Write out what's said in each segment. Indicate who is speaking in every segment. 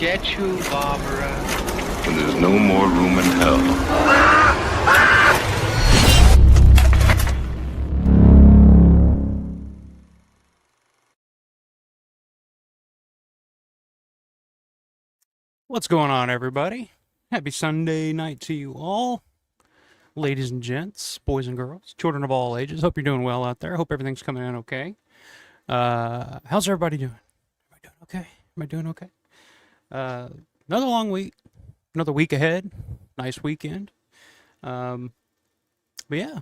Speaker 1: get you, Barbara.
Speaker 2: When there's no more room in hell.
Speaker 3: What's going on, everybody? Happy Sunday night to you all. Ladies and gents, boys and girls, children of all ages. Hope you're doing well out there. Hope everything's coming in okay. How's everybody doing? Am I doing okay? Am I doing okay? Another long week. Another week ahead. Nice weekend. But yeah.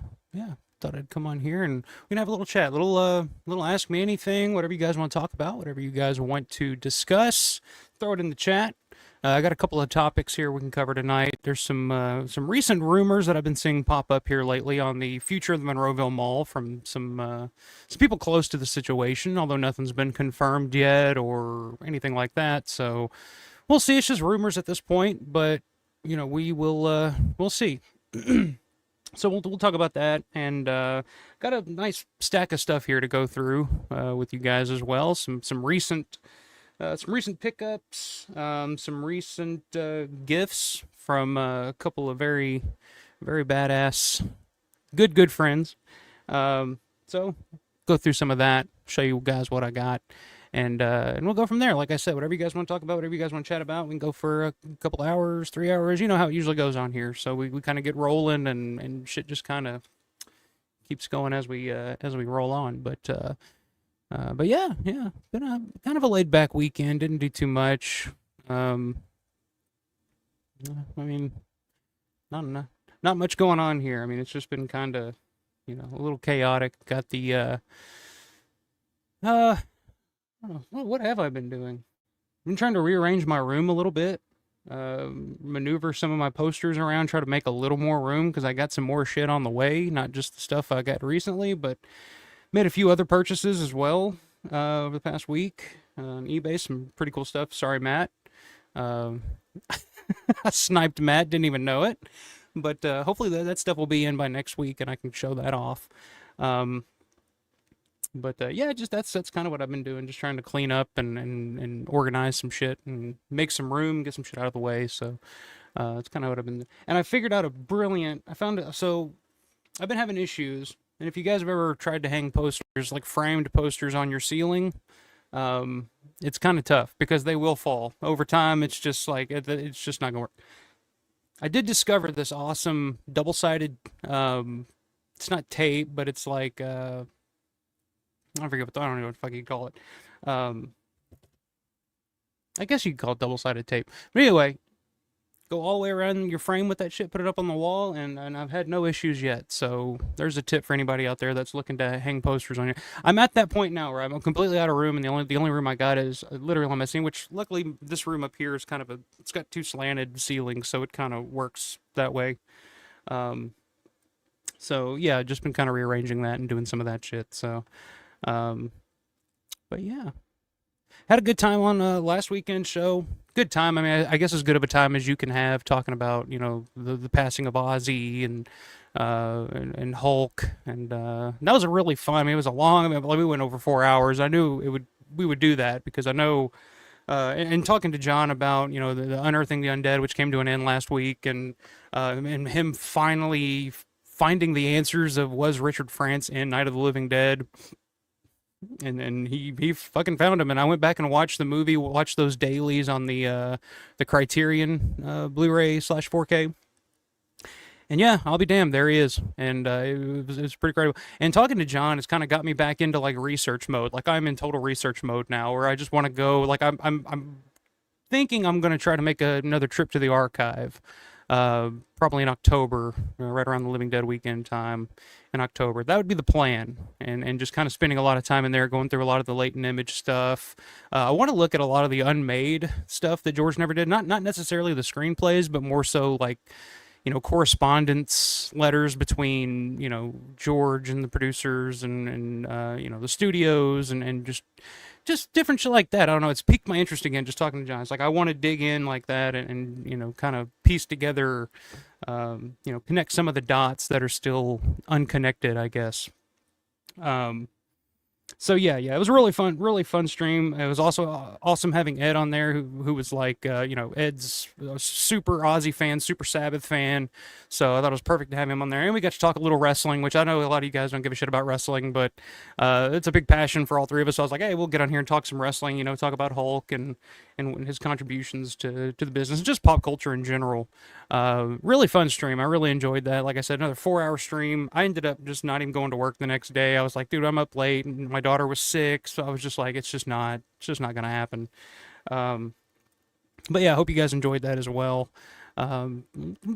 Speaker 3: Thought I'd come on here and we can have a little chat, little ask me anything, whatever you guys want to talk about, whatever you guys want to discuss. Throw it in the chat. I got a couple of topics here we can cover tonight. There's some recent rumors that I've been seeing pop up here lately on the future of the Monroeville Mall from some people close to the situation, although nothing's been confirmed yet or anything like that. So we'll see. It's just rumors at this point, but you know we'll see. So we'll talk about that, and got a nice stack of stuff here to go through with you guys as well. Some recent pickups, some recent gifts from a couple of very badass, good friends. So go through some of that, show you guys what I got, and we'll go from there. Like I said, whatever you guys want to talk about, whatever you guys want to chat about, we can go for a couple hours, 3 hours. You know how it usually goes on here. So we kind of get rolling, and shit just kind of keeps going as we roll on. But yeah, been a kind of a laid back weekend. Didn't do too much. I mean, not much going on here. I mean, it's just been kind of, a little chaotic. Got the I don't know, what have I been doing? I've been trying to rearrange my room a little bit. Maneuver some of my posters around, try to make a little more room because I got some more shit on the way. Not just the stuff I got recently, but made a few other purchases as well over the past week on eBay. Some pretty cool stuff. Sorry, Matt. I sniped Matt. Didn't even know it. But hopefully that stuff will be in by next week and I can show that off. But yeah, just that's kind of what I've been doing. Just trying to clean up and organize some shit and make some room, get some shit out of the way. So that's kind of what I've been doing. And I figured out so I've been having issues. And if you guys have ever tried to hang posters, like framed posters on your ceiling, it's kind of tough because they will fall. Over time, it's just like, it's just not going to work. I did discover this awesome double-sided, it's not tape, but it's like, I don't know what the fuck you call it. I guess you could call it double-sided tape. But anyway, go all the way around your frame with that shit, put it up on the wall, and I've had no issues yet. So there's a tip for anybody out there that's looking to hang posters on here. I'm at that point now where I'm completely out of room, and the only room I got is literally on my ceiling, which luckily this room up here is kind of it's got two slanted ceilings, so it kind of works that way. So yeah, just been kind of rearranging that and doing some of that shit. So, but yeah. Had a good time on last weekend's show. Good time. I mean, I guess as good of a time as you can have talking about, the passing of Ozzy and Hulk, and that was a really fun. I mean, it was we went over 4 hours. I knew we would do that because I know. And talking to John about the Unearthing the Undead, which came to an end last week, and him finally finding the answers of was Richard France in Night of the Living Dead. And he fucking found him, and I went back and watched the movie, watched those dailies on the Criterion Blu-ray/4K, and yeah, I'll be damned, there he is, and it was pretty incredible. And talking to John has kind of got me back into like research mode. Like I'm in total research mode now, where I just want to go. Like I'm thinking I'm gonna try to make another trip to the archive. Probably in October, right around the Living Dead weekend time in October. That would be the plan, and just kind of spending a lot of time in there, going through a lot of the latent image stuff. I want to look at a lot of the unmade stuff that George never did. Not necessarily the screenplays, but more so like, correspondence letters between, George and the producers and the studios and just different shit like that. I don't know. It's piqued my interest again, just talking to John. It's like, I want to dig in like that and kind of piece together, connect some of the dots that are still unconnected, I guess. So yeah, it was a really fun stream. It was also awesome having Ed on there, who was like, Ed's a super Ozzy fan, super Sabbath fan. So I thought it was perfect to have him on there, and we got to talk a little wrestling, which I know a lot of you guys don't give a shit about wrestling, but it's a big passion for all three of us. So I was like, hey, we'll get on here and talk some wrestling, talk about Hulk and his contributions to the business and just pop culture in general. Really fun stream. I really enjoyed that. Like I said, another 4 hour stream. I ended up just not even going to work the next day. I was like, dude, I'm up late, and my daughter was sick, so I was just like, it's just not gonna happen. Um, but yeah, I hope you guys enjoyed that as well. Go ahead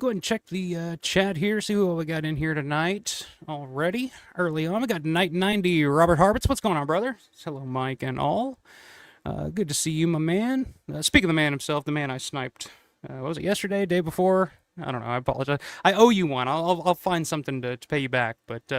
Speaker 3: and check the chat here, see what we got in here tonight already. Early on, we got Night 90, Robert Harbits. What's going on, brother? Hello, Mike and all. Good to see you, my man. Speaking of the man himself, the man I sniped. What was it, yesterday, day before? I don't know. I apologize. I owe you one. I'll find something to pay you back. But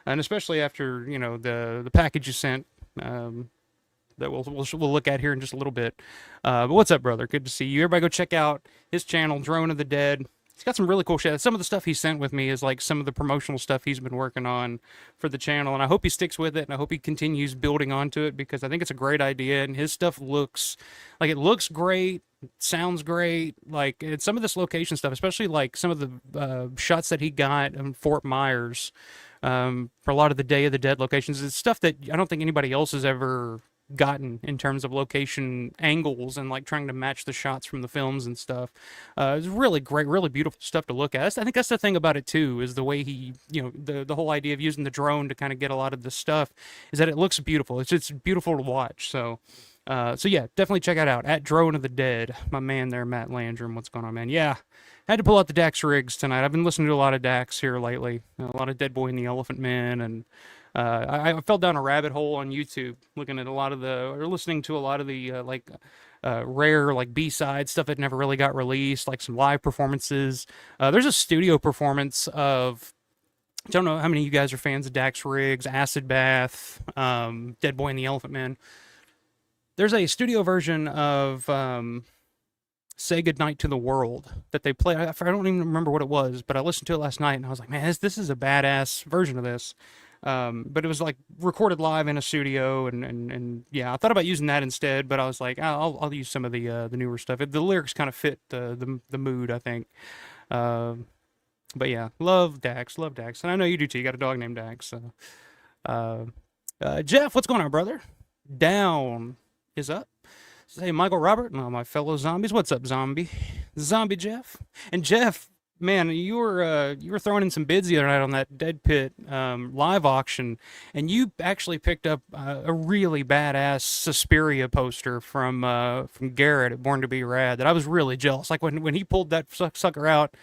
Speaker 3: and especially after the package you sent, that we'll look at here in just a little bit. But what's up, brother? Good to see you. Everybody go check out his channel, Drone of the Dead. He's got some really cool shit. Some of the stuff he sent with me is like some of the promotional stuff he's been working on for the channel, and I hope he sticks with it, and I hope he continues building onto it because I think it's a great idea, and his stuff looks great, sounds great. Like some of this location stuff, especially like some of the shots that he got in Fort Myers, for a lot of the Day of the Dead locations, it's stuff that I don't think anybody else has ever gotten in terms of location angles and like trying to match the shots from the films and stuff. It's really great, really beautiful stuff to look at. I think that's the thing about it too, is the way he, the whole idea of using the drone to kind of get a lot of the stuff is that it looks beautiful. It's beautiful to watch. So yeah, definitely check it out at Drone of the Dead. My man there, Matt Landrum. What's going on, man? Yeah, had to pull out the Dax rigs tonight. I've been listening to a lot of Dax here lately. A lot of Dead Boy and the Elephant Men, and I fell down a rabbit hole on YouTube looking at listening to a lot of the rare like B-side stuff that never really got released, like some live performances. There's a studio performance of, I don't know how many of you guys are fans of Dax Riggs, Acid Bath, Dead Boy and the Elephant Man. There's a studio version of Say Goodnight to the World that they play. I don't even remember what it was, but I listened to it last night and I was like, man, this is a badass version of this. But it was like recorded live in a studio, and yeah, I thought about using that instead, but I was like, I'll use some of the newer stuff. The lyrics kind of fit the mood, I think. But yeah, love Dax, and I know you do too. You got a dog named Dax. So, Jeff, what's going on, brother? Down is up. Hey, Michael Robert and all my fellow zombies. What's up, Zombie Jeff? And Jeff, man, you were throwing in some bids the other night on that Dead Pit live auction, and you actually picked up a really badass Suspiria poster from Garrett at Born to Be Rad that I was really jealous. Like when he pulled that sucker out,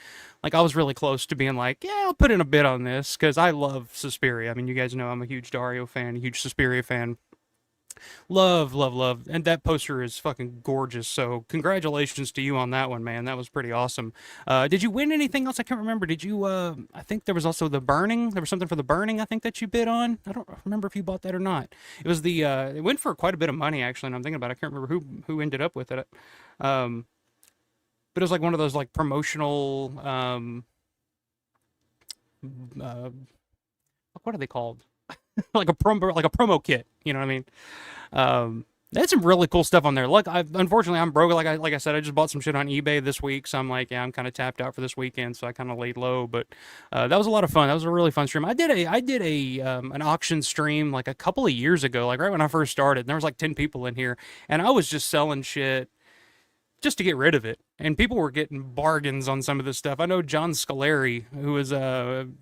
Speaker 3: like I was really close to being like, yeah, I'll put in a bid on this because I love Suspiria. I mean, you guys know I'm a huge Dario fan, a huge Suspiria fan. Love, love, love. And that poster is fucking gorgeous. So congratulations to you on that one, man. That was pretty awesome. Did you win anything else? I can't remember. Did you, I think there was also the Burning. There was something for the Burning, I think, that you bid on. I don't remember if you bought that or not. It was it went for quite a bit of money, actually, and I'm thinking about it. I can't remember who ended up with it. But it was like one of those like promotional, what are they called? like a promo kit, you know what I mean? They had some really cool stuff on there. Look, unfortunately I'm broke. Like I said, I just bought some shit on eBay this week, so I'm like, yeah, I'm kind of tapped out for this weekend, so I kind of laid low. But that was a lot of fun. That was a really fun stream. I did an auction stream like a couple of years ago, like right when I first started. And there was like 10 people in here, and I was just selling shit just to get rid of it. And people were getting bargains on some of this stuff. I know John Scolari, who was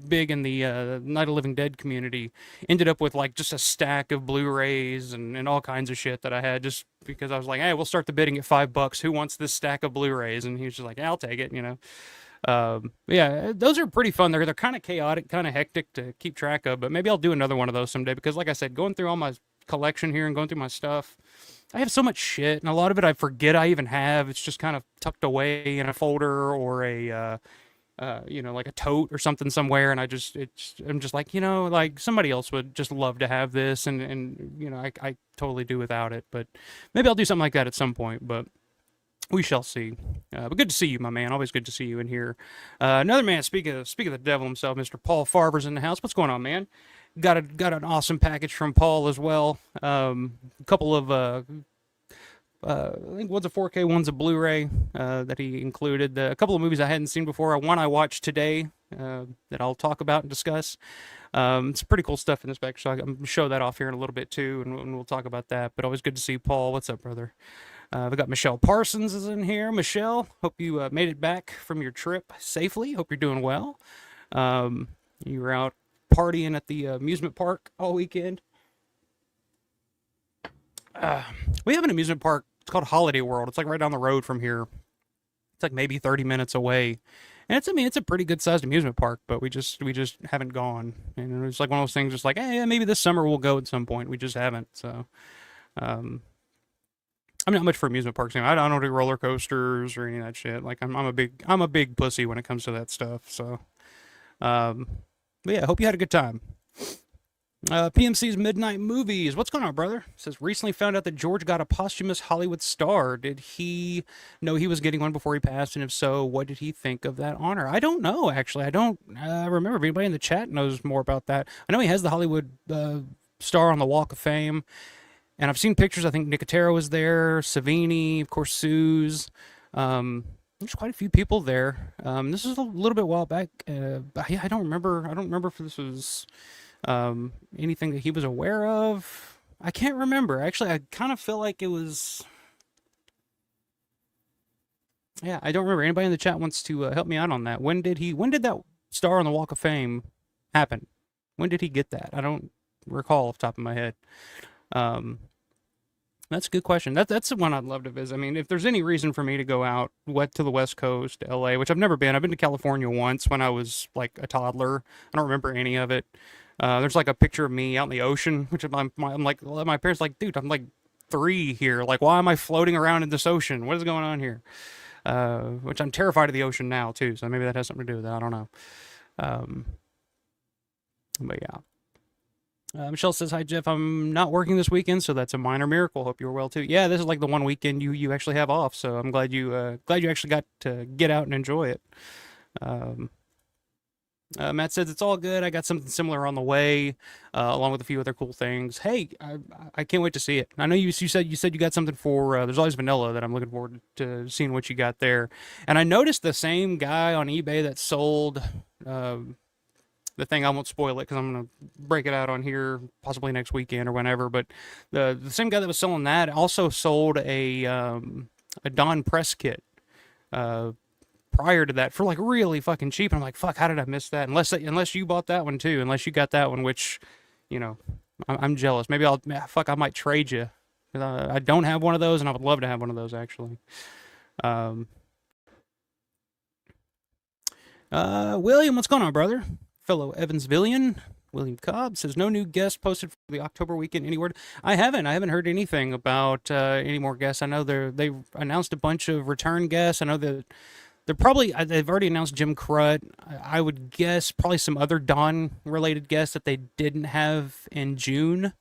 Speaker 3: big in the Night of Living Dead community, ended up with like just a stack of Blu-rays and all kinds of shit that I had just because I was like, hey, we'll start the bidding at $5. Who wants this stack of Blu-rays? And he was just like, I'll take it, you know. Yeah, those are pretty fun. They're kind of chaotic, kind of hectic to keep track of, but maybe I'll do another one of those someday because like I said, going through all my collection here and going through my stuff, I have so much shit, and a lot of it I forget I even have. It's just kind of tucked away in a folder or a, like a tote or something somewhere, and I'm just like, like somebody else would just love to have this, and I totally do without it. But maybe I'll do something like that at some point, but we shall see. But good to see you, my man. Always good to see you in here. Another man, speaking of the devil himself, Mr. Paul Farver's in the house. What's going on, man? got an awesome package from Paul as well. A couple of I think one's a 4K, one's a Blu-ray that he included. A couple of movies I hadn't seen before. One I watched today that I'll talk about and discuss. It's pretty cool stuff in this package, so I'm going to show that off here in a little bit too, and we'll talk about that. But always good to see Paul. What's up, brother? We got Michelle Parsons is in here. Michelle, hope you made it back from your trip safely. Hope you're doing well. You were out partying at the amusement park all weekend. We have an amusement park. It's called Holiday World. It's like right down the road from here. It's like maybe 30 minutes away. And it's a pretty good sized amusement park, but we just haven't gone. And it's like one of those things, just like, hey, yeah, maybe this summer we'll go at some point. We just haven't. So, I'm not much for amusement parks anyway. I don't do roller coasters or any of that shit. Like I'm a big pussy when it comes to that stuff. So, but yeah, I hope you had a good time. PMC's Midnight Movies. What's going on, brother? It says, recently found out that George got a posthumous Hollywood star. Did he know he was getting one before he passed? And if so, what did he think of that honor? I don't know, actually. I don't remember if anybody in the chat knows more about that. I know he has the Hollywood star on the Walk of Fame. And I've seen pictures. I think Nicotero was there, Savini, of course, Suze. There's quite a few people there. This is a little bit while back. Yeah, I don't remember. I don't remember if this was anything that he was aware of. I can't remember. Actually, I kind of feel like it was. Yeah, I don't remember. Anybody in the chat wants to help me out on that? When did that star on the Walk of Fame happen? When did he get that? I don't recall off the top of my head. That's a good question. That's the one I'd love to visit. I mean, if there's any reason for me to go out to the West Coast, LA, which I've never been. I've been to California once when I was like a toddler. I don't remember any of it. There's like a picture of me out in the ocean, which I'm like, my parents like, dude, I'm like 3 here. Like, why am I floating around in this ocean? What is going on here? Which I'm terrified of the ocean now too. So maybe that has something to do with that. I don't know. But yeah. Michelle says, hi, Jeff. I'm not working this weekend, so that's a minor miracle. Hope you're well, too. Yeah, this is like the one weekend you actually have off, so I'm glad you actually got to get out and enjoy it. Matt says, it's all good. I got something similar on the way, along with a few other cool things. Hey, I can't wait to see it. I know you said you got something for There's Always Vanilla that I'm looking forward to seeing what you got there. And I noticed the same guy on eBay that sold... the thing, I won't spoil it because I'm going to break it out on here possibly next weekend or whenever, but the same guy that was selling that also sold a Don press kit prior to that for like really fucking cheap. And I'm like, fuck, how did I miss that? Unless you bought that one too, unless you got that one, which, you know, I'm jealous. Maybe I might trade you. I don't have one of those and I would love to have one of those actually. William, what's going on, brother? Fellow Evansvillian, William Cobb says, no new guests posted for the October weekend anywhere. I haven't heard anything about any more guests. I know they've announced a bunch of return guests. I know that they've already announced Jim Crut. I would guess probably some other Dawn related guests that they didn't have in June,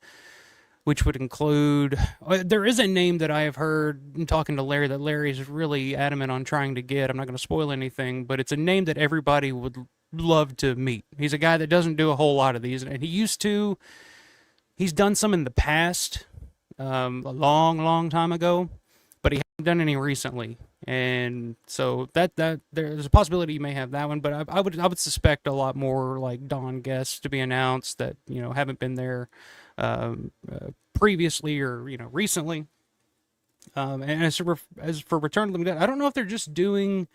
Speaker 3: which would include, there is a name that I have heard in talking to Larry that Larry is really adamant on trying to get. I'm not going to spoil anything, but it's a name that everybody would love to meet. He's a guy that doesn't do a whole lot of these, and he's done some in the past, a long time ago, but he hasn't done any recently. And so that there's a possibility you may have that one, but I would suspect a lot more like Dawn guests to be announced that, you know, haven't been there previously or, you know, recently. And as for Return of the Living Dead, I don't know if they're just doing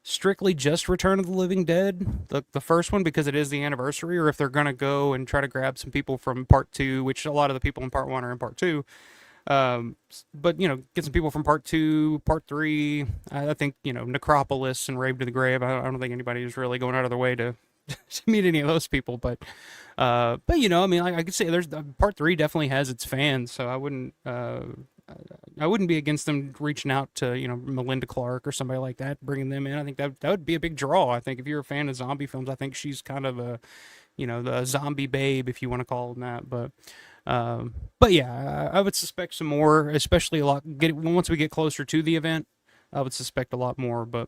Speaker 3: strictly just Return of the Living Dead, the first one, because it is the anniversary, or if they're gonna go and try to grab some people from part 2, which a lot of the people in part 1 are in part 2. But, you know, get some people from part 2, part 3. I think, you know, Necropolis and Rave to the Grave. I don't think anybody is really going out of their way to meet any of those people. But you know, I mean, I could say there's part 3 definitely has its fans, so I wouldn't be against them reaching out to, you know, Melinda Clark or somebody like that, bringing them in. I think that would be a big draw. I think if you're a fan of zombie films, I think she's kind of a, you know, the zombie babe, if you want to call them that. But yeah, I would suspect some more, especially once we get closer to the event. I would suspect a lot more, but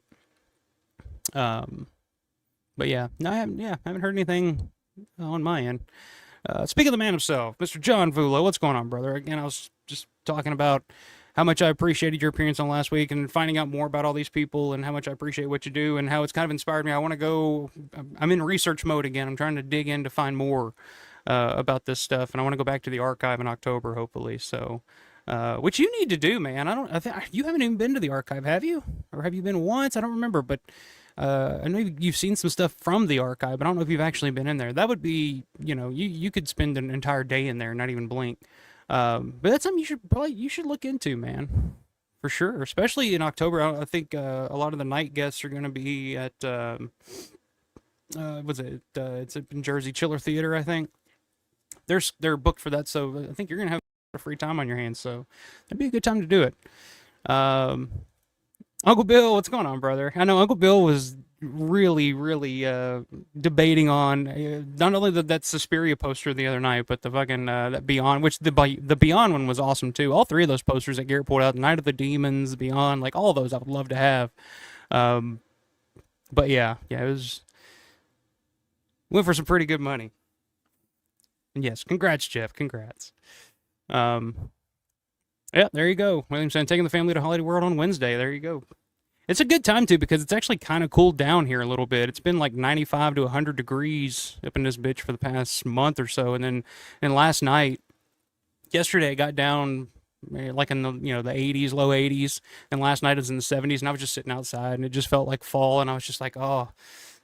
Speaker 3: yeah, no, I haven't heard anything on my end. Speaking of the man himself, Mr. John Vula, what's going on, brother? Again, I was just talking about how much I appreciated your appearance on last week and finding out more about all these people and how much I appreciate what you do and how it's kind of inspired me. I want to go, I'm in research mode again. I'm trying to dig in to find more about this stuff, and I want to go back to the archive in October, hopefully. So, which you need to do, man. I think you haven't even been to the archive, have you? Or have you been once? I don't remember, but I know you've seen some stuff from the archive, but I don't know if you've actually been in there. That would be, you could spend an entire day in there and not even blink. But that's something you should look into, man, for sure. Especially in October. I think a lot of the night guests are going to be at it's in Jersey Chiller Theater, I think. They're booked for that, so I think you're gonna have a free time on your hands, so that'd be a good time to do it. Uncle Bill, what's going on, brother? I know Uncle Bill was really, really debating on not only that Suspiria poster the other night, but the fucking that Beyond, which the Beyond one was awesome too. All three of those posters that Garrett pulled out, Night of the Demons, Beyond, like all those, I would love to have. But yeah, it was went for some pretty good money. And yes, congrats, Jeff. Congrats. Yeah, there you go. William said, taking the family to Holiday World on Wednesday. There you go. It's a good time, too, because it's actually kind of cooled down here a little bit. It's been like 95 to 100 degrees up in this bitch for the past month or so. And last night, yesterday, it got down like in the, the 80s, low 80s. And last night it was in the 70s. And I was just sitting outside, and it just felt like fall. And I was just like, oh,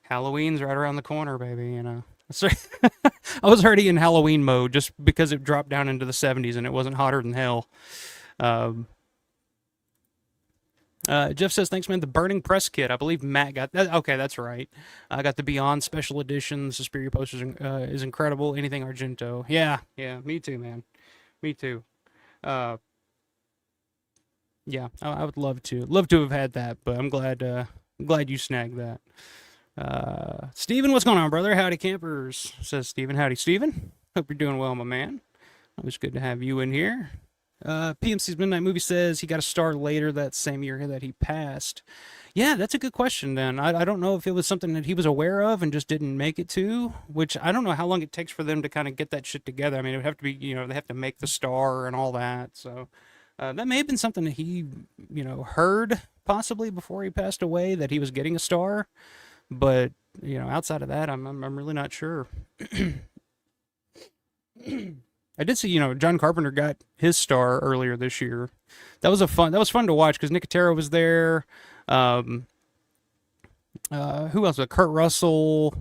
Speaker 3: Halloween's right around the corner, baby, So I was already in Halloween mode just because it dropped down into the 70s and it wasn't hotter than hell. Jeff says, thanks, man. The Burning Press Kit. I believe Matt got that. Okay, that's right. I got the Beyond Special Edition. The Suspiria posters is incredible. Anything Argento. Yeah, me too, man. Me too. Yeah, I would love to have had that, but I'm glad you snagged that. Steven, what's going on, brother? Howdy, campers, says Steven. Howdy, Steven. Hope you're doing well, my man. It's good to have you in here. PMC's Midnight Movie says he got a star later that same year that he passed. Yeah, that's a good question, then. I don't know if it was something that he was aware of and just didn't make it to, which I don't know how long it takes for them to kind of get that shit together. I mean, it would have to be, they have to make the star and all that, so that may have been something that he, heard possibly before he passed away, that he was getting a star. But, outside of that, I'm really not sure. I did see, John Carpenter got his star earlier this year. That was fun to watch because Nicotero was there. Who else? Kurt Russell,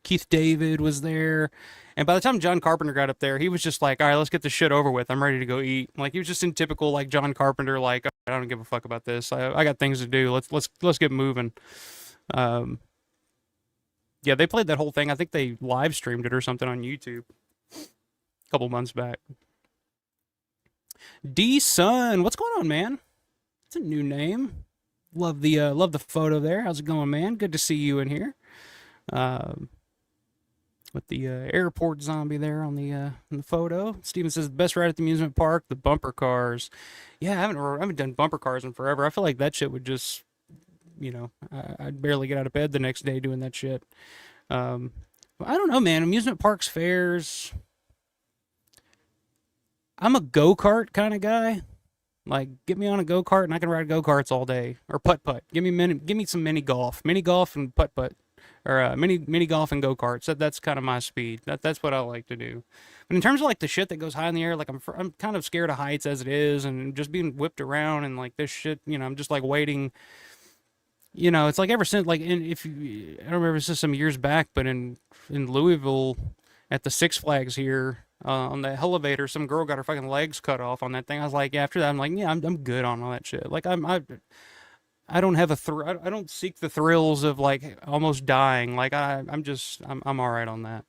Speaker 3: Keith David was there. And by the time John Carpenter got up there, he was just like, all right, let's get this shit over with. I'm ready to go eat. Like, he was just in typical, like, John Carpenter, like, I don't give a fuck about this. I got things to do. Let's get moving. Yeah, they played that whole thing. I think they live streamed it or something on YouTube a couple months back. D Sun, what's going on, man? It's a new name. Love the photo there. How's it going, man? Good to see you in here. With the airport zombie there on the photo. Steven says the best ride at the amusement park, the bumper cars. Yeah, I haven't done bumper cars in forever. I feel like that shit would just, I'd barely get out of bed the next day doing that shit. I don't know, man. Amusement parks, fairs. I'm a go-kart kind of guy. Like, get me on a go-kart and I can ride go-karts all day. Or putt-putt. Give me some mini golf. Mini golf and putt-putt. Or mini golf and go-karts. That's kind of my speed. That's what I like to do. But in terms of like the shit that goes high in the air, like I'm kind of scared of heights as it is, and just being whipped around and like this shit, I'm just like waiting. It's like ever since, like, I don't remember, this is some years back, but in Louisville at the Six Flags here, on the elevator, some girl got her fucking legs cut off on that thing. I was like, after that, I'm like, yeah, I'm good on all that shit. Like, I don't have I don't seek the thrills of like almost dying. Like, I'm all right on that.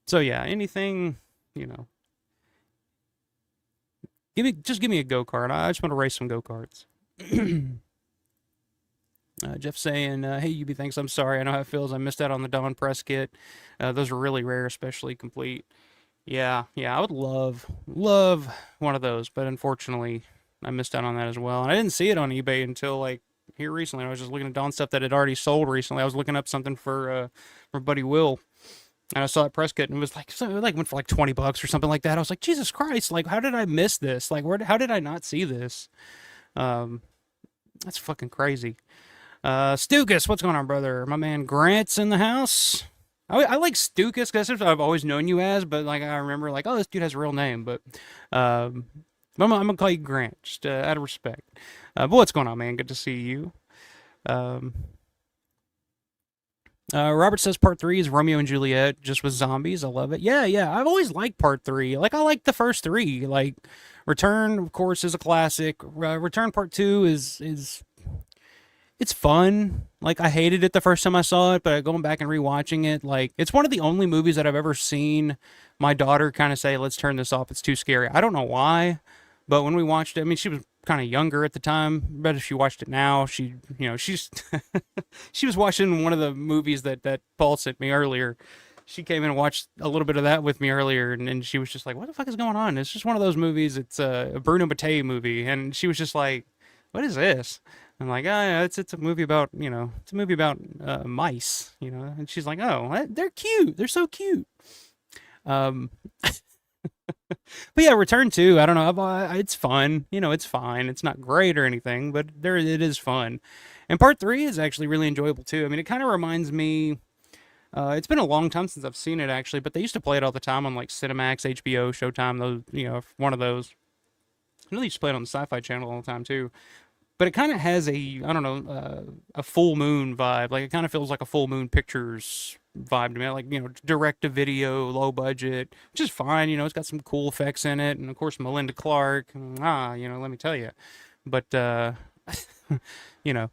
Speaker 3: So yeah, anything, give me a go-kart. I just want to race some go-karts. Jeff saying, hey, UB, thanks. I'm sorry. I know how it feels. I missed out on the Dawn press kit. Those are really rare, especially complete. Yeah, I would love one of those, but unfortunately, I missed out on that as well. And I didn't see it on eBay until like here recently. I was just looking at Dawn stuff that had already sold recently. I was looking up something for Buddy Will, And I saw that press kit and it was like, so it like went for like $20 or something like that. I was like, Jesus Christ, like how did I miss this? Like how did I not see this? Um, that's fucking crazy. Stukas, what's going on, brother? My man Grant's in the house. I like Stukas because that's what I've always known you as, but like I remember like, oh, this dude has a real name, but um, I'm gonna call you Grant just out of respect. But what's going on, man? Good to see you. Um, Robert says part three is Romeo and Juliet, just with zombies. I love it. Yeah, yeah. I've always liked part three. Like I like the first three. Like Return, of course, is a classic. Return part two is it's fun. Like I hated it the first time I saw it, but going back and rewatching it, like it's one of the only movies that I've ever seen my daughter kind of say, "Let's turn this off. It's too scary." I don't know why, but when we watched it, I mean, she was kind of younger at the time. But if she watched it now, she's she was watching one of the movies that Paul sent me earlier. She came in and watched a little bit of that with me earlier, and she was just like, "What the fuck is going on?" It's just one of those movies. It's a Bruno Mattei movie, and she was just like, "What is this?" I'm like, "Oh yeah, it's a movie about it's a movie about mice, And she's like, "Oh, they're cute. They're so cute." Um, but yeah, Return 2, I don't know. It's fun. It's fine. It's not great or anything, but it is fun. And part 3 is actually really enjoyable too. I mean, it kind of reminds me. It's been a long time since I've seen it actually, but they used to play it all the time on like Cinemax, HBO, Showtime. Those, one of those. I know they used to play it on the Sci-Fi Channel all the time too. But it kind of has I don't know, a full moon vibe. Like it kind of feels like a Full Moon Pictures vibe to me. Like direct to video, low budget, which is fine. It's got some cool effects in it, and of course Melinda Clark. Let me tell you. But you know,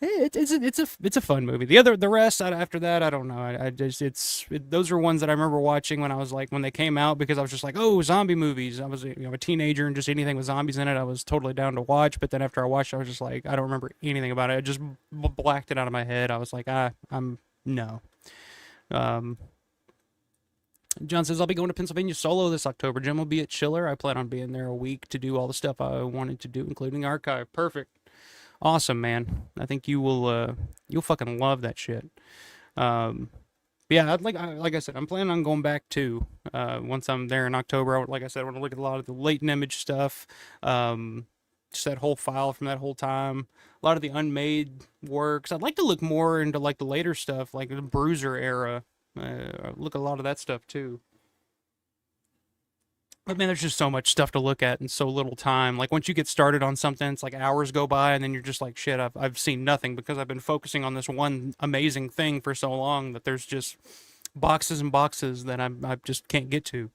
Speaker 3: it's a fun movie. The rest after that, I don't know. I just those are ones that I remember watching when I was like when they came out because I was just like, oh, zombie movies. I was a teenager and just anything with zombies in it, I was totally down to watch. But then after I watched, I was just like, I don't remember anything about it. I just blacked it out of my head. I was like, I'm no. Um, John says I'll be going to Pennsylvania solo this October. Jim will be at Chiller. I plan on being there a week to do all the stuff I wanted to do, including archive. Perfect. Awesome, man. I think you'll fucking love that shit. Um, yeah, like I said, I'm planning on going back too. Once I'm there in October, like I said, I want to look at a lot of the latent image stuff. Just that whole file from that whole time. A lot of the unmade works. I'd like to look more into like the later stuff, like the Bruiser era. Look at a lot of that stuff too. But man, there's just so much stuff to look at in so little time. Like once you get started on something, it's like hours go by, and then you're just like, shit, I've seen nothing because I've been focusing on this one amazing thing for so long that there's just boxes and boxes that I just can't get to.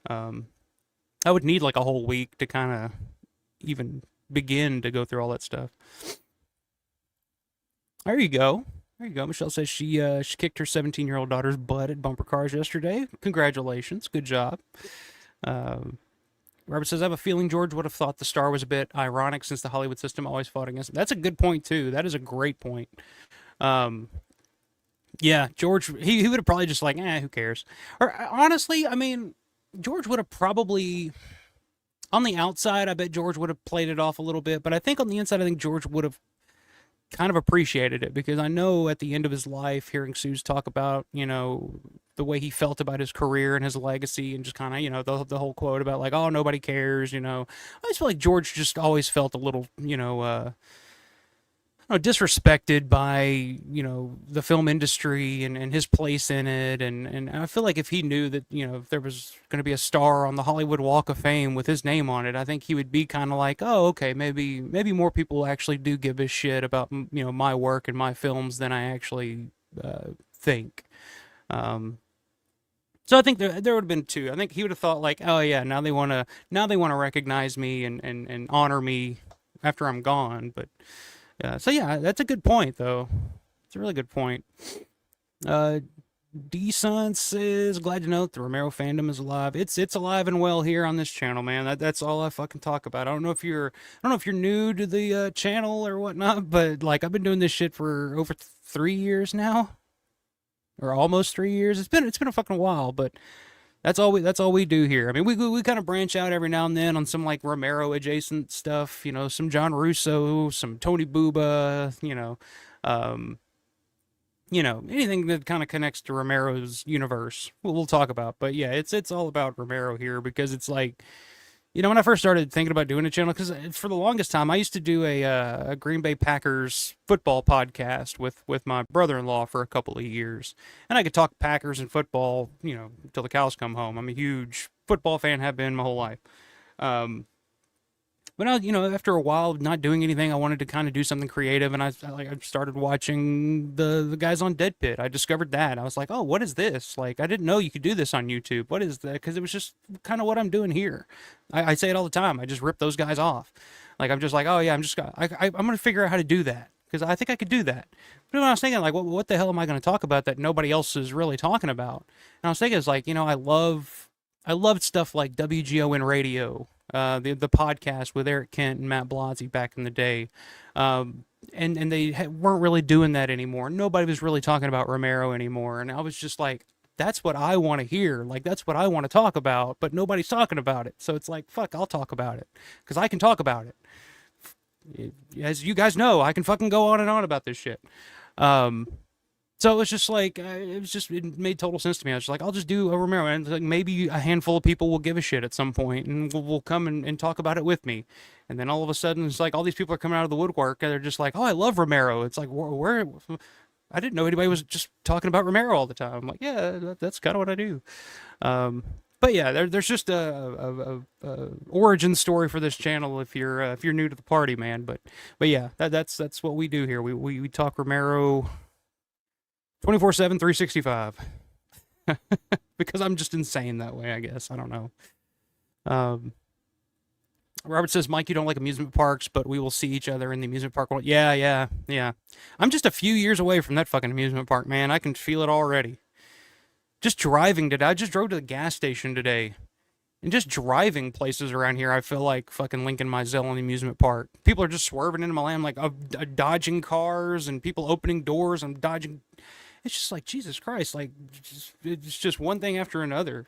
Speaker 3: Um, I would need like a whole week to kind of even begin to go through all that stuff. There you go. There you go. Michelle says she kicked her 17-year-old daughter's butt at bumper cars yesterday. Congratulations. Good job. Um, Robert says, I have a feeling George would have thought the star was a bit ironic since the Hollywood system always fought against him. That's a good point, too. That is a great point. Um, yeah, George, he would have probably just like, who cares? Or honestly, I mean, George would have probably, on the outside, I bet George would have played it off a little bit. But I think on the inside, I think George would have kind of appreciated it because I know at the end of his life, hearing Suze talk about, the way he felt about his career and his legacy and just kind of, the whole quote about like, oh, nobody cares, I just feel like George just always felt a little, disrespected by, the film industry and his place in it. And I feel like if he knew that, if there was going to be a star on the Hollywood Walk of Fame with his name on it, I think he would be kind of like, oh, okay, maybe more people actually do give a shit about, my work and my films than I actually think. So I think there would have been two. I think he would have thought like, oh yeah, now they want to recognize me and honor me after I'm gone. But so yeah, that's a good point though. It's a really good point. D Sun says, glad to know that the Romero fandom is alive. It's alive and well here on this channel, man. That's all I fucking talk about. I don't know if you're new to the channel or whatnot, but like I've been doing this shit for over 3 years now. Or almost 3 years. It's been a fucking while, but that's all we do here. I mean, we kind of branch out every now and then on some like Romero adjacent stuff, some John Russo, some Tony Buba, anything that kind of connects to Romero's universe, we'll talk about. But yeah, it's all about Romero here because it's like, when I first started thinking about doing a channel, because for the longest time I used to do a Green Bay Packers football podcast with my brother-in-law for a couple of years, and I could talk Packers and football, until the cows come home. I'm a huge football fan, have been my whole life. Um, but now, after a while of not doing anything, I wanted to kind of do something creative, and I started watching the guys on Dead Pit. I discovered that. I was like, oh, what is this? Like, I didn't know you could do this on YouTube. What is that? Because it was just kind of what I'm doing here. I say it all the time. I just rip those guys off. Like, I'm just like, oh yeah, I'm going to figure out how to do that because I think I could do that. But when I was thinking, like, what the hell am I going to talk about that nobody else is really talking about? And I was thinking, it's like, I loved stuff like WGON Radio, the podcast with Eric Kent and Matt Blasey back in the day. And they weren't really doing that anymore. Nobody was really talking about Romero anymore. And I was just like, that's what I want to hear. Like, that's what I want to talk about, but nobody's talking about it. So it's like, fuck, I'll talk about it because I can talk about it. As you guys know, I can fucking go on and on about this shit. So it was just like, it made total sense to me. I was just like, I'll just do a Romero. And like, maybe a handful of people will give a shit at some point and will come and talk about it with me. And then all of a sudden, it's like all these people are coming out of the woodwork and they're just like, oh, I love Romero. It's like, where I didn't know anybody was just talking about Romero all the time. I'm like, yeah, that's kind of what I do. But yeah, there's just a origin story for this channel if you're new to the party, man. But yeah, that's what we do here. We talk Romero 24/7, 365. Because I'm just insane that way, I guess. I don't know. Robert says, Mike, you don't like amusement parks, but we will see each other in the amusement park. Yeah. I'm just a few years away from that fucking amusement park, man. I can feel it already. Just driving today. I just drove to the gas station today. And just driving places around here, I feel like fucking Lincoln Mizell in the amusement park. People are just swerving into my lane, like dodging cars and people opening doors. I'm dodging. It's just like, Jesus Christ, like, it's just one thing after another.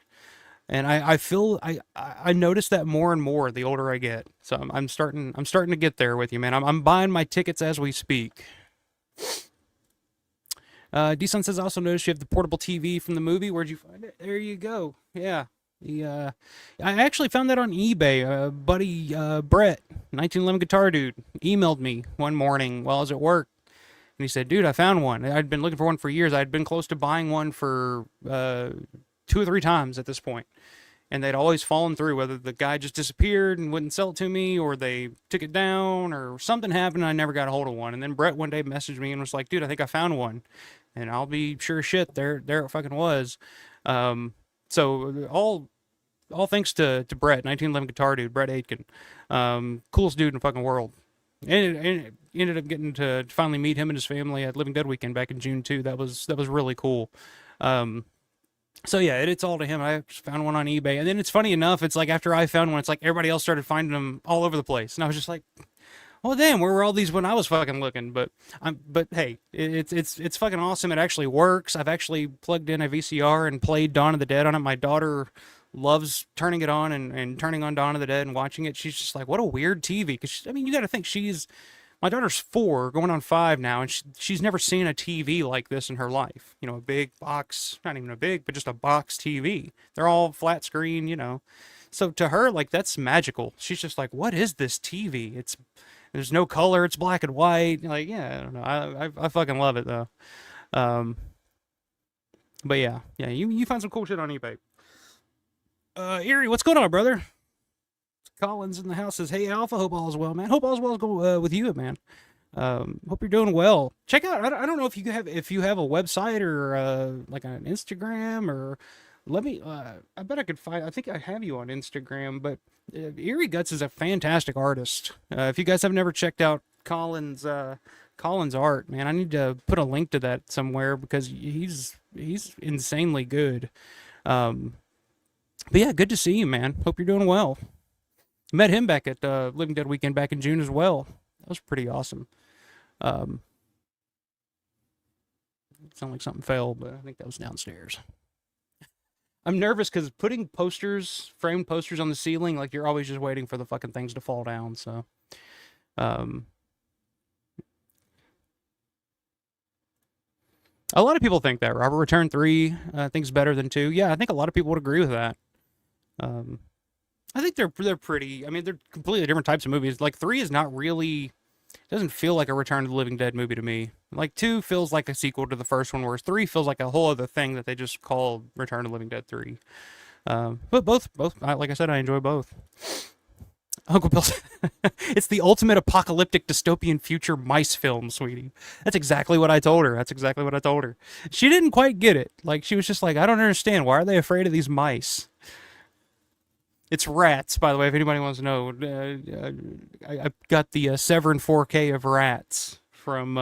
Speaker 3: And I feel, I notice that more and more the older I get. So I'm starting to get there with you, man. I'm buying my tickets as we speak. D-Sun says, I also noticed you have the portable TV from the movie. Where'd you find it? There you go. Yeah. I actually found that on eBay. Buddy, Brett, 1911 Guitar Dude, emailed me one morning while I was at work. And he said, dude, I found one. I'd been looking for one for years. I'd been close to buying one for 2 or 3 times at this point. And they'd always fallen through, whether the guy just disappeared and wouldn't sell it to me, or they took it down, or something happened and I never got a hold of one. And then Brett one day messaged me and was like, dude, I think I found one. And I'll be sure as shit, there it fucking was. So all thanks to Brett, 1911 Guitar Dude, Brett Aitken. Coolest dude in the fucking world. And ended up getting to finally meet him and his family at Living Dead Weekend back in June too. That was really cool. So yeah, it's all to him. I just found one on eBay, and then it's funny enough. It's like after I found one, it's like everybody else started finding them all over the place, and I was just like, "Well, damn, where were all these when I was fucking looking?" But hey, it's fucking awesome. It actually works. I've actually plugged in a VCR and played Dawn of the Dead on it. My daughter loves turning it on and turning on Dawn of the Dead and watching it. She's just like, what a weird TV. Because I mean, you got to think my daughter's 4, going on 5 now, and she's never seen a TV like this in her life. A big box, not even a big, but just a box TV. They're all flat screen, So to her, like, that's magical. She's just like, what is this TV? There's no color. It's black and white. Like, yeah, I don't know. I fucking love it though. But yeah, you find some cool shit on eBay. Erie, what's going on, brother? Collins in the house says, hey, Alpha, hope all is well, man. Hope all is well with you, man. Hope you're doing well. Check out, I don't know if you have a website or like an Instagram, or let me, I bet I could I think I have you on Instagram, but Erie Guts is a fantastic artist. If you guys have never checked out Collins' art, man, I need to put a link to that somewhere because he's insanely good. But yeah, good to see you, man. Hope you're doing well. Met him back at Living Dead Weekend back in June as well. That was pretty awesome. Sounded like something fell, but I think that was downstairs. I'm nervous because putting framed posters on the ceiling, like you're always just waiting for the fucking things to fall down. So, A lot of people think that Robert Return 3 thinks better than 2. Yeah, I think a lot of people would agree with that. Um, I think they're pretty. I mean, they're completely different types of movies. Like 3 is not really doesn't feel like a Return of the Living Dead movie to me. Like 2 feels like a sequel to the first one, whereas 3 feels like a whole other thing that they just called Return of the Living Dead 3. But both, like I said, I enjoy both. Uncle Bill, it's the ultimate apocalyptic dystopian future mice film, sweetie. That's exactly what I told her. That's exactly what I told her. She didn't quite get it. Like, she was just like, I don't understand. Why are they afraid of these mice? It's rats, by the way, if anybody wants to know. I got the Severin 4K of Rats from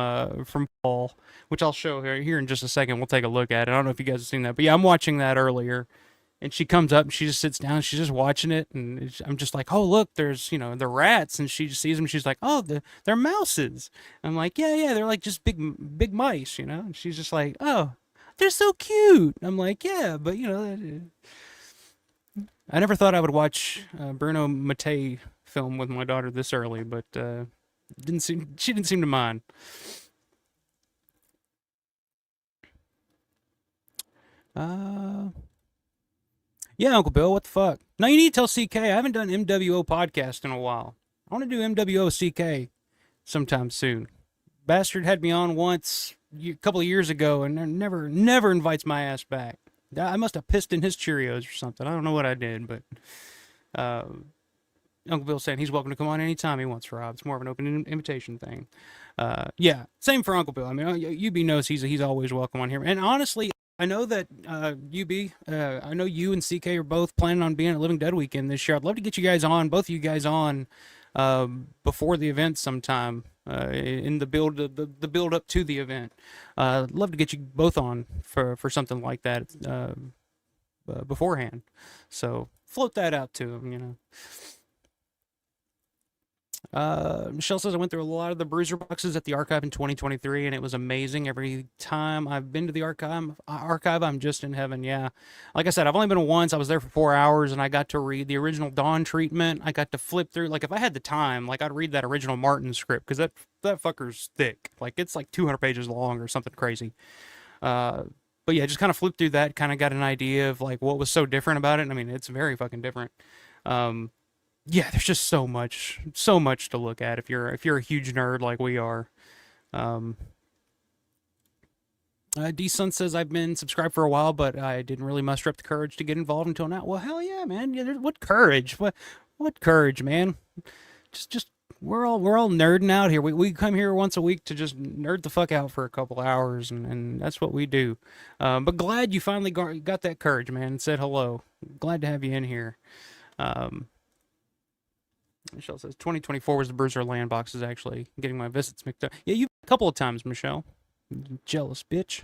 Speaker 3: Paul, which I'll show here in just a second. We'll take a look at it. I don't know if you guys have seen that, but yeah, I'm watching that earlier. And she comes up and she just sits down. She's just watching it, and I'm just like, "Oh, look, there's the rats." And she just sees them. She's like, "Oh, they're mouses." I'm like, "Yeah, they're like just big mice, you know." And she's just like, "Oh, they're so cute." I'm like, "Yeah, but I never thought I would watch Bruno Mattei film with my daughter this early, but she didn't seem to mind." Uh, yeah, Uncle Bill, what the fuck? No, you need to tell CK. I haven't done MWO podcast in a while. I want to do MWO CK sometime soon. Bastard had me on once a couple of years ago and never invites my ass back. I must have pissed in his Cheerios or something. I don't know what I did, but uh, Uncle Bill's saying he's welcome to come on anytime he wants, Rob. It's more of an open invitation thing. Yeah, same for Uncle Bill. I mean, UB knows he's always welcome on here. And honestly, I know that UB, I know you and CK are both planning on being at Living Dead Weekend this year. I'd love to get you guys on, both of you guys on, before the event sometime. In the build up to the event. I'd love to get you both on for something like that beforehand. So float that out to him, Michelle says I went through a lot of the Bruiser boxes at the archive in 2023, and it was amazing. Every time I've been to the archive, I'm just in heaven. Yeah, like I said, I've only been once. I was there for 4 hours, and I got to read the original Dawn treatment. I got to flip through. Like if I had the time, like I'd read that original Martin script because that fucker's thick. Like it's like 200 pages long or something crazy. But yeah, just kind of flipped through that. Kind of got an idea of like what was so different about it. And I mean, it's very fucking different. Yeah, there's just so much to look at if you're a huge nerd like we are. D Sun says I've been subscribed for a while, but I didn't really muster up the courage to get involved until now. Well, hell yeah, man. Yeah, what courage? What courage, man? Just we're all nerding out here. We come here once a week to just nerd the fuck out for a couple hours, and that's what we do. But glad you finally got that courage, man, and said hello. Glad to have you in here. Michelle says 2024 was the Bruiser land boxes, actually. Getting my visits mixed up. Yeah, you a couple of times, Michelle. You jealous bitch.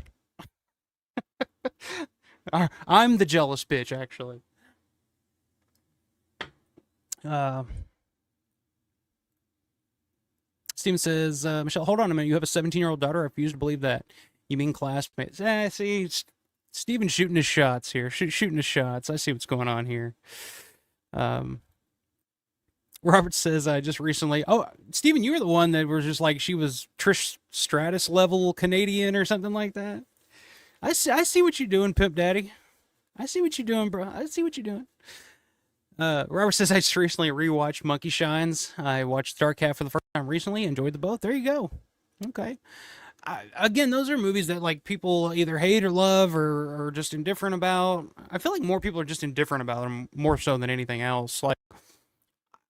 Speaker 3: I'm the jealous bitch, actually. Steven says, Michelle, hold on a minute. You have a 17-year-old daughter? I refuse to believe that. You mean classmates? See, Steven's shooting his shots here. Shooting his shots. I see what's going on here. Robert says, I just recently... Oh, Steven, you were the one that was just like, she was Trish Stratus level Canadian or something like that. I see what you're doing, Pimp Daddy. I see what you're doing, bro. I see what you're doing. Robert says, I just recently rewatched Monkey Shines. I watched Dark Cat for the first time recently. Enjoyed the both. There you go. Okay. Again, those are movies that like people either hate or love or just indifferent about. I feel like more people are just indifferent about them more so than anything else. Like,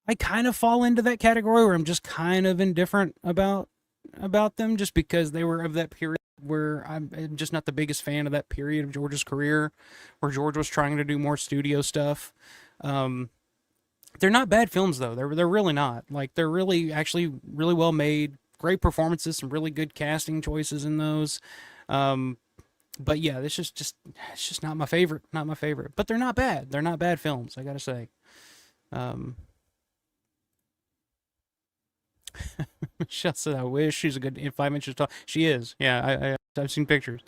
Speaker 3: I kind of fall into that category where I'm just kind of indifferent about them just because they were of that period where I'm just not the biggest fan of that period of George's career where George was trying to do more studio stuff. They're not bad films though. They're really not. Like they're really actually really well made, great performances, some really good casting choices in those. But yeah, it's just not my favorite. Not my favorite. But they're not bad. They're not bad films, I gotta say. Michelle said, I wish she's a good in 5 inches tall. She is. Yeah, I've seen pictures.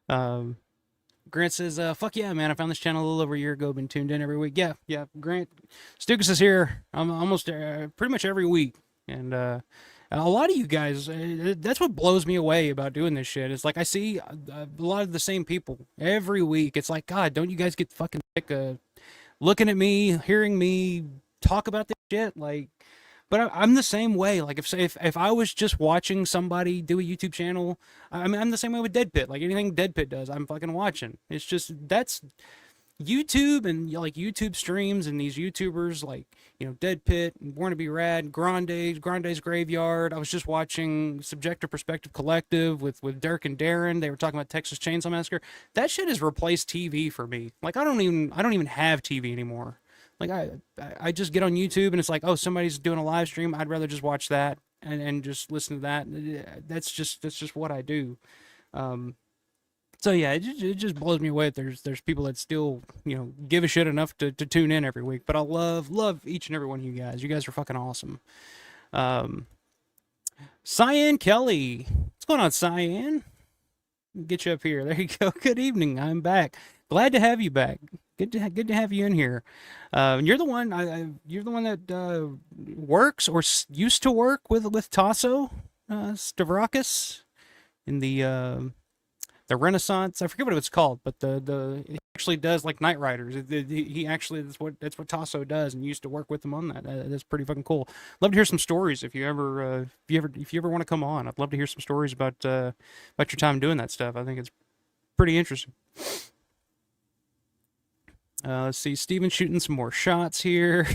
Speaker 3: Grant says, fuck yeah, man. I found this channel a little over a year ago. Been tuned in every week. Yeah. Grant Stukas is here. I'm almost pretty much every week. And A lot of you guys, that's what blows me away about doing this shit. It's like I see a lot of the same people every week. It's like, God, don't you guys get fucking sick of looking at me, hearing me talk about this shit? Like, but I'm the same way. Like if I was just watching somebody do a YouTube channel, I mean, I'm the same way with Dead Pit. Like anything Dead Pit does, I'm fucking watching. It's just that's YouTube and like YouTube streams and these YouTubers like Dead Pit, Born to Be Rad, Grande's Graveyard. I was just watching Subjective Perspective Collective with Dirk and Darren. They were talking about Texas Chainsaw Massacre. That shit has replaced TV for me. Like I don't even have TV anymore. Like I just get on YouTube and it's like, oh, somebody's doing a live stream. I'd rather just watch that and just listen to that. That's just what I do. So yeah, it just blows me away that there's people that still give a shit enough to tune in every week. But I love each and every one of you guys. You guys are fucking awesome. Cyan Kelly, what's going on, Cyan? Get you up here. There you go. Good evening. I'm back. Glad to have you back. Good to have you in here. You're the one. You're the one that works or used to work with Tasso Stavrakis in the Renaissance. I forget what it's called, but he actually does like Knight Riders. He actually that's what Tasso does, and used to work with him on that. That's pretty fucking cool. Love to hear some stories if you ever want to come on. I'd love to hear some stories about your time doing that stuff. I think it's pretty interesting. Let's see, Steven shooting some more shots here.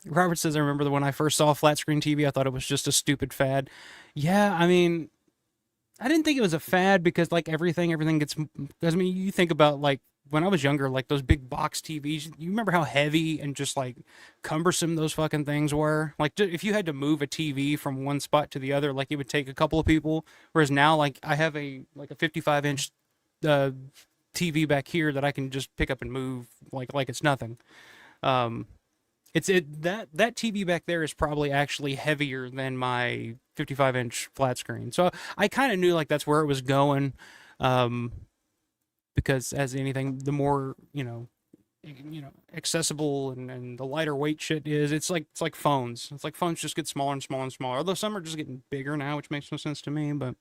Speaker 3: Robert says, I remember when I first saw flat screen TV, I thought it was just a stupid fad. Yeah, I mean, I didn't think it was a fad because like everything gets, because I mean, you think about like when I was younger, like those big box TVs, you remember how heavy and just like cumbersome those fucking things were? Like if you had to move a TV from one spot to the other, like it would take a couple of people. Whereas now, like I have a 55-inch TV back here that I can just pick up and move like it's nothing. That TV back there is probably actually heavier than my 55-inch flat screen. So I kind of knew like that's where it was going, because as anything, the more accessible and the lighter weight shit is, it's like phones. It's like phones just get smaller and smaller and smaller. Although some are just getting bigger now, which makes no sense to me. But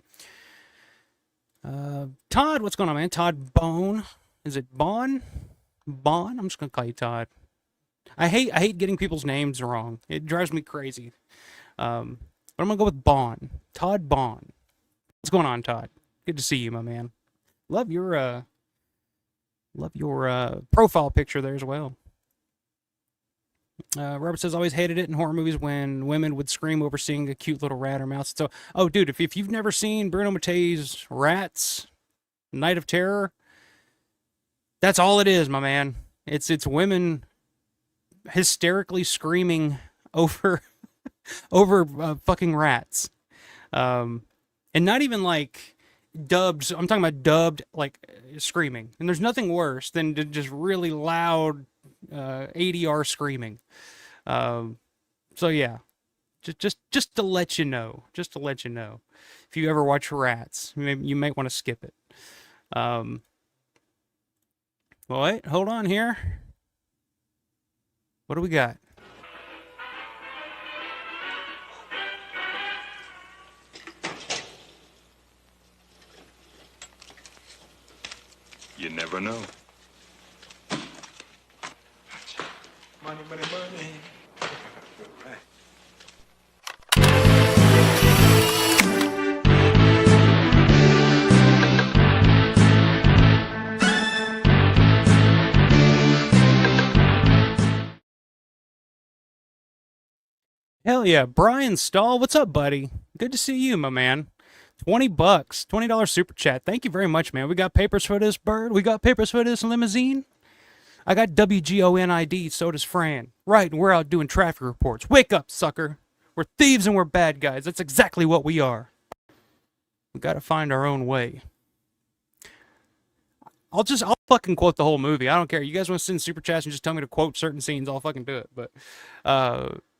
Speaker 3: Todd, what's going on, man? Todd Bone, is it Bon? I'm just gonna call you Todd. I hate getting people's names wrong. It drives me crazy. But I'm gonna go with Bon. Todd Bon. What's going on, Todd? Good to see you, my man. Love your profile picture there as well. Robert says, always hated it in horror movies when women would scream over seeing a cute little rat or mouse. So, oh, dude, if you've never seen Bruno Mattei's Rats, Night of Terror, that's all it is, my man. It's women hysterically screaming over fucking rats, and not even like dubbed. I'm talking about dubbed, like screaming. And there's nothing worse than just really loud ADR screaming. So yeah, just to let you know, if you ever watch Rats, you might want to skip it. Well, wait, hold on here. What do we got?
Speaker 2: You never know.
Speaker 1: Money, money, money. Right.
Speaker 3: Hell yeah, Brian Stahl, what's up, buddy? Good to see you, my man. $20, $20 super chat. Thank you very much, man. We got papers for this bird. We got papers for this limousine. I got WGONID, so does Fran. Right, and we're out doing traffic reports. Wake up, sucker. We're thieves and we're bad guys. That's exactly what we are. We gotta find our own way. I'll fucking quote the whole movie. I don't care. You guys want to send super chats and just tell me to quote certain scenes, I'll fucking do it. But,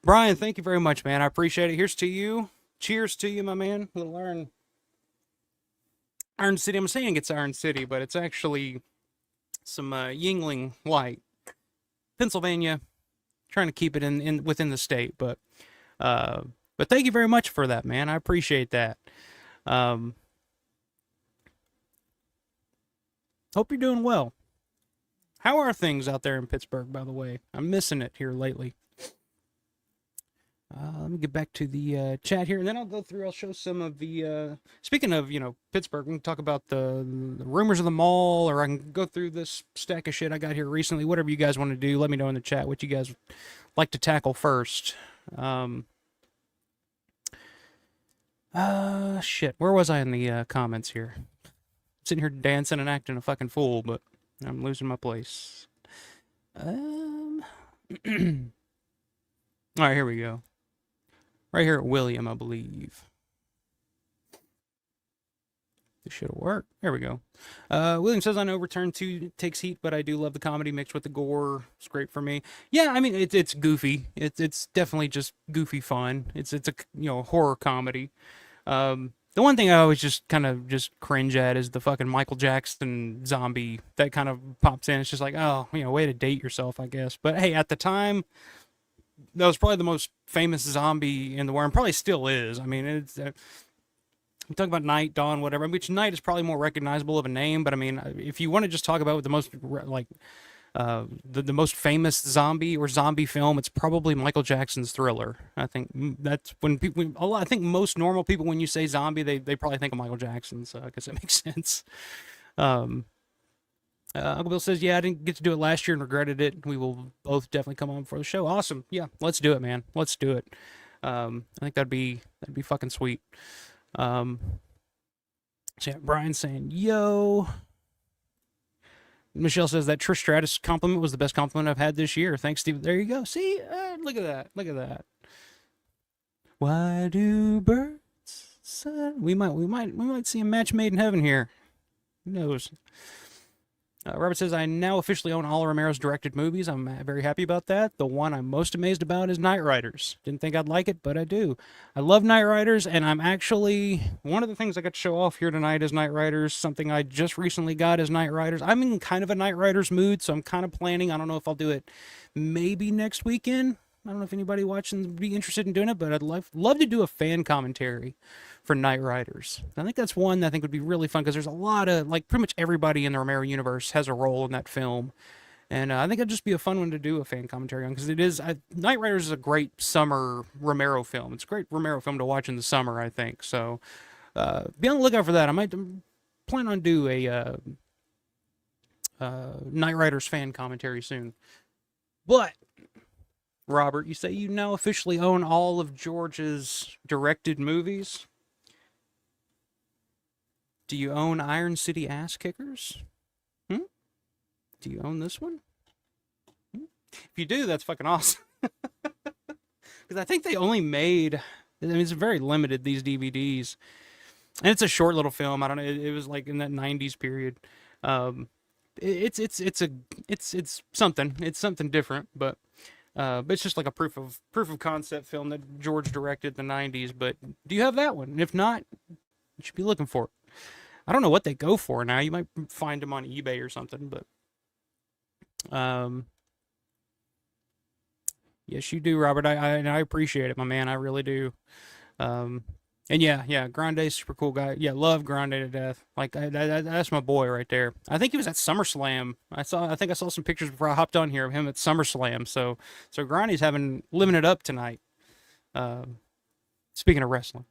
Speaker 3: Brian, thank you very much, man. I appreciate it. Here's to you. Cheers to you, my man. Little Iron City. I'm saying it's Iron City, but it's actually some Yingling Light. Pennsylvania. trying to keep it in within the state, but thank you very much for that, man. I appreciate that. Hope you're doing well. How are things out there in Pittsburgh, by the way? I'm missing it here lately. Let me get back to the chat here, and then I'll go through. I'll show some of the. Speaking of, Pittsburgh, we can talk about the rumors of the mall, or I can go through this stack of shit I got here recently. Whatever you guys want to do, let me know in the chat what you guys like to tackle first. Shit. Where was I in the comments here? I'm sitting here dancing and acting a fucking fool, but I'm losing my place. All right, here we go. Right here at William, I believe. This should work. There we go. William says, I know Return 2 takes heat, but I do love the comedy mixed with the gore. It's great for me. Yeah, I mean, it's goofy. It's definitely just goofy fun. It's a horror comedy. The one thing I always just kind of just cringe at is the fucking Michael Jackson zombie that kind of pops in. It's just like, oh, way to date yourself, I guess. But hey, at the time, that was probably the most famous zombie in the world, and probably still is. I mean, it's we talk about Night, Dawn, whatever, which Night is probably more recognizable of a name, but I mean, if you want to just talk about the most the most famous zombie or zombie film, it's probably Michael Jackson's Thriller. I think that's when people, I think most normal people, when you say zombie, they probably think of Michael Jackson, so I guess that makes sense. Uncle Bill says, yeah, I didn't get to do it last year and regretted it. We will both definitely come on for the show. Awesome. Yeah, let's do it, man. Let's do it. I think that'd be fucking sweet. So yeah, Brian's saying, yo. Michelle says that Trish Stratus compliment was the best compliment I've had this year. Thanks, Steve. There you go. See, look at that. Look at that. Why do birds? We might see a match made in heaven here. Who knows? Robert says, I now officially own all Romero's directed movies. I'm very happy about that. The one I'm most amazed about is Night Riders. Didn't think I'd like it, but I do. I love Night Riders, and I'm actually... One of the things I got to show off here tonight is Night Riders. Something I just recently got is Night Riders. I'm in kind of a Night Riders mood, so I'm kind of planning. I don't know if I'll do it maybe next weekend. I don't know if anybody watching would be interested in doing it, but I'd love to do a fan commentary for Night Riders. I think that's one that I think would be really fun, because there's a lot of, pretty much everybody in the Romero universe has a role in that film. And I think it'd just be a fun one to do a fan commentary on, because it is... Night Riders is a great summer Romero film. It's a great Romero film to watch in the summer, I think. So be on the lookout for that. I might plan on do a Night Riders fan commentary soon. But... Robert, you say you now officially own all of George's directed movies? Do you own Iron City Ass Kickers? Do you own this one? If you do, that's fucking awesome. Because I think they only made... I mean, it's very limited, these DVDs. And it's a short little film. I don't know. It was like in that 90s period. It's something. It's something different, but it's just like a proof of concept film that George directed in the 90s. But do you have that one? And if not, you should be looking for it. I don't know what they go for now. You might find them on eBay or something, but yes, you do, Robert. I appreciate it, my man. I really do. And yeah, Grande's super cool guy. Yeah, love Grande to death. Like that's my boy right there. I think he was at SummerSlam. I think I saw some pictures before I hopped on here of him at SummerSlam. So Grande's living it up tonight. Speaking of wrestling.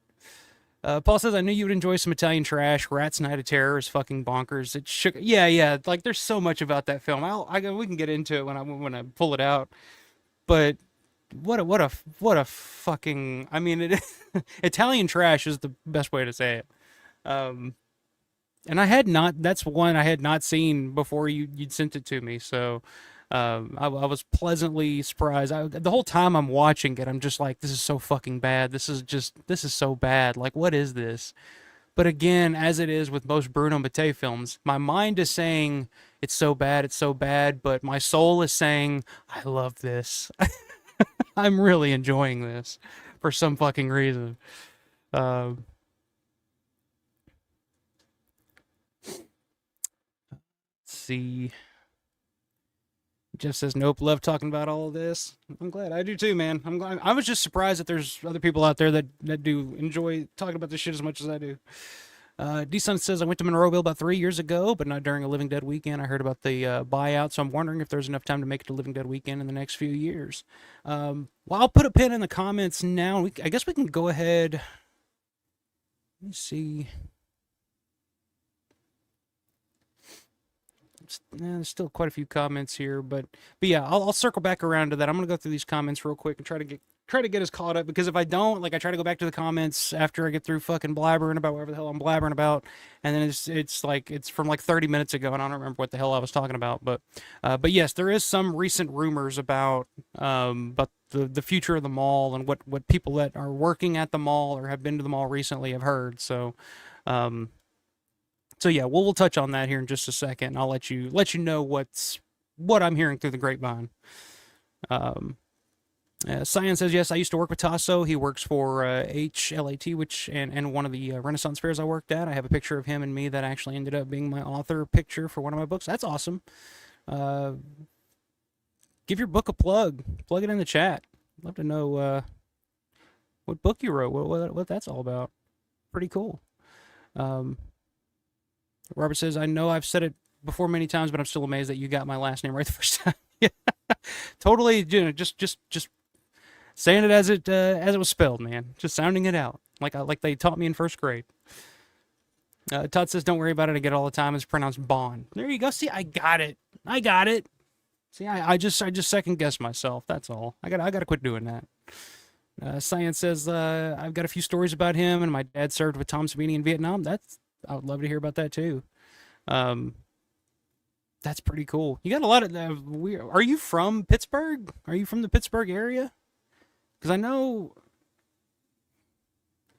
Speaker 3: Paul says, I knew you would enjoy some Italian trash. Rat's Night of Terror is fucking bonkers. It shook. Yeah. Like, there's so much about that film. We can get into it when I pull it out. But what a fucking... I mean, Italian trash is the best way to say it. And that's one I had not seen before you'd sent it to me. So I was pleasantly surprised. The whole time I'm watching it, I'm just like, this is so fucking bad. This is so bad. Like, what is this? But again, as it is with most Bruno Mattei films, my mind is saying it's so bad, but my soul is saying, I love this. I'm really enjoying this for some fucking reason. Let's see. Jeff says, nope, love talking about all of this. I'm glad. I do too, man. I'm glad. I was just surprised that there's other people out there that do enjoy talking about this shit as much as I do. D-Sun says, I went to Monroeville about 3 years ago, but not during a Living Dead weekend. I heard about the buyout, so I'm wondering if there's enough time to make it to Living Dead weekend in the next few years. Well, I'll put a pin in the comments now. I guess we can go ahead. Let me see. There's still quite a few comments here, but yeah, I'll circle back around to that. I'm gonna go through these comments real quick and try to get us caught up, because if I don't, like, I try to go back to the comments after I get through fucking blabbering about whatever the hell I'm blabbering about, and then it's like it's from like 30 minutes ago, and I don't remember what the hell I was talking about. But yes, there is some recent rumors about the future of the mall and what people that are working at the mall or have been to the mall recently have heard. So. So yeah, we'll touch on that here in just a second. I'll let you know what I'm hearing through the grapevine. Cyan says, yes, I used to work with Tasso. He works for HLAT, and one of the Renaissance fairs I worked at. I have a picture of him and me that actually ended up being my author picture for one of my books. That's awesome. Give your book a plug. Plug it in the chat. I'd love to know what book you wrote, what that's all about. Pretty cool. Robert says, I know I've said it before many times, but I'm still amazed that you got my last name right the first time. Yeah, totally, just saying it as it was spelled, man. Just sounding it out like they taught me in first grade. Todd says, don't worry about it. I get it all the time. It's pronounced Bond. There you go. See, I got it. See, I just second guessed myself. That's all. I gotta quit doing that. Science says, I've got a few stories about him, and my dad served with Tom Savini in Vietnam. I would love to hear about that too. That's pretty cool. You got a lot of are you from Pittsburgh? Are you from the Pittsburgh area? Because I know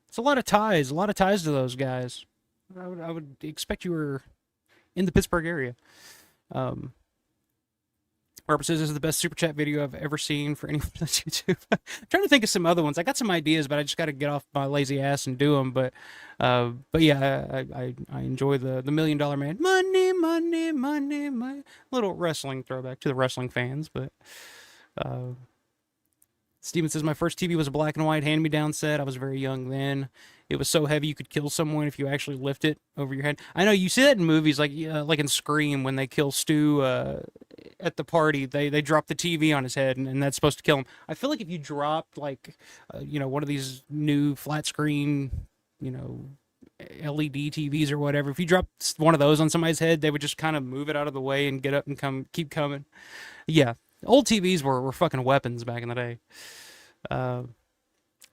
Speaker 3: it's a lot of ties to those guys. I would expect you were in the Pittsburgh area. Robert says, this is the best super chat video I've ever seen for anyone on YouTube. I'm trying to think of some other ones. I got some ideas, but I just got to get off my lazy ass and do them. But yeah, I enjoy the $1 Million Man. Money, money, money, money. Little wrestling throwback to the wrestling fans. But Steven says, my first TV was a black and white hand-me-down set. I was very young then. It was so heavy you could kill someone if you actually lift it over your head. I know you see that in movies, like in Scream, when they kill Stu at the party. They drop the TV on his head, and that's supposed to kill him. I feel like if you dropped one of these new flat screen, LED TVs or whatever, if you dropped one of those on somebody's head, they would just kind of move it out of the way and get up and keep coming. Yeah, old TVs were fucking weapons back in the day.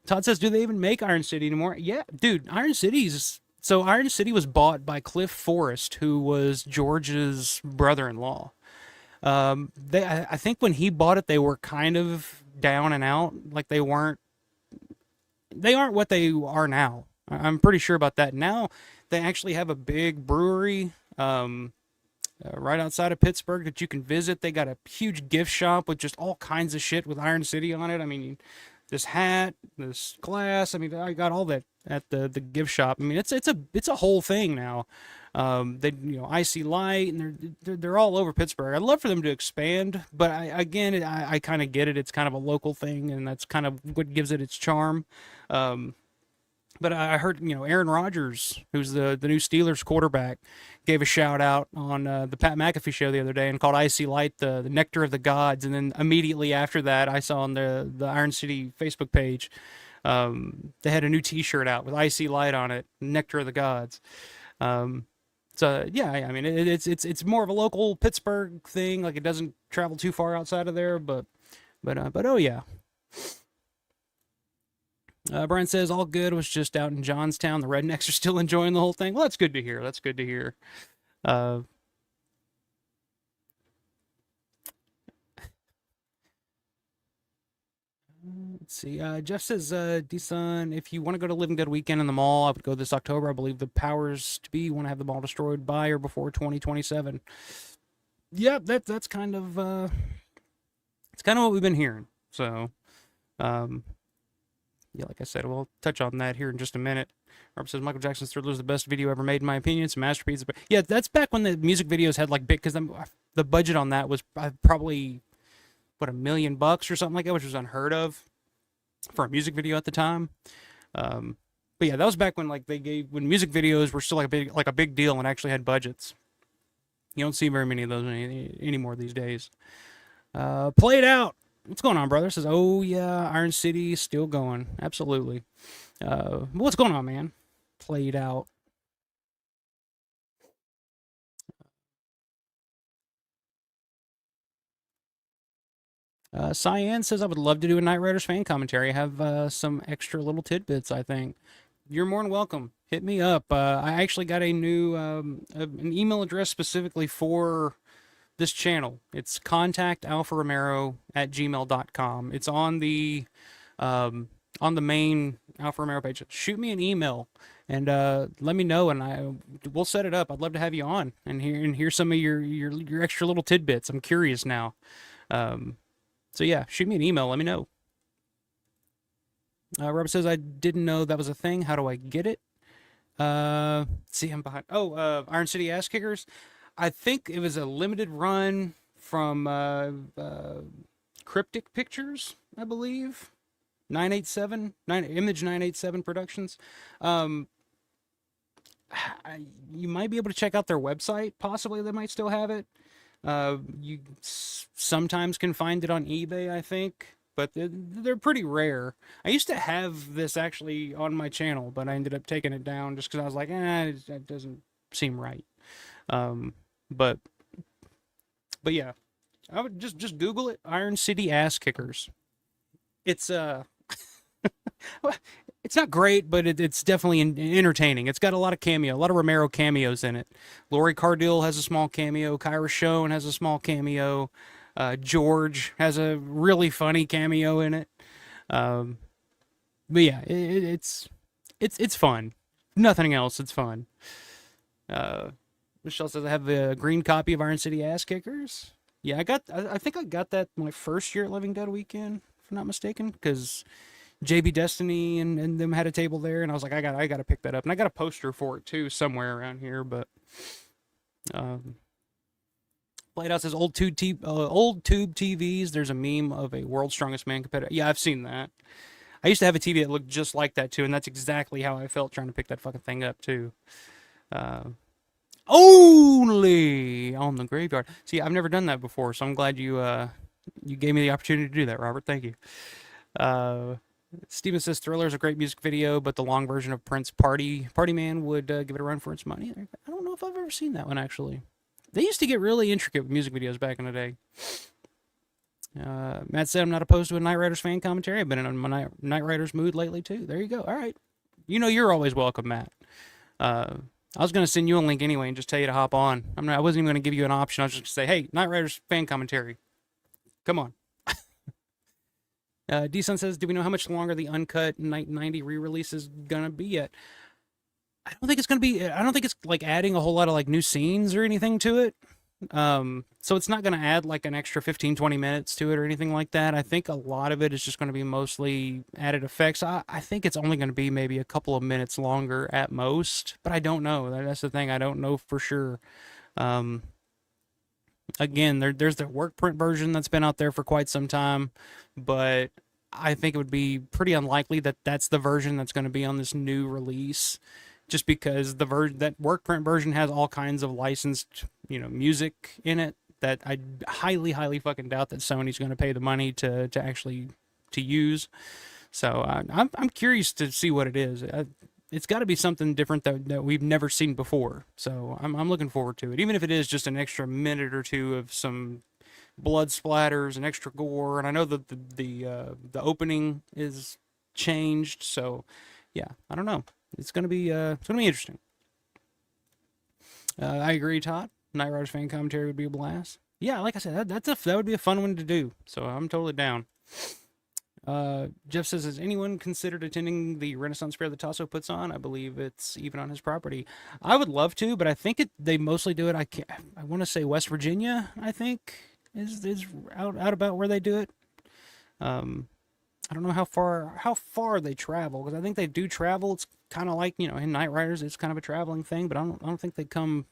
Speaker 3: Todd says, do they even make Iron City anymore? Yeah, dude, Iron City was bought by Cliff Forrest, who was George's brother-in-law. I think when he bought it, they were kind of down and out. Like they aren't what they are now. I'm pretty sure about that. Now they actually have a big brewery right outside of Pittsburgh that you can visit. They got a huge gift shop with just all kinds of shit with Iron City on it. I mean, this hat, this glass. I mean, I got all that at the gift shop. I mean, it's a whole thing now. They Icy Light, and they're all over Pittsburgh. I'd love for them to expand, but I kind of get it. It's kind of a local thing, and that's kind of what gives it its charm. But I heard, Aaron Rodgers, who's the new Steelers quarterback, gave a shout out on the Pat McAfee show the other day and called Icy Light the nectar of the gods. And then immediately after that, I saw on the Iron City Facebook page, they had a new T-shirt out with Icy Light on it, nectar of the gods. So yeah, I mean, it's more of a local Pittsburgh thing. Like, it doesn't travel too far outside of there, but oh yeah. Brian says, all good, was just out in Johnstown. The rednecks are still enjoying the whole thing. Well, that's good to hear. Let's see. Jeff says, D-Sun, if you want to go to Living Dead weekend in the mall, I would go this October. I believe the powers to be want to have the mall destroyed by or before 2027. Yeah, that's kind of what we've been hearing. So, yeah, like I said, we'll touch on that here in just a minute. Robert says, Michael Jackson's Thriller is the best video ever made, in my opinion. It's a masterpiece. But yeah, that's back when the music videos had like big, because the budget on that was probably what, $1 million or something like that, which was unheard of for a music video at the time. But yeah, that was back when when music videos were still like a big deal and actually had budgets. You don't see very many of those anymore these days. Play It Out. What's going on, brother? Says, oh yeah, Iron City still going. Absolutely. What's going on, man? Play It Out. Cyan says, I would love to do a Knight Riders fan commentary. I have some extra little tidbits, I think. You're more than welcome. Hit me up. I actually got a new an email address specifically for this channel. It's contactalfaromero@gmail.com. It's on the main Alfa Romero page. Shoot me an email and let me know, and we'll set it up. I'd love to have you on and hear some of your extra little tidbits. I'm curious now. So yeah, shoot me an email. Let me know. Robert says, I didn't know that was a thing. How do I get it? See, I'm behind. Oh, Iron City Ass Kickers. I think it was a limited run from Cryptic Pictures, I believe. 987, Image 987 Productions. You might be able to check out their website. Possibly they might still have it. You sometimes can find it on eBay, I think, but they're pretty rare. I used to have this actually on my channel, but I ended up taking it down just because I was like, it doesn't seem right. But yeah, I would just Google it. Iron City Ass Kickers. It's it's not great, but it's definitely entertaining. It's got a lot of Romero cameos in it. Lori Cardille has a small cameo. Kyra Schoen has a small cameo. George has a really funny cameo in it. But yeah, it's fun. Nothing else. It's fun. Michelle says, I have the green copy of Iron City Ass Kickers. Yeah, I think I got that my first year at Living Dead Weekend, if I'm not mistaken, because JB Destiny and them had a table there, and I was like, I got to pick that up, and I got a poster for it too somewhere around here. But Played Out says old tube TVs. There's a meme of a World's Strongest Man competitor. Yeah, I've seen that. I used to have a TV that looked just like that too, and that's exactly how I felt trying to pick that fucking thing up too. Only on the graveyard. See, I've never done that before, so I'm glad you gave me the opportunity to do that, Robert. Thank you. Steven says Thriller is a great music video, but the long version of Prince Party Man would give it a run for its money. I don't know if I've ever seen that one, actually. They used to get really intricate with music videos back in the day. Matt said, I'm not opposed to a Knight Riders fan commentary. I've been in a Knight Riders mood lately, too. There you go. All right. You know you're always welcome, Matt. I was going to send you a link anyway and just tell you to hop on. I wasn't even going to give you an option. I was just going to say, hey, Knight Riders fan commentary. Come on. D-Sun says, do we know how much longer the uncut Night 90 re-release is going to be yet? I don't think it's like adding a whole lot of like new scenes or anything to it. So it's not going to add like an extra 15-20 minutes to it or anything like that. I think a lot of it is just going to be mostly added effects. I think it's only going to be maybe a couple of minutes longer at most, but I don't know. That's the thing. I don't know for sure. Again, there's the work print version that's been out there for quite some time, but I think it would be pretty unlikely that that's the version that's going to be on this new release, just because that work print version has all kinds of licensed, music in it that I highly, highly fucking doubt that Sony's going to pay the money to actually use. So I'm curious to see what it is. It's got to be something different that we've never seen before. So I'm looking forward to it, even if it is just an extra minute or two of some blood splatters and extra gore. And I know that the opening is changed, so yeah, I don't know. It's gonna be interesting. I agree, Todd. Knight Riders fan commentary would be a blast. Yeah, like I said, that would be a fun one to do. So I'm totally down. Jeff says, has anyone considered attending the Renaissance Fair that Tasso puts on? I believe it's even on his property. I would love to, but I think they mostly do it. I want to say West Virginia, I think, is out about where they do it. I don't know how far they travel, because I think they do travel. It's kind of like, in Knight Riders, it's kind of a traveling thing, but I don't think they come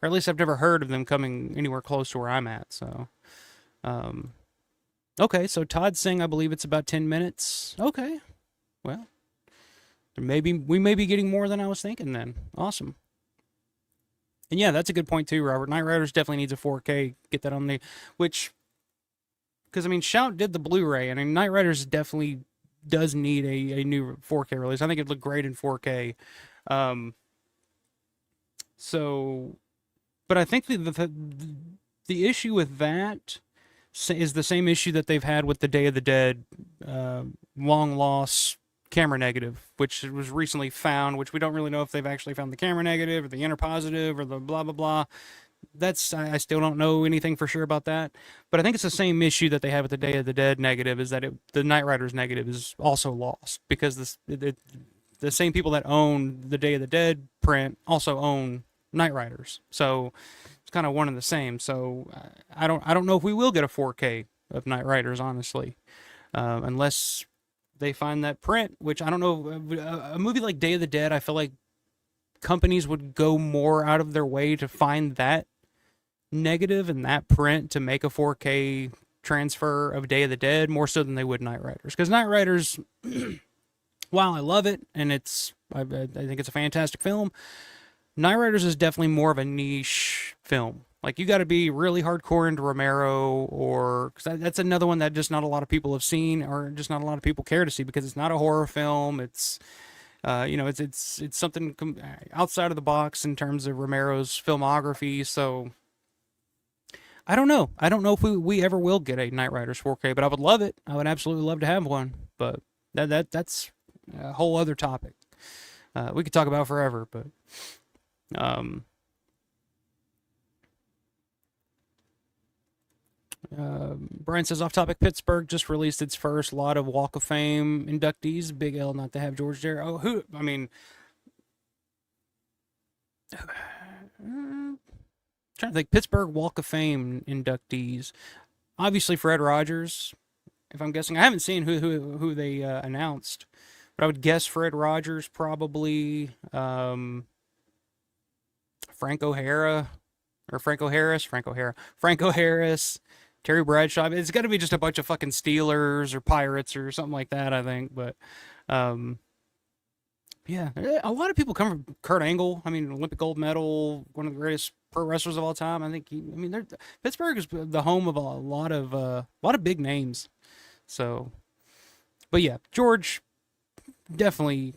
Speaker 3: or at least I've never heard of them coming anywhere close to where I'm at. So, um, okay, so Todd's saying I believe it's about 10 minutes. Okay, well, maybe we may be getting more than I was thinking then. Awesome. And yeah, that's a good point too, Robert. Knight Riders definitely needs a 4K. Get that on the, which, because I mean, Shout did the Blu-ray, and I mean, Knight Riders definitely does need a new 4K release. I think it'd look great in 4K. So, but I think the issue with that is the same issue that they've had with the Day of the Dead long loss camera negative, which was recently found, which we don't really know if they've actually found the camera negative or the inner positive or the blah blah blah. That's I still don't know anything for sure about that, but I think it's the same issue that they have with the Day of the Dead negative, is that the Knight Riders negative is also lost because the same people that own the Day of the Dead print also own Knight Riders, so it's kind of one and the same. So I don't know if we will get a 4K of Knight Riders, honestly, unless they find that print, which I don't know. A movie like Day of the Dead, I feel like companies would go more out of their way to find that negative and that print to make a 4K transfer of Day of the Dead more so than they would Knight Riders. Because Knight Riders, while I love it and I think it's a fantastic film, Knight Riders is definitely more of a niche film. Like, you got to be really hardcore into Romero, or because that's another one that just not a lot of people have seen, or just not a lot of people care to see, because it's not a horror film. It's it's something outside of the box in terms of Romero's filmography. So I don't know. I don't know if we ever will get a Knight Riders 4K, but I would love it. I would absolutely love to have one. But that's a whole other topic. We could talk about forever, but Brian says, off topic, Pittsburgh just released its first lot of Walk of Fame inductees. Big L not to have George there. Oh, who? I mean, trying to think. Pittsburgh Walk of Fame inductees. Obviously, Fred Rogers, if I'm guessing. I haven't seen who they announced, but I would guess Fred Rogers, probably. Franco Harris, Terry Bradshaw. It's got to be just a bunch of fucking Steelers or Pirates or something like that, I think. But, yeah, a lot of people come from Kurt Angle. I mean, Olympic gold medal, one of the greatest pro wrestlers of all time. I think. Pittsburgh is the home of a lot of big names. So, but yeah, George definitely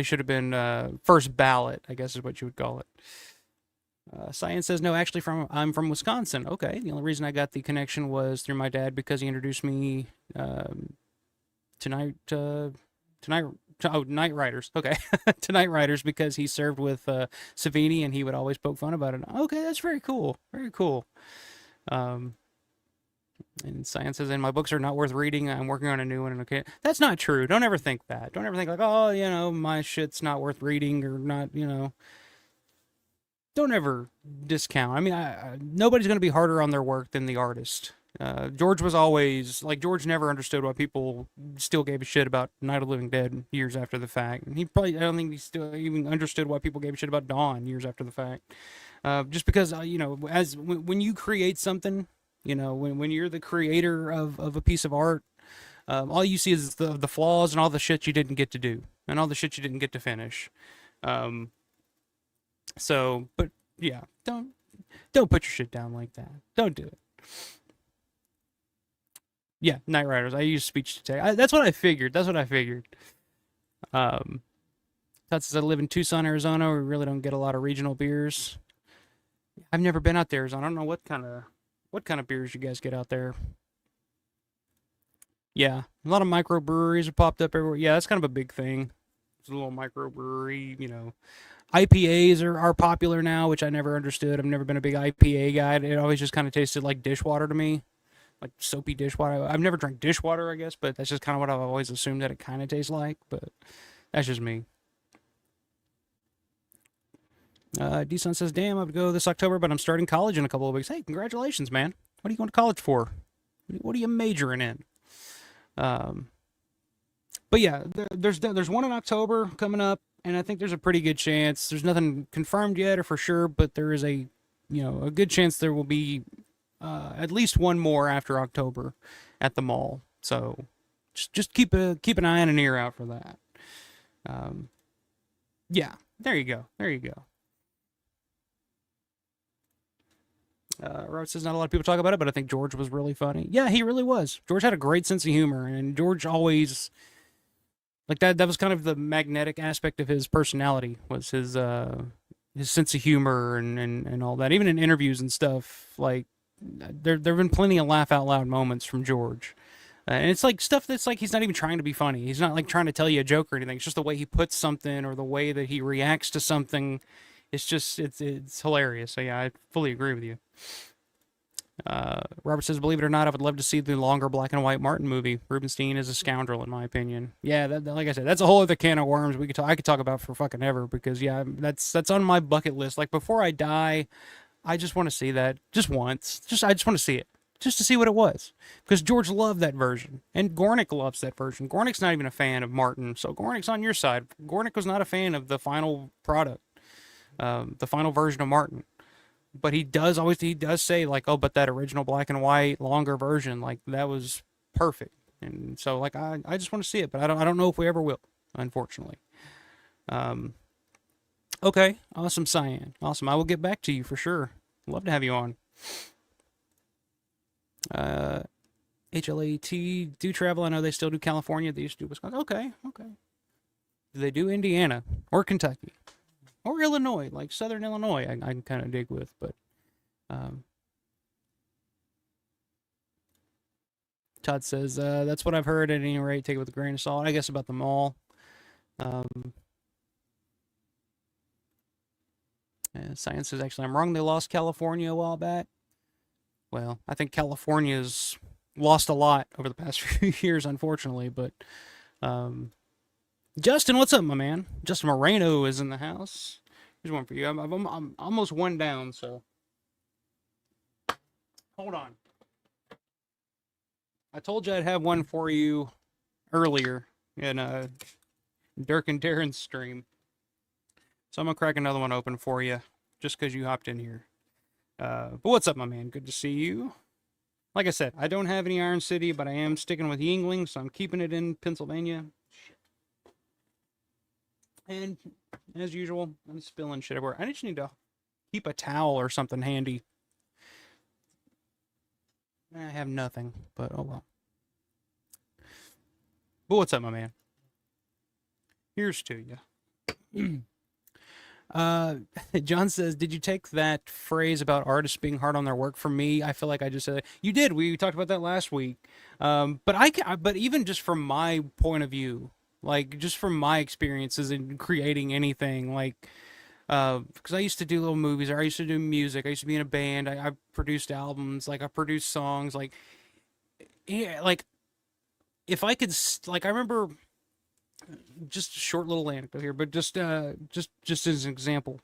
Speaker 3: should have been first ballot, I guess is what you would call it. Cyan says, no, actually I'm from Wisconsin. Okay, the only reason I got the connection was through my dad, because he introduced me Knight Riders. Okay, to Knight Riders, because he served with Savini, and he would always poke fun about it. Okay, that's very cool. Very cool. And Cyan says, and my books are not worth reading. I'm working on a new one. Okay, that's not true. Don't ever think that. Don't ever think like, oh, my shit's not worth reading, or not, Don't ever discount. I mean, nobody's going to be harder on their work than the artist. George was always, like, George never understood why people still gave a shit about Night of the Living Dead years after the fact. And I don't think he still even understood why people gave a shit about Dawn years after the fact. Just because, when you create something, when you're the creator of a piece of art, all you see is the flaws and all the shit you didn't get to do, and all the shit you didn't get to finish. So, but yeah, don't put your shit down like that. Don't do it. Yeah, Knight Riders. I use speech to text. That's what I figured. That's I live in Tucson, Arizona. We really don't get a lot of regional beers. I've never been out there, Arizona. I don't know what kind of beers you guys get out there. Yeah, a lot of microbreweries have popped up everywhere. Yeah, that's kind of a big thing. It's a little microbrewery, IPAs are popular now, which I never understood. I've never been a big IPA guy. It always just kind of tasted like dishwater to me, like soapy dishwater. I've never drank dishwater, I guess, but that's just kind of what I've always assumed that it kind of tastes like, but that's just me. D-Sun says, damn, I would go this October, but I'm starting college in a couple of weeks. Hey, congratulations, man. What are you going to college for? What are you majoring in? But yeah, there's one in October coming up. and I think there's a pretty good chance. There's nothing confirmed yet or for sure, but there is a good chance there will be at least one more after October at the mall. So just keep an eye and an ear out for that. Um, yeah, there you go. There you go. Robert says not a lot of people talk about it, but I think George was really funny. Yeah, he really was. George had a great sense of humor, and George always like that. That was kind of the magnetic aspect of his personality, was his sense of humor and all that. Even in interviews and stuff, like there've been plenty of laugh out loud moments from George. And it's like stuff that's like he's not even trying to be funny. He's not like trying to tell you a joke or anything. It's just the way he puts something or the way that he reacts to something. It's hilarious. So yeah, I fully agree with you. Robert says, believe it or not, I would love to see the longer black and white Martin movie. Rubenstein is a scoundrel, in my opinion. Yeah, like I said, that's a whole other can of worms I could talk about for fucking ever, because yeah, that's on my bucket list. Like, before I die, I just want to see that just once. I just want to see it. Just to see what it was. Because George loved that version. And Gornick loves that version. Gornick's not even a fan of Martin, so Gornick's on your side. Gornick was not a fan of the final product. The final version of Martin. But he does say, like, oh, but that original black and white longer version, like, that was perfect. And so, like, I just want to see it, but I don't know if we ever will, unfortunately. Okay, awesome, Cyan. Awesome. I will get back to you for sure. Love to have you on. HLAT do travel. I know they still do California. They used to do Wisconsin. Okay. Do they do Indiana or Kentucky? Or Illinois, like Southern Illinois, I can kind of dig with, but Todd says, that's what I've heard. At any rate, take it with a grain of salt. I guess about the mall. Science says, actually, I'm wrong. They lost California a while back. Well, I think California's lost a lot over the past few years, unfortunately, but Justin, what's up, my man? Justin Moreno is in the house. Here's one for you. I'm almost one down, so hold on. I told you I'd have one for you earlier in Dirk and Darren's stream, so I'm gonna crack another one open for you just because you hopped in here. But what's up, my man? Good to see you. Like I said, I don't have any Iron City, but I am sticking with Yingling, so I'm keeping it in Pennsylvania. And as usual, I'm spilling shit everywhere. I just need to keep a towel or something handy. I have nothing, but oh well. But what's up, my man? Here's to you. John says, did you take that phrase about artists being hard on their work from me? I feel like I just said it. You did. We talked about that last week. But even just from my point of view, like, just from my experiences in creating anything, like, because I used to do little movies, or I used to do music, I used to be in a band, I produced albums, like, I produced songs, like, yeah, like, if I could, like, I remember, just a short little anecdote here, but just as an example,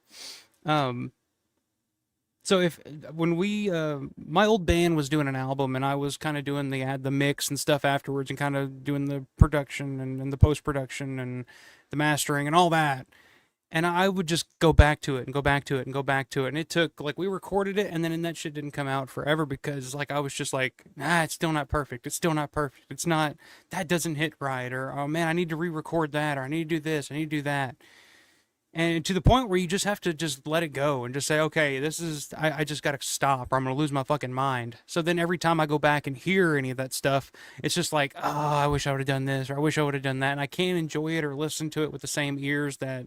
Speaker 3: so when we my old band was doing an album, and I was kind of doing the mix and stuff afterwards, and kind of doing the production and the post production and the mastering and all that, and I would just go back to it and go back to it and go back to it, and it took, like, we recorded it, and then that shit didn't come out forever, because, like, I was just like, nah, it's still not perfect, it's not, that doesn't hit right, or, oh man, I need to re-record that, or I need to do this, I need to do that. And to the point where you just have to just let it go and just say, okay, I just got to stop, or I'm going to lose my fucking mind. So then every time I go back and hear any of that stuff, it's just like, oh, I wish I would have done this, or I wish I would have done that. And I can't enjoy it or listen to it with the same ears that,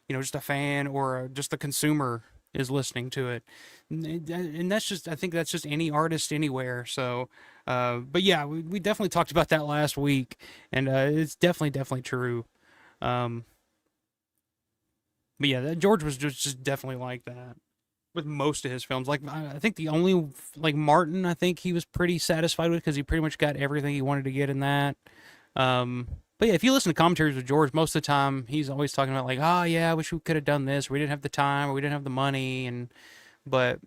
Speaker 3: just a fan or just the consumer is listening to it. And that's just, I think that's just any artist anywhere. So, but yeah, we definitely talked about that last week, and it's definitely true. But yeah, George was just definitely like that with most of his films. Like, I think the only, like, Martin, I think he was pretty satisfied with, because he pretty much got everything he wanted to get in that. But yeah, if you listen to commentaries with George, most of the time he's always talking about, like, oh yeah, I wish we could have done this, or we didn't have the time, or we didn't have the money, but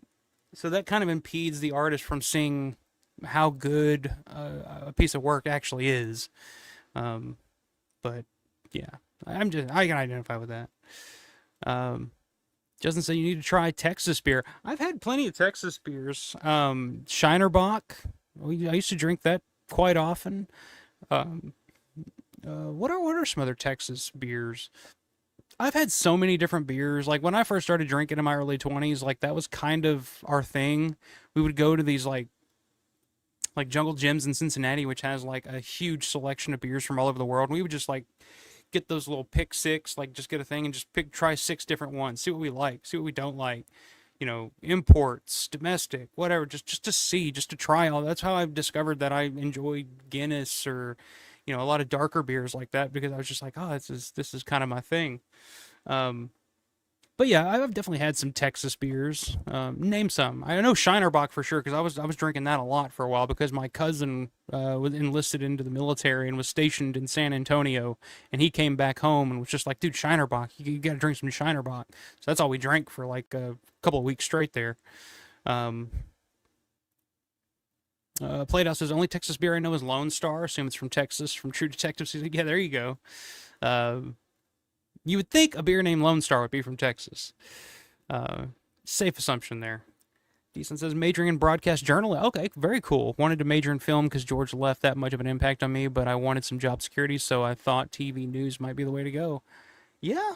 Speaker 3: so that kind of impedes the artist from seeing how good a piece of work actually is. But yeah. I can identify with that. Justin said you need to try Texas beer. I've had plenty of Texas beers. Shinerbach. I used to drink that quite often. Um, what are some other Texas beers? I've had so many different beers. Like when I first started drinking in my early 20s, like that was kind of our thing. We would go to these like Jungle Gyms in Cincinnati, which has like a huge selection of beers from all over the world. And we would just like get those little pick six, like just get a thing and just try 6 different ones, see what we like, see what we don't like, imports, domestic, whatever, just to see, just to try all. That's how I've discovered that I enjoy Guinness or, a lot of darker beers like that, because I was just like, oh, this is kind of my thing. But yeah, I've definitely had some Texas beers. Name some. I know Shinerbach for sure, because I was drinking that a lot for a while, because my cousin was enlisted into the military and was stationed in San Antonio, and he came back home and was just like, dude, Shinerbach, you got to drink some Shinerbach. So that's all we drank for like a couple of weeks straight there. Playhouse says, only Texas beer I know is Lone Star. Assume it's from Texas, from True Detective season. Yeah, there you go. You would think a beer named Lone Star would be from Texas. Safe assumption there. Decent says, majoring in broadcast journalism. Okay, very cool. Wanted to major in film because George left that much of an impact on me, but I wanted some job security, so I thought TV news might be the way to go. Yeah,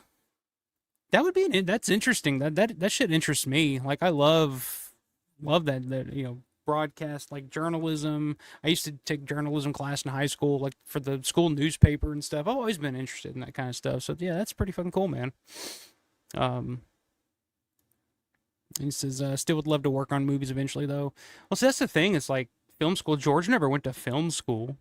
Speaker 3: that's interesting. That shit interests me. Like I love that broadcast, like journalism. I used to take journalism class in high school, like for the school newspaper and stuff. I've always been interested in that kind of stuff. So yeah, that's pretty fucking cool, man. He says, still would love to work on movies eventually, though. Well, see, that's the thing. It's like film school. George never went to film school.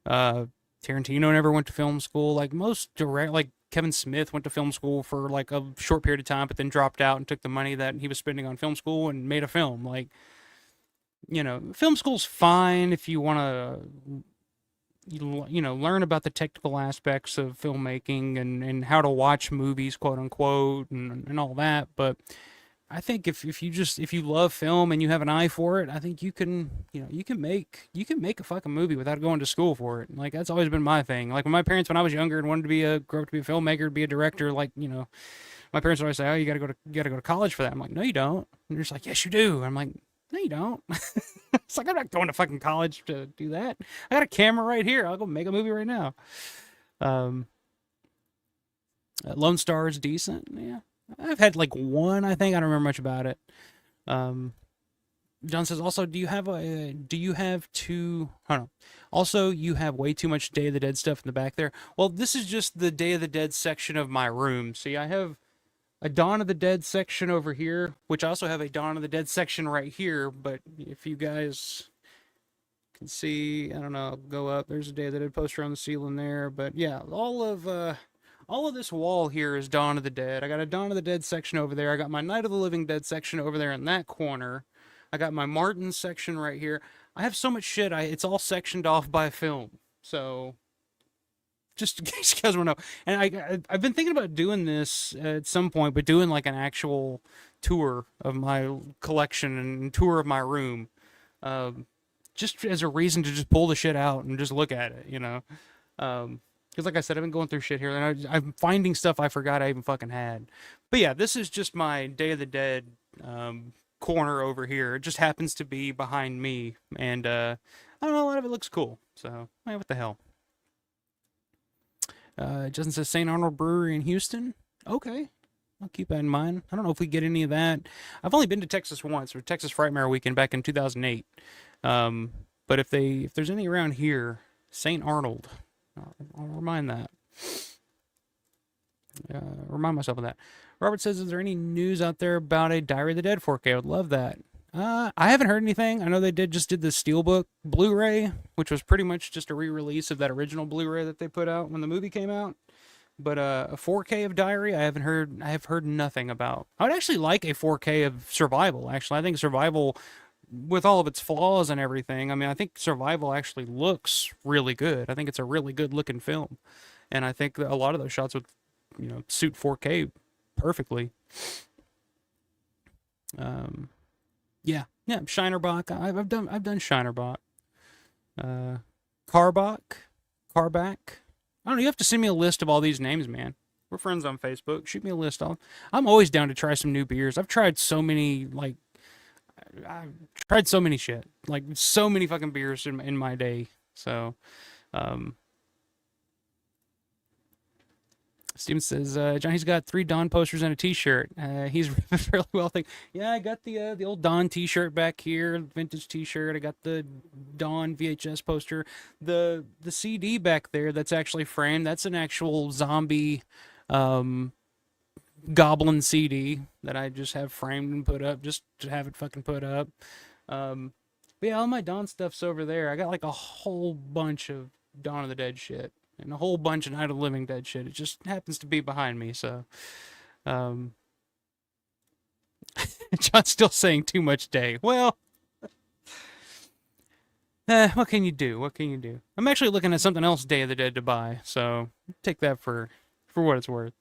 Speaker 3: Tarantino never went to film school. Like like Kevin Smith went to film school for like a short period of time, but then dropped out and took the money that he was spending on film school and made a film. Like, film school's fine if you want to, learn about the technical aspects of filmmaking and how to watch movies, quote unquote, and all that. But I think if you love film and you have an eye for it, I think you can make a fucking movie without going to school for it. Like that's always been my thing. Like when my parents, when I was younger and wanted to grow up to be a filmmaker, to be a director, like, my parents would always say, "Oh, you gotta go to college for that." I'm like, "No, you don't." And they're just like, "Yes, you do." I'm like, "No, you don't." It's like, I'm not going to fucking college to do that. I got a camera right here. I'll go make a movie right now. Lone Star is decent. Yeah. I've had like one, I think. I don't remember much about it. John says, also, do you have two, I don't know. Also, you have way too much Day of the Dead stuff in the back there. Well, this is just the Day of the Dead section of my room. See, I have a Dawn of the Dead section over here, which I also have a Dawn of the Dead section right here. But if you guys can see, I don't know, I'll go up. There's a Day of the Dead poster on the ceiling there. But yeah, all of this wall here is Dawn of the Dead. I got a Dawn of the Dead section over there. I got my Night of the Living Dead section over there in that corner. I got my Martin section right here. I have so much shit. It's all sectioned off by film. So just in case you guys want to know. And I've been thinking about doing this at some point, but doing like an actual tour of my collection and tour of my room. Just as a reason to just pull the shit out and just look at it, because like I said, I've been going through shit here, and I'm finding stuff I forgot I even fucking had. But yeah, this is just my Day of the Dead corner over here. It just happens to be behind me, and I don't know, a lot of it looks cool. So, what the hell? Justin says St. Arnold Brewery in Houston. Okay, I'll keep that in mind. I don't know if we get any of that. I've only been to Texas once, for Texas Frightmare Weekend back in 2008. But if there's any around here, St. Arnold, I'll remind that. Remind myself of that. Robert says, is there any news out there about a Diary of the Dead 4K? I would love that. I haven't heard anything. I know they just did the Steelbook Blu-ray, which was pretty much just a re-release of that original Blu-ray that they put out when the movie came out. But a 4K of Diary, I have heard nothing about. I would actually like a 4K of Survival, actually. I think Survival, with all of its flaws and everything, I mean, I think Survival actually looks really good. I think it's a really good looking film. And I think that a lot of those shots would, suit 4K perfectly. Yeah, Shinerbach. I've done Shinerbach. Carback. I don't know. You have to send me a list of all these names, man. We're friends on Facebook. Shoot me a list. I'm always down to try some new beers. I've tried so many, like, I've tried so many shit. Like, so many fucking beers in my day. So, um, Steven says, Johnny's got 3 Don posters and a T-shirt. He's fairly wealthy. Yeah, I got the old Don T-shirt back here, vintage T-shirt. I got the Don VHS poster. The CD back there that's actually framed. That's an actual zombie, um, Goblin CD that I just have framed and put up just to have it fucking put up. But yeah, all my Dawn stuff's over there. I got like a whole bunch of Dawn of the Dead shit and a whole bunch of Night of the Living Dead shit. It just happens to be behind me, so. Um, John's still saying too much day. Well, what can you do? What can you do? I'm actually looking at something else Day of the Dead to buy, so take that for what it's worth.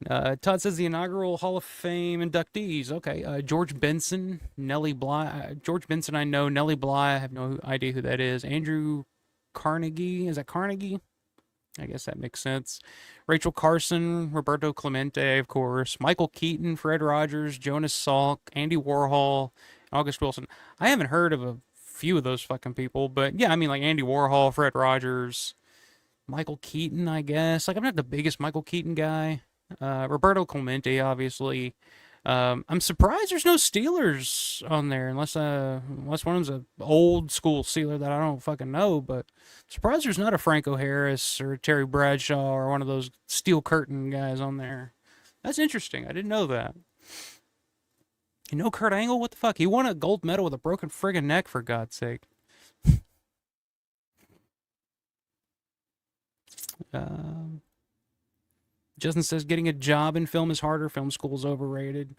Speaker 3: Todd says the inaugural Hall of Fame inductees. Okay, George Benson, Nellie Bly. George Benson, I know. Nellie Bly, I have no idea who that is. Andrew Carnegie, is that Carnegie? I guess that makes sense. Rachel Carson, Roberto Clemente, of course. Michael Keaton, Fred Rogers, Jonas Salk, Andy Warhol, August Wilson. I haven't heard of a few of those fucking people, but yeah, I mean, like Andy Warhol, Fred Rogers, Michael Keaton, I guess. Like, I'm not the biggest Michael Keaton guy. Roberto Clemente, obviously. I'm surprised there's no Steelers on there, unless one of them's an old school Steeler that I don't fucking know. But surprised there's not a Franco Harris or Terry Bradshaw or one of those Steel Curtain guys on there. That's interesting. I didn't know that. You know Kurt Angle? What the fuck? He won a gold medal with a broken friggin' neck, for God's sake. Um. Justin says getting a job in film is harder. Film school is overrated.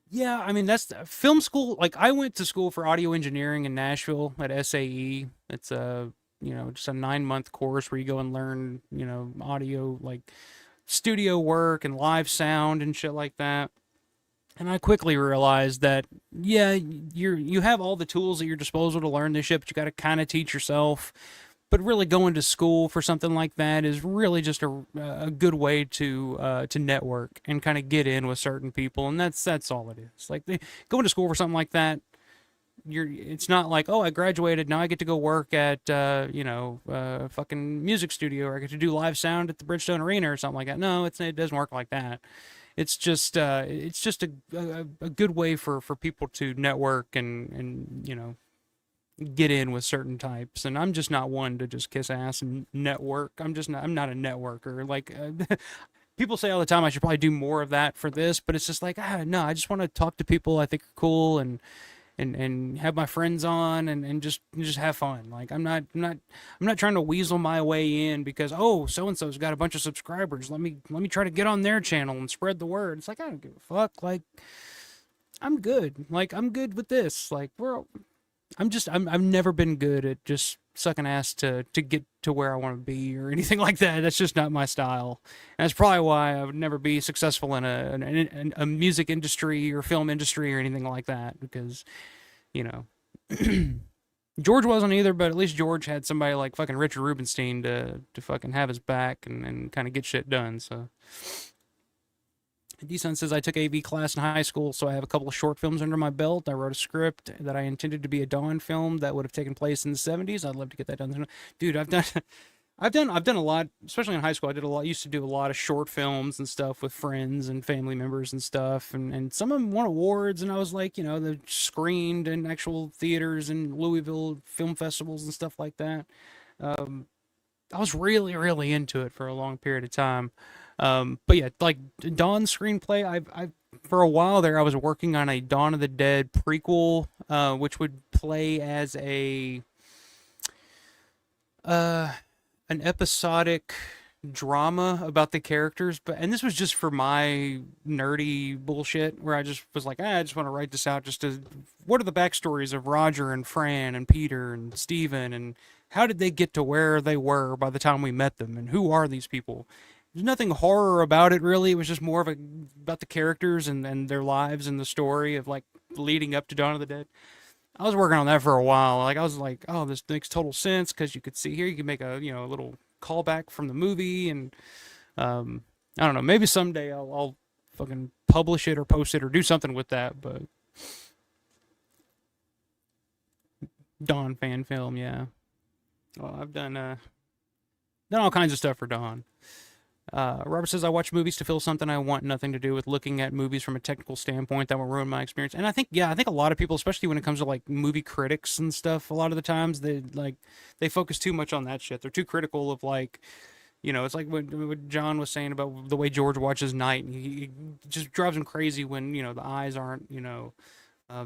Speaker 3: Yeah, I mean, that's film school. Like, I went to school for audio engineering in Nashville at SAE. It's just a 9-month course where you go and learn, audio, like studio work and live sound and shit like that. And I quickly realized that, yeah, you have all the tools at your disposal to learn this shit, but you got to kind of teach yourself. But really, going to school for something like that is really just a good way to network and kind of get in with certain people, and that's all it is. Like, going to school for something like that, it's not like, oh, I graduated, now I get to go work at fucking music studio, or I get to do live sound at the Bridgestone Arena or something like that. No, it doesn't work like that. It's just a good way for people to network and get in with certain types, and I'm just not one to just kiss ass and network. I'm not a networker. Like, people say all the time I should probably do more of that for this, but it's just like, no, I just want to talk to people I think are cool and have my friends on and just have fun. Like, I'm not trying to weasel my way in because, oh, so and so's got a bunch of subscribers, let me try to get on their channel and spread the word. It's like, I don't give a fuck. Like, I'm good. Like, I'm good with this. Like, I've never been good at just sucking ass to get to where I want to be or anything like that. That's just not my style. And that's probably why I would never be successful in a music industry or film industry or anything like that, because, George wasn't either, but at least George had somebody like fucking Richard Rubenstein to fucking have his back and kind of get shit done, so. D-Sun says, I took AV class in high school, so I have a couple of short films under my belt. I wrote a script that I intended to be a Dawn film that would have taken place in the 70s. I'd love to get that done. Dude, I've done a lot, especially in high school. Used to do a lot of short films and stuff with friends and family members and stuff. And some of them won awards, and I was like, they screened in actual theaters and Louisville film festivals and stuff like that. I was really, really into it for a long period of time. But yeah, like Dawn's screenplay, I for a while there, I was working on a Dawn of the Dead prequel, which would play as an episodic drama about the characters. And this was just for my nerdy bullshit, where I just was like, I just want to write this out what are the backstories of Roger and Fran and Peter and Steven, and how did they get to where they were by the time we met them, and who are these people? There's nothing horror about it, really. It was just more of about the characters and their lives and the story of, like, leading up to Dawn of the Dead. I was working on that for a while. Like, I was like, oh, this makes total sense, because you could see here, you can make a little callback from the movie, and I don't know. Maybe someday I'll fucking publish it or post it or do something with that. But Dawn fan film, yeah. Well, I've done all kinds of stuff for Dawn. Robert says, I watch movies to feel something I want nothing to do with looking at movies from a technical standpoint that will ruin my experience. And I think a lot of people, especially when it comes to like movie critics and stuff, a lot of the times they focus too much on that shit. They're too critical of like, it's like what John was saying about the way George watches Night. And he just drives him crazy when, the eyes aren't,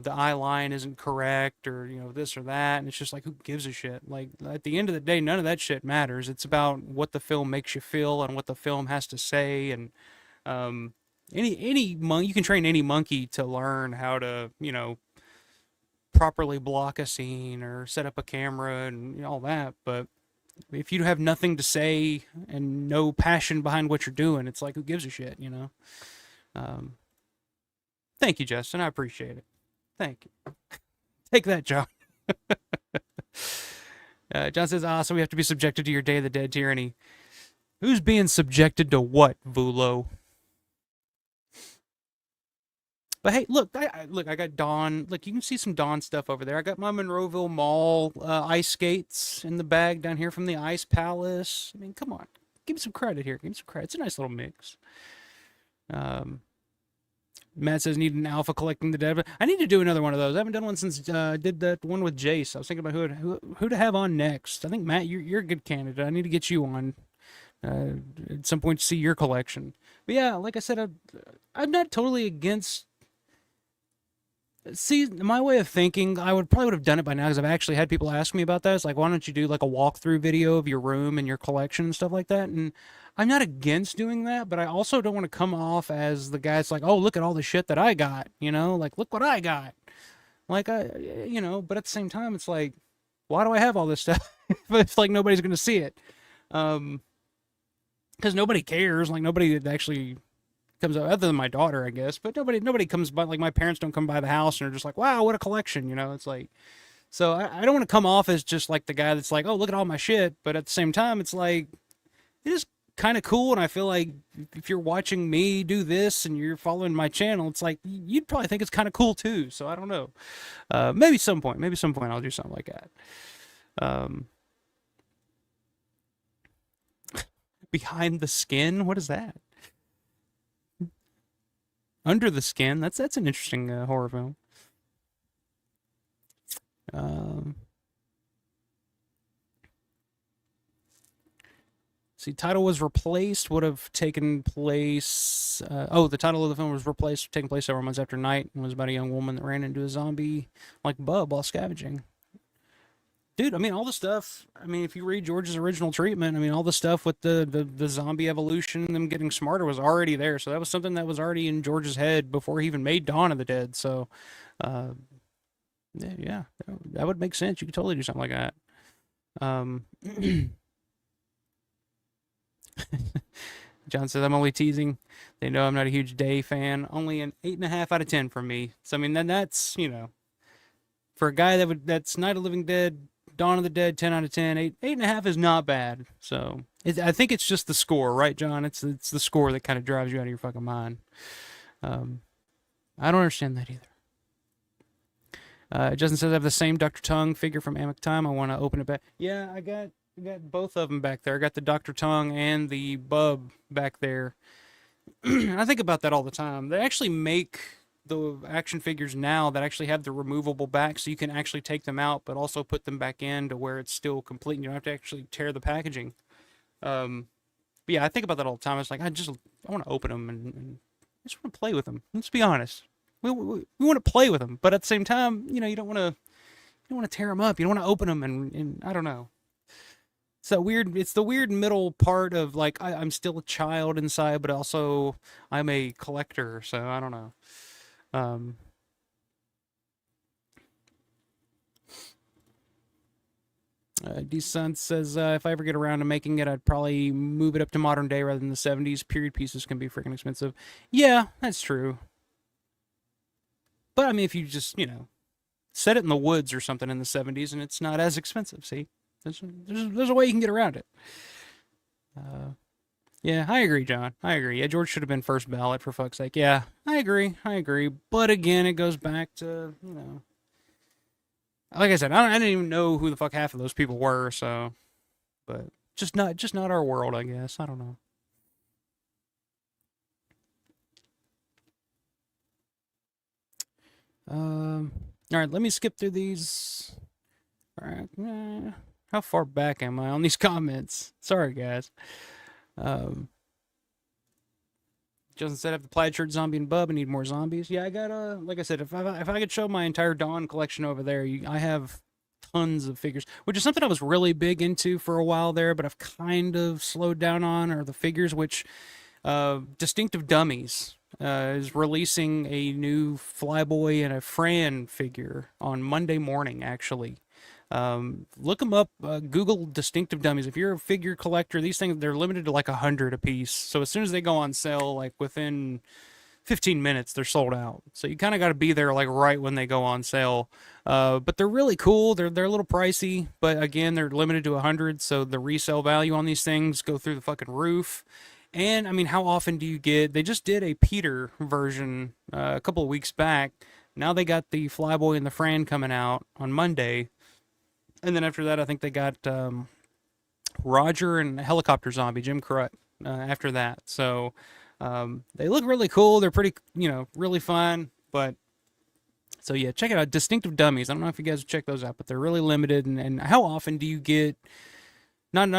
Speaker 3: the eye line isn't correct, or this or that, and it's just like, who gives a shit? Like, at the end of the day, none of that shit matters. It's about what the film makes you feel and what the film has to say. And you can train any monkey to learn how to properly block a scene or set up a camera and all that. But if you have nothing to say and no passion behind what you're doing, it's like, who gives a shit? Thank you, Justin. I appreciate it. Thank you. Take that, John. John says, so we have to be subjected to your Day of the Dead tyranny. Who's being subjected to what, Vulo? But hey, look, I got Dawn. Look, you can see some Dawn stuff over there. I got my Monroeville Mall ice skates in the bag down here from the Ice Palace. I mean, come on. Give me some credit here. Give me some credit. It's a nice little mix. Matt says, need an alpha collecting the dead. I need to do another one of those. I haven't done one since did that one with Jace. I was thinking about who to have on next. I think, Matt, you're a good candidate. I need to get you on at some point to see your collection. But yeah, like I said, I'm not totally against... See, my way of thinking, I probably would have done it by now, because I've actually had people ask me about that. It's like, why don't you do like a walkthrough video of your room and your collection and stuff like that? And I'm not against doing that, but I also don't want to come off as the guy that's like, oh, look at all the shit that I got, like, look what I got. Like, but at the same time, it's like, why do I have all this stuff if like nobody's going to see it? Because nobody cares. Like, nobody actually comes up, other than my daughter, I guess, but nobody comes by. Like, my parents don't come by the house and are just like, wow, what a collection, it's like, so I don't want to come off as just like the guy that's like, oh, look at all my shit, but at the same time, it's like, it is kind of cool, and I feel like if you're watching me do this and you're following my channel, it's like, you'd probably think it's kind of cool too, so I don't know. Maybe some point I'll do something like that. Behind the Skin, what is that? Under the Skin, that's an interesting horror film. See, title was replaced, would have taken place... the title of the film was replaced, taking place several months after Night, and was about a young woman that ran into a zombie like bub while scavenging. Dude, I mean, all the stuff, I mean, if you read George's original treatment, I mean, all the stuff with the zombie evolution, them getting smarter, was already there. So that was something that was already in George's head before he even made Dawn of the Dead. So, yeah, that would make sense. You could totally do something like that. John says, I'm only teasing. They know I'm not a huge Day fan. Only an 8.5 out of 10 from me. So, I mean, then that's, for a guy that's Night of the Living Dead, Dawn of the Dead, 10 out of 10, 8.5 is not bad. So I think it's just the score, right, John? It's the score that kind of drives you out of your fucking mind. I don't understand that either. Justin says, I have the same Dr. Tongue figure from Amok Time. I want to open it back. Yeah, I got both of them back there. I got the Dr. Tongue and the Bub back there. I think about that all the time. They actually make the action figures now that actually have the removable back, so you can actually take them out but also put them back in to where it's still complete and you don't have to actually tear the packaging. But yeah, I think about that all the time. It's like, I want to open them and I just want to play with them. Let's be honest. We want to play with them, but at the same time, you don't want to tear them up. You don't want to open them and I don't know. It's the weird middle part of like, I'm still a child inside, but also I'm a collector, so I don't know. D-Sun says, if I ever get around to making it, I'd probably move it up to modern day rather than the 70s. Period pieces can be freaking expensive. Yeah, that's true. But I mean, if you just, set it in the woods or something in the 70s and it's not as expensive, see? There's a way you can get around it. Yeah, I agree, John. I agree. Yeah, George should have been first ballot for fuck's sake. Yeah, I agree. I agree. But again, it goes back to, like I said, I didn't even know who the fuck half of those people were. So, but just not our world, I guess. I don't know. All right, let me skip through these. All right, how far back am I on these comments? Sorry, guys. Um, Justin said, "I have the plaid shirt, zombie, and bub. I need more zombies." Yeah, I got like I said, if I could show my entire Dawn collection over there, I have tons of figures, which is something I was really big into for a while there, but I've kind of slowed down on, are the figures, which Distinctive Dummies is releasing a new Flyboy and a Fran figure on Monday morning, actually. Look them up. Google Distinctive Dummies. If you're a figure collector, these things, they're limited to like 100 a piece. So as soon as they go on sale, like within 15 minutes, they're sold out. So you kind of got to be there like right when they go on sale. But they're really cool. They're a little pricey, but again, they're limited to 100. So the resale value on these things go through the fucking roof. And I mean, how often do you get? They just did a Peter version a couple of weeks back. Now they got the Flyboy and the Fran coming out on Monday. And then after that, I think they got Roger and Helicopter Zombie, Jim Crut, after that. So they look really cool. They're pretty, really fun. But so yeah, check it out. Distinctive Dummies. I don't know if you guys check those out, but they're really limited. And how often do you get not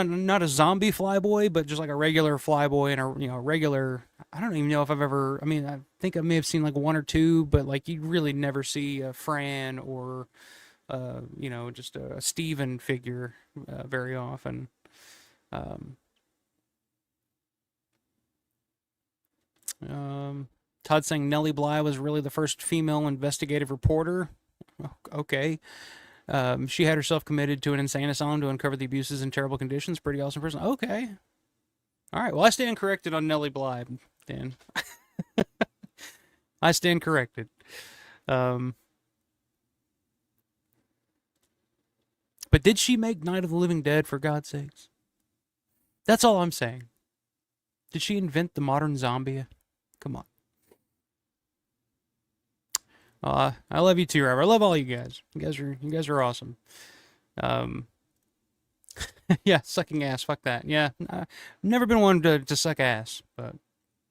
Speaker 3: a zombie Flyboy, but just like a regular Flyboy and a regular? I don't even know if I've ever. I mean, I think I may have seen like one or two, but like you really never see a Fran or just a Steven figure very often. Todd saying Nellie Bly was really the first female investigative reporter. Okay. She had herself committed to an insane asylum to uncover the abuses and terrible conditions. Pretty awesome person. Okay. All right. Well, I stand corrected on Nellie Bly, Dan. I stand corrected. But did she make Night of the Living Dead, for God's sakes? That's all I'm saying. Did she invent the modern zombie? Come on. I love you too, Robert. I love all you guys. You guys are awesome. Yeah, sucking ass. Fuck that. Yeah, I've never been one to suck ass, but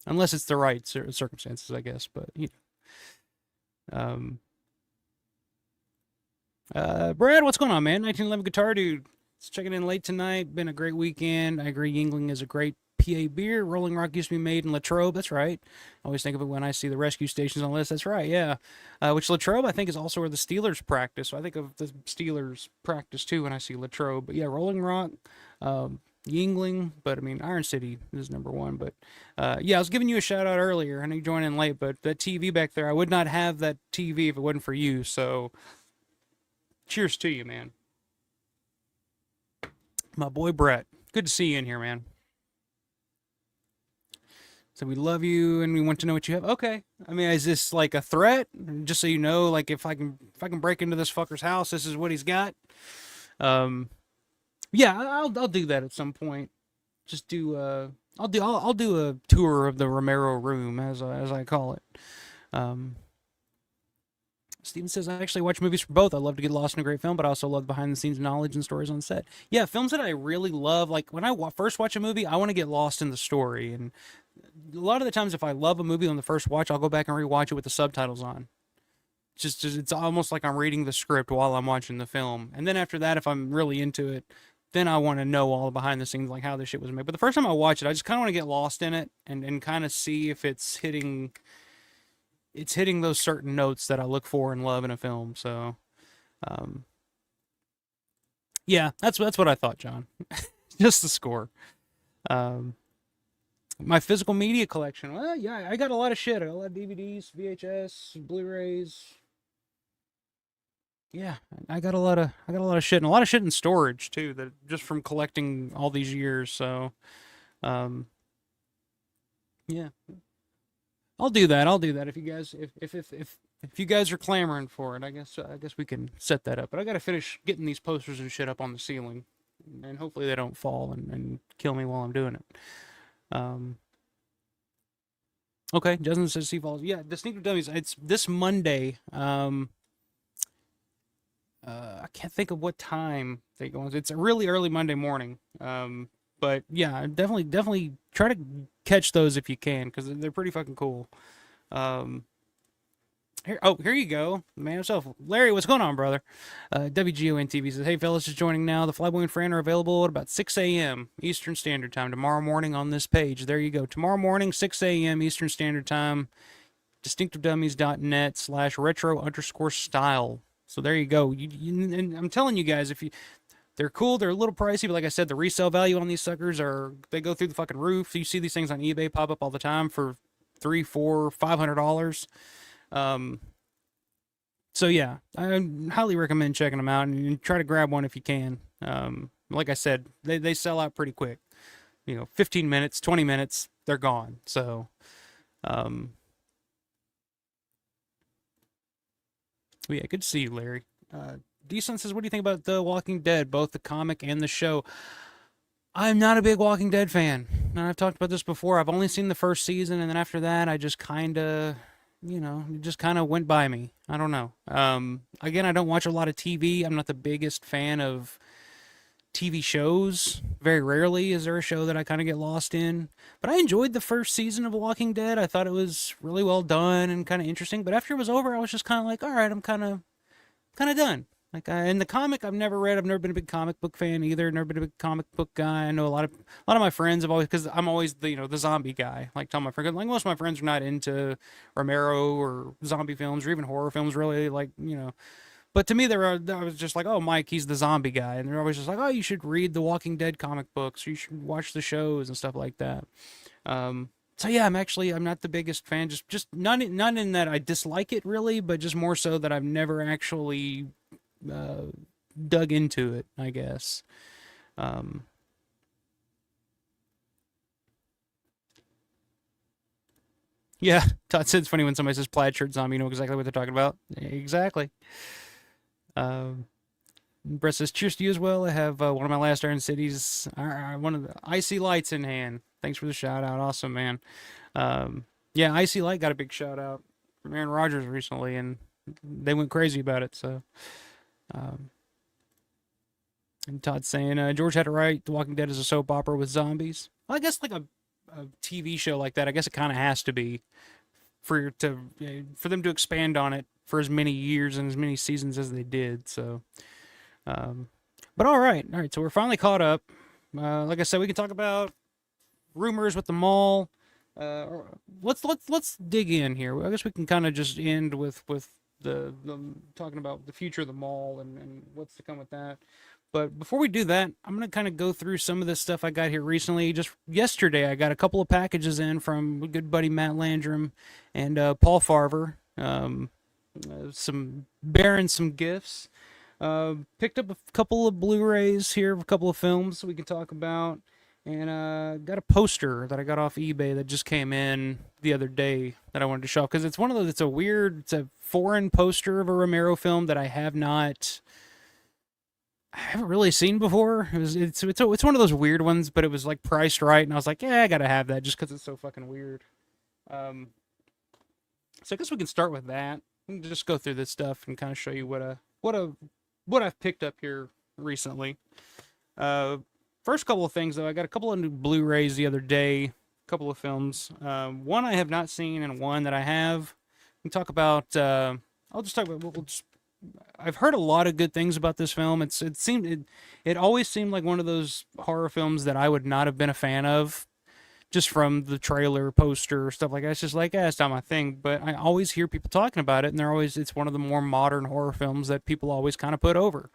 Speaker 3: unless it's the right circumstances, I guess. But Brad, what's going on, man? 1911 Guitar Dude. It's checking in late tonight. Been a great weekend. I agree. Yingling is a great PA beer. Rolling Rock used to be made in Latrobe. That's right. I always think of it when I see the rescue stations on the list. That's right. Yeah. Which Latrobe, I think, is also where the Steelers practice. So I think of the Steelers practice too when I see Latrobe. But yeah, Rolling Rock, Yingling. But I mean, Iron City is number one. But yeah, I was giving you a shout out earlier. I know you joined in late, but that TV back there, I would not have that TV if it wasn't for you. So cheers to you, man. My boy Brett. Good to see you in here, man. So we love you and we want to know what you have. Okay. I mean, is this like a threat? Just so you know, like if I can break into this fucker's house, this is what he's got. Yeah, I'll do that at some point. Just do I'll do a tour of the Romero room as I call it. Steven says, I actually watch movies for both. I love to get lost in a great film, but I also love behind-the-scenes knowledge and stories on set. Yeah, films that I really love, like when I first watch a movie, I want to get lost in the story. And a lot of the times, if I love a movie on the first watch, I'll go back and rewatch it with the subtitles on. Just it's almost like I'm reading the script while I'm watching the film. And then after that, if I'm really into it, then I want to know all the behind-the-scenes, like how this shit was made. But the first time I watch it, I just kind of want to get lost in it and kind of see if it's hitting those certain notes that I look for and love in a film. So, yeah, that's what I thought, John. Just the score. My physical media collection. Well, yeah, I got a lot of shit. I got a lot of DVDs, VHS, Blu-rays. Yeah, I got a lot of shit, and a lot of shit in storage too. That just from collecting all these years. So, yeah. I'll do that. If you guys, if you guys are clamoring for it, I guess we can set that up. But I gotta finish getting these posters and shit up on the ceiling. and hopefully they don't fall and kill me while I'm doing it. Okay, Justin says Sea Falls. Yeah, Distinctive Dummies. It's this Monday. I can't think of what time they go on. It's a really early Monday morning. But yeah, definitely try to catch those if you can, because they're pretty fucking cool. Here you go, the man himself, Larry. What's going on, brother? WGON TV says, "Hey fellas, just joining now. The Flyboy and Fran are available at about 6 a.m. Eastern Standard Time tomorrow morning on this page. There you go. Tomorrow morning, 6 a.m. Eastern Standard Time. DistinctiveDummies.net/retro_style. So there you go. And I'm telling you guys, they're cool. They're a little pricey, but like I said, the resale value on these suckers they go through the fucking roof. You see these things on eBay pop up all the time for $300, $400, $500. So yeah, I highly recommend checking them out and try to grab one if you can. Like I said, they sell out pretty quick. 15 minutes, 20 minutes, they're gone. So, yeah, good to see you, Larry. D-Sun says, "What do you think about The Walking Dead, both the comic and the show?" I'm not a big Walking Dead fan. And I've talked about this before. I've only seen the first season, and then after that, I just kind of, it just kind of went by me. I don't know. Again, I don't watch a lot of TV. I'm not the biggest fan of TV shows. Very rarely is there a show that I kind of get lost in. But I enjoyed the first season of Walking Dead. I thought it was really well done and kind of interesting. But after it was over, I was just kind of like, all right, I'm kind of done. Like, in the comic, I've never read. I've never been a big comic book fan either. Never been a big comic book guy. I know a lot of my friends have always, because I'm always the the zombie guy. Like, tell my friends, like most of my friends are not into Romero or zombie films or even horror films, really. Like, But to me, I was just like, oh, Mike, he's the zombie guy, and they're always just like, oh, you should read the Walking Dead comic books, or you should watch the shows and stuff like that. So yeah, I'm not the biggest fan. Just not in that I dislike it really, but just more so that I've never actually dug into it, I guess. Yeah, Todd said it's funny when somebody says plaid shirt zombie, you know exactly what they're talking about. Exactly. Brett says, "Cheers to you as well. I have one of my last Iron Cities, one of the Icy Lights in hand. Thanks for the shout out. Awesome, man." Yeah, Icy Light got a big shout out from Aaron Rodgers recently, and they went crazy about it. So, and Todd's saying, "George had it right. The Walking Dead is a soap opera with zombies." Well, I guess like a TV show like that, I guess it kind of has to be for them to expand on it for as many years and as many seasons as they did. So, but all right. So we're finally caught up. Like I said, we can talk about rumors with the mall. Let's dig in here. I guess we can kind of just end with the talking about the future of the mall and what's to come with that. But before we do that, I'm going to kind of go through some of this stuff I got here recently. Just yesterday, I got a couple of packages in from a good buddy Matt Landrum and Paul Farver. Some bearing some gifts. Picked up a couple of Blu-rays here, a couple of films we can talk about. And got a poster that I got off eBay that just came in the other day that I wanted to show off. Because it's one of those, it's a foreign poster of a Romero film that I haven't really seen before. It's one of those weird ones, but it was like priced right, and I was like, yeah, I gotta have that just because it's so fucking weird. So I guess we can start with that. We can just go through this stuff and kind of show you what I've picked up here recently. First couple of things though, I got a couple of new Blu-rays the other day, a couple of films. One I have not seen and one that I have. We can talk about. I'll just talk about. I've heard a lot of good things about this film. It always seemed like one of those horror films that I would not have been a fan of, just from the trailer, poster, stuff like that. It's just like, it's not my thing. But I always hear people talking about it, and it's one of the more modern horror films that people always kind of put over.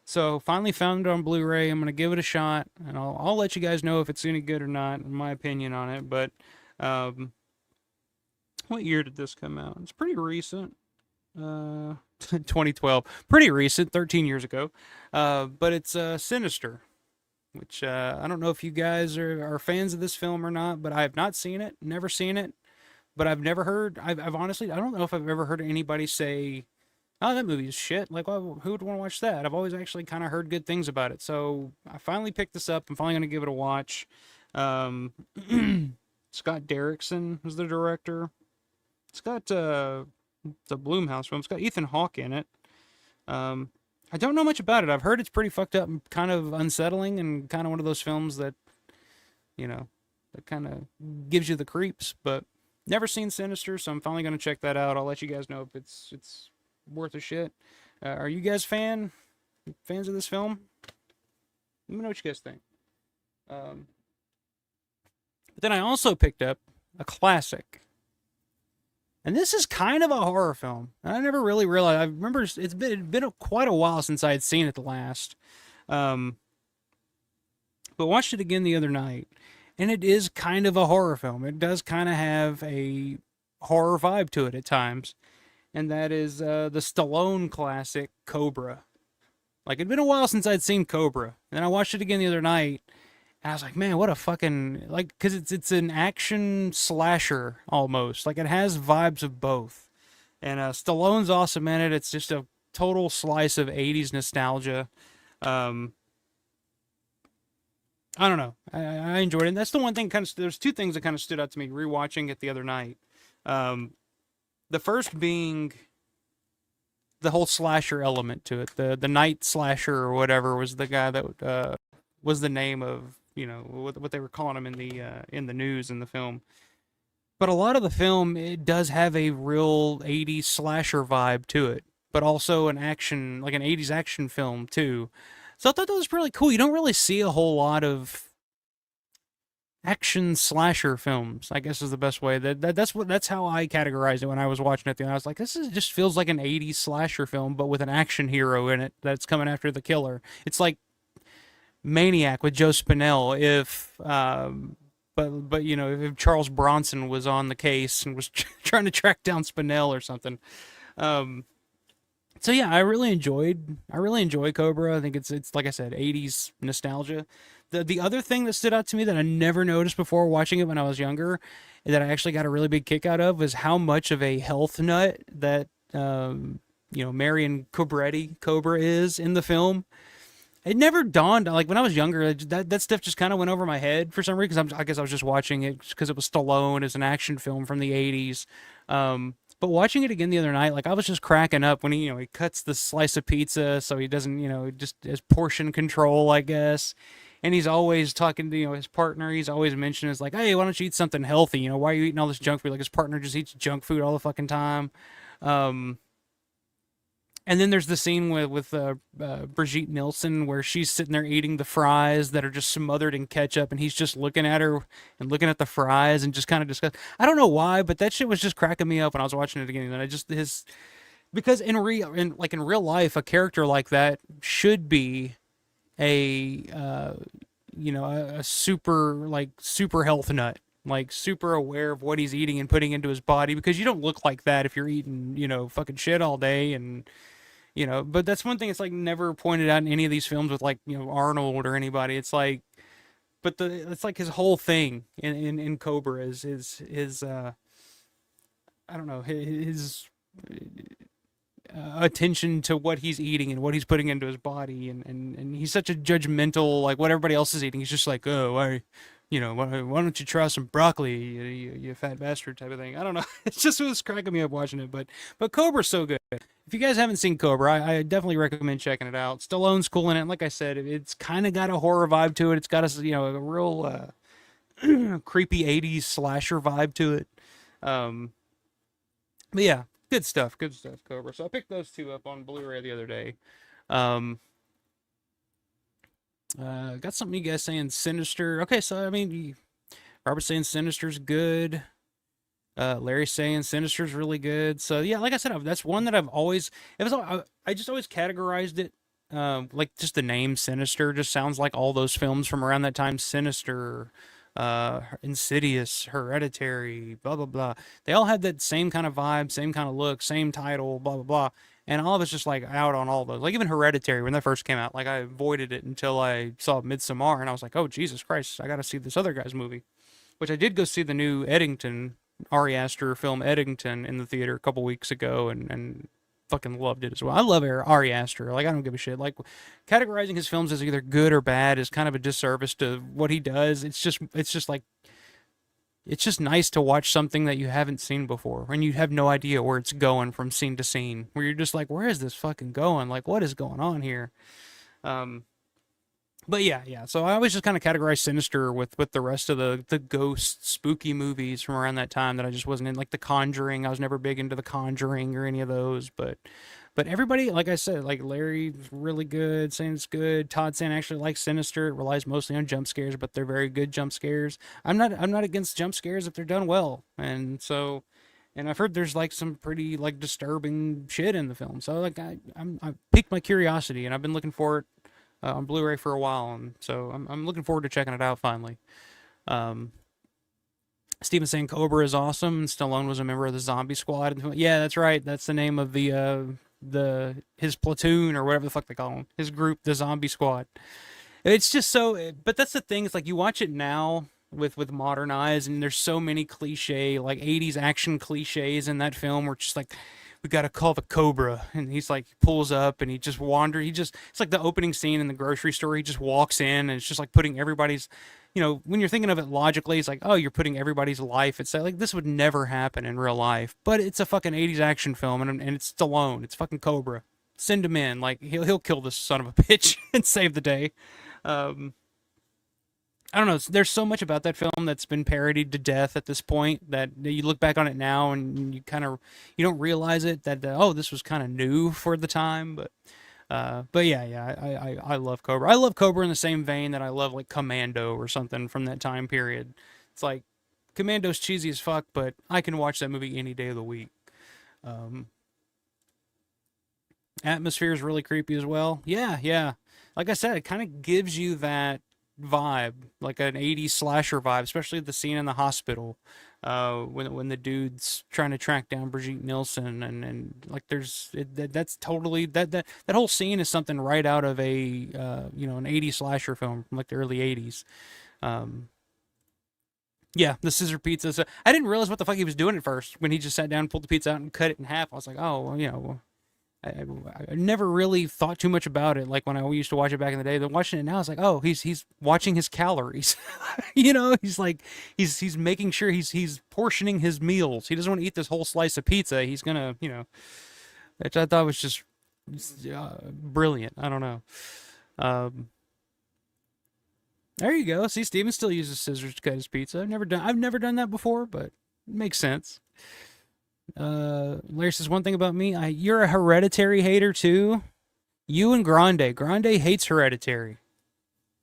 Speaker 3: So finally found it on Blu-ray. I'm gonna give it a shot, and I'll let you guys know if it's any good or not, in my opinion on it. But what year did this come out? It's pretty recent. 2012, pretty recent, 13 years ago. But it's Sinister, which I don't know if you guys are fans of this film or not, but I have not seen it, never seen it. But I've never heard. I've honestly, I don't know if I've ever heard anybody say oh, that movie is shit. Like, who would want to watch that? I've always actually kind of heard good things about it. So I finally picked this up. I'm finally going to give it a watch. Um, Scott Derrickson was the director. It's got the Blumhouse film. It's got Ethan Hawke in it. Um, I don't know much about it. I've heard it's pretty fucked up and kind of unsettling and kind of one of those films that, you know, that kind of gives you the creeps. But never seen Sinister, so I'm finally going to check that out. I'll let you guys know if it's worth a shit. Are you guys fans of this film? Let me know what you guys think. But then I also picked up a classic. And this is kind of a horror film. I never really realized. I remember it's been quite a while since I had seen it the last. But watched it again the other night. And it is kind of a horror film. It does kind of have a horror vibe to it at times. And that is the Stallone classic, Cobra. Like, it'd been a while since I'd seen Cobra. And then I watched it again the other night. And I was like, man, what a fucking, like, because it's an action slasher almost. Like, it has vibes of both. And Stallone's awesome in it. It's just a total slice of 80s nostalgia. I don't know. I enjoyed it. And that's the one thing there's two things that kind of stood out to me rewatching it the other night. The first being the whole slasher element to it. The night slasher or whatever was the guy that was the name of, you know, what they were calling him in the news in the film. But a lot of the film, it does have a real 80s slasher vibe to it, but also an action, like an 80s action film too. So I thought that was really cool. You don't really see a whole lot of action slasher films, I guess is the best way. That's how I categorized it when I was watching it. I was like, just feels like an 80s slasher film, but with an action hero in it that's coming after the killer. It's like Maniac with Joe Spinell, but you know, if Charles Bronson was on the case and was trying to track down Spinell or something. So yeah, I really enjoy Cobra. I think it's like I said, 80s nostalgia. The other thing that stood out to me that I never noticed before watching it when I was younger, that I actually got a really big kick out of, was how much of a health nut that you know, Marion Cobretti, Cobra, is in the film. It never dawned, like when I was younger, that stuff just kind of went over my head for some reason. I guess I was just watching it because it was Stallone as an action film from the 80s. But watching it again the other night, like I was just cracking up when he cuts the slice of pizza so he doesn't, just as portion control, I guess. And he's always talking to, his partner. He's always mentioning, it's like, hey, why don't you eat something healthy? Why are you eating all this junk food? Like his partner just eats junk food all the fucking time. And then there's the scene with Brigitte Nielsen where she's sitting there eating the fries that are just smothered in ketchup, and he's just looking at her and looking at the fries and just kind of discuss. I don't know why, but that shit was just cracking me up when I was watching it again. And because in real life, a character like that should be a super health nut. Like super aware of what he's eating and putting into his body, because you don't look like that if you're eating, fucking shit all day. And, but that's one thing it's like never pointed out in any of these films with like, Arnold or anybody. It's like, but it's like his whole thing in Cobra is his I don't know, his attention to what he's eating and what he's putting into his body. And he's such a judgmental, like what everybody else is eating. He's just like, oh, why don't you try some broccoli, you fat bastard type of thing. I don't know. It was cracking me up watching it, but Cobra's so good. If you guys haven't seen Cobra, I definitely recommend checking it out. Stallone's cool in it. And like I said, it's kind of got a horror vibe to it. It's got a real creepy 80s slasher vibe to it. But yeah, good stuff, Cobra. So I picked those two up on Blu-ray the other day. Got something you guys saying Sinister. Okay, so I mean, Robert's saying Sinister's good. Larry's saying Sinister's really good. So yeah, like I said, that's one that I just always categorized it. Like just the name Sinister just sounds like all those films from around that time. Sinister, Insidious, Hereditary, blah blah blah. They all had that same kind of vibe, same kind of look, same title, blah blah blah. And all of us just like out on all those. Like even Hereditary, when that first came out, like I avoided it until I saw Midsommar, and I was like, oh Jesus Christ, I got to see this other guy's movie. Which I did go see the new Eddington, Ari Aster film Eddington in the theater a couple weeks ago, and fucking loved it as well. I love Ari Aster. Like, I don't give a shit. Like, categorizing his films as either good or bad is kind of a disservice to what he does. It's just like, it's just nice to watch something that you haven't seen before and you have no idea where it's going from scene to scene. Where you're just like, where is this fucking going? Like, what is going on here? But yeah. So I always just kind of categorize Sinister with the rest of the ghost spooky movies from around that time that I just wasn't in. Like The Conjuring, I was never big into The Conjuring or any of those. But everybody, like I said, like Larry's really good, saying it's good. Todd saying actually likes Sinister. It relies mostly on jump scares, but they're very good jump scares. I'm not against jump scares if they're done well. And I've heard there's like some pretty like disturbing shit in the film. So like I piqued my curiosity and I've been looking for it on Blu-ray for a while, and so I'm looking forward to checking it out finally. Steven saying Cobra is awesome, and Stallone was a member of the Zombie Squad. Yeah, that's right. That's the name of his platoon or whatever the fuck they call him. His group, the Zombie Squad. It's just so. But that's the thing. It's like you watch it now with modern eyes, and there's so many cliche like '80s action cliches in that film. Where it's just like, we got to call the Cobra, and he's like pulls up and he just wanders. It's like the opening scene in the grocery store. He just walks in and it's just like putting everybody's, when you're thinking of it logically, it's like, oh, you're putting everybody's life. It's like this would never happen in real life, but it's a fucking '80s action film, and it's Stallone. It's fucking Cobra. Send him in. Like he'll kill this son of a bitch and save the day. I don't know. There's so much about that film that's been parodied to death at this point that you look back on it now and you don't realize it that oh, this was kind of new for the time. But yeah, I love Cobra. I love Cobra in the same vein that I love like Commando or something from that time period. It's like Commando's cheesy as fuck, but I can watch that movie any day of the week. Atmosphere is really creepy as well. Yeah. Like I said, it kind of gives you that vibe, like an '80s slasher vibe, especially the scene in the hospital, when the dude's trying to track down Brigitte Nielsen, and like that's totally that whole scene is something right out of a an '80s slasher film from like the early '80s. Yeah, the scissor pizza. So I didn't realize what the fuck he was doing at first when he just sat down, pulled the pizza out, and cut it in half. I was like, oh, well, I never really thought too much about it. Like when I used to watch it back in the day, then watching it now, it's like, oh, he's watching his calories. He's like, he's making sure he's portioning his meals. He doesn't want to eat this whole slice of pizza. He's gonna, which I thought was just brilliant. I don't know. There you go. See, Steven still uses scissors to cut his pizza. I've never done that before, but it makes sense. Larry says one thing about me. You're a Hereditary hater too. You and Grande hates Hereditary.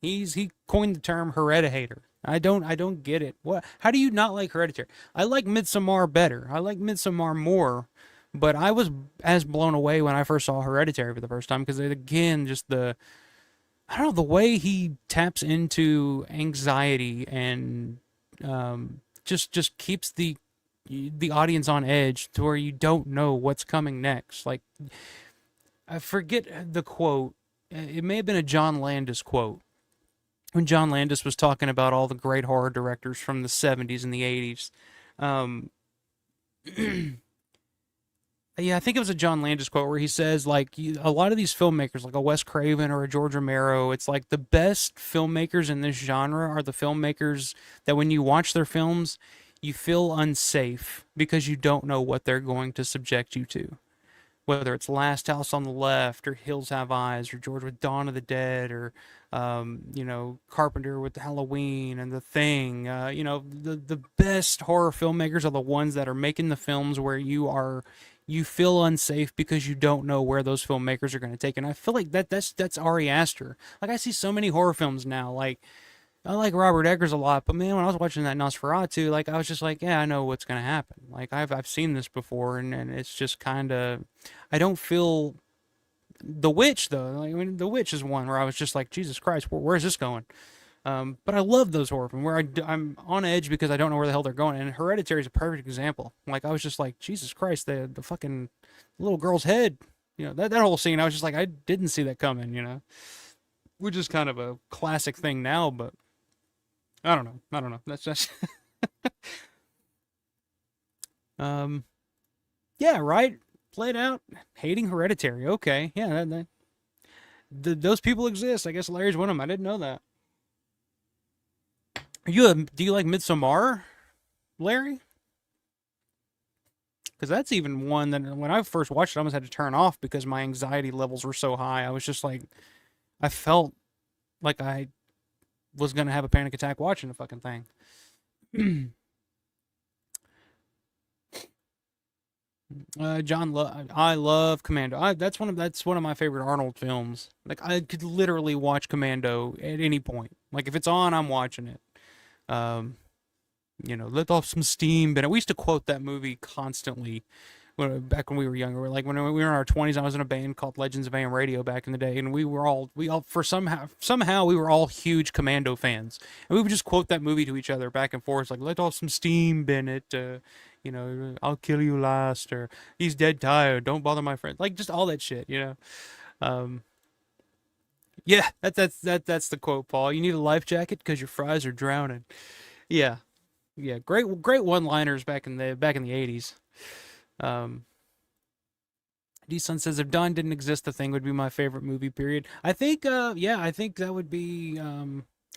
Speaker 3: He coined the term Heredihater. I don't get it. What? How do you not like Hereditary? I like Midsommar better. I like Midsommar more, but I was as blown away when I first saw Hereditary for the first time because again, just I don't know, the way he taps into anxiety and just keeps the audience on edge to where you don't know what's coming next. Like, I forget the quote. It may have been a John Landis quote. When John Landis was talking about all the great horror directors from the 70s and the 80s. Yeah, I think it was a John Landis quote where he says, like, a lot of these filmmakers, like a Wes Craven or a George Romero, it's like the best filmmakers in this genre are the filmmakers that when you watch their films, you feel unsafe because you don't know what they're going to subject you to. Whether it's Last House on the Left or Hills Have Eyes or George with Dawn of the Dead or, Carpenter with Halloween and The Thing. The best horror filmmakers are the ones that are making the films where you feel unsafe because you don't know where those filmmakers are going to take. And I feel like that's Ari Aster. Like, I see so many horror films now, like, I like Robert Eggers a lot, but man, when I was watching that Nosferatu, like, I was just like, yeah, I know what's gonna happen. Like, I've seen this before, and it's just kind of, I don't feel. The Witch though, like, I mean, The Witch is one where I was just like, Jesus Christ, where's this going? But I love those horror films where I'm on edge because I don't know where the hell they're going. And Hereditary is a perfect example. Like, I was just like, Jesus Christ, the fucking little girl's head, that whole scene. I was just like, I didn't see that coming, which is kind of a classic thing now, but. I don't know. That's just yeah, right. played out hating Hereditary. Okay, yeah, those people exist. I guess Larry's one of them. I didn't know that. Do you like Midsommar, Larry? Because that's even one that when I first watched it, I almost had to turn off because my anxiety levels were so high. I was just like, I felt like I was gonna have a panic attack watching the fucking thing. I love Commando. That's one of my favorite Arnold films. Like I could literally watch Commando at any point. Like if it's on, I'm watching it. Um, let off some steam. But we used to quote that movie constantly back when we were younger. Like when we were in our 20s, I was in a band called Legends of AM Radio back in the day, and we all for somehow we were all huge Commando fans, and we would just quote that movie to each other back and forth, like "Let off some steam, Bennett." I'll kill you last, or he's dead tired. Don't bother my friend. Like just all that shit. Um, yeah, that's the quote, Paul. You need a life jacket because your fries are drowning. Yeah, yeah, great one-liners back in the 80s. Um, D-Sun says if Dawn didn't exist, The Thing would be my favorite movie. Period. I think, yeah, I think that would be,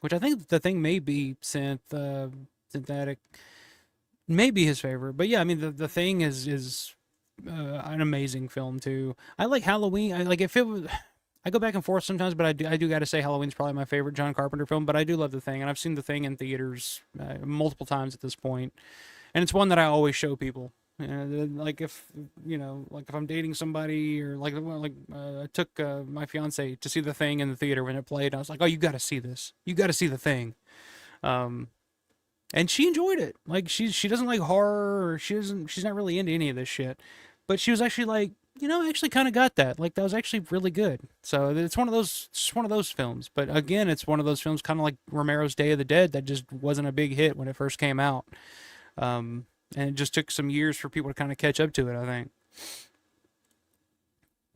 Speaker 3: which I think The Thing may be synthetic, maybe his favorite. But yeah, I mean, the Thing is an amazing film too. I like Halloween. I like if it was. I go back and forth sometimes, but I do got to say Halloween's probably my favorite John Carpenter film. But I do love The Thing, and I've seen The Thing in theaters multiple times at this point, and it's one that I always show people. Like if I'm dating somebody or I took my fiance to see The Thing in the theater when it played. I was like, oh, you got to see this. You got to see The Thing. And she enjoyed it. Like she doesn't like horror, or she's not really into any of this shit. But she was actually like, I actually kind of got that. Like that was actually really good. So it's one of those films. But again, it's one of those films kind of like Romero's Day of the Dead that just wasn't a big hit when it first came out. And it just took some years for people to kind of catch up to it, I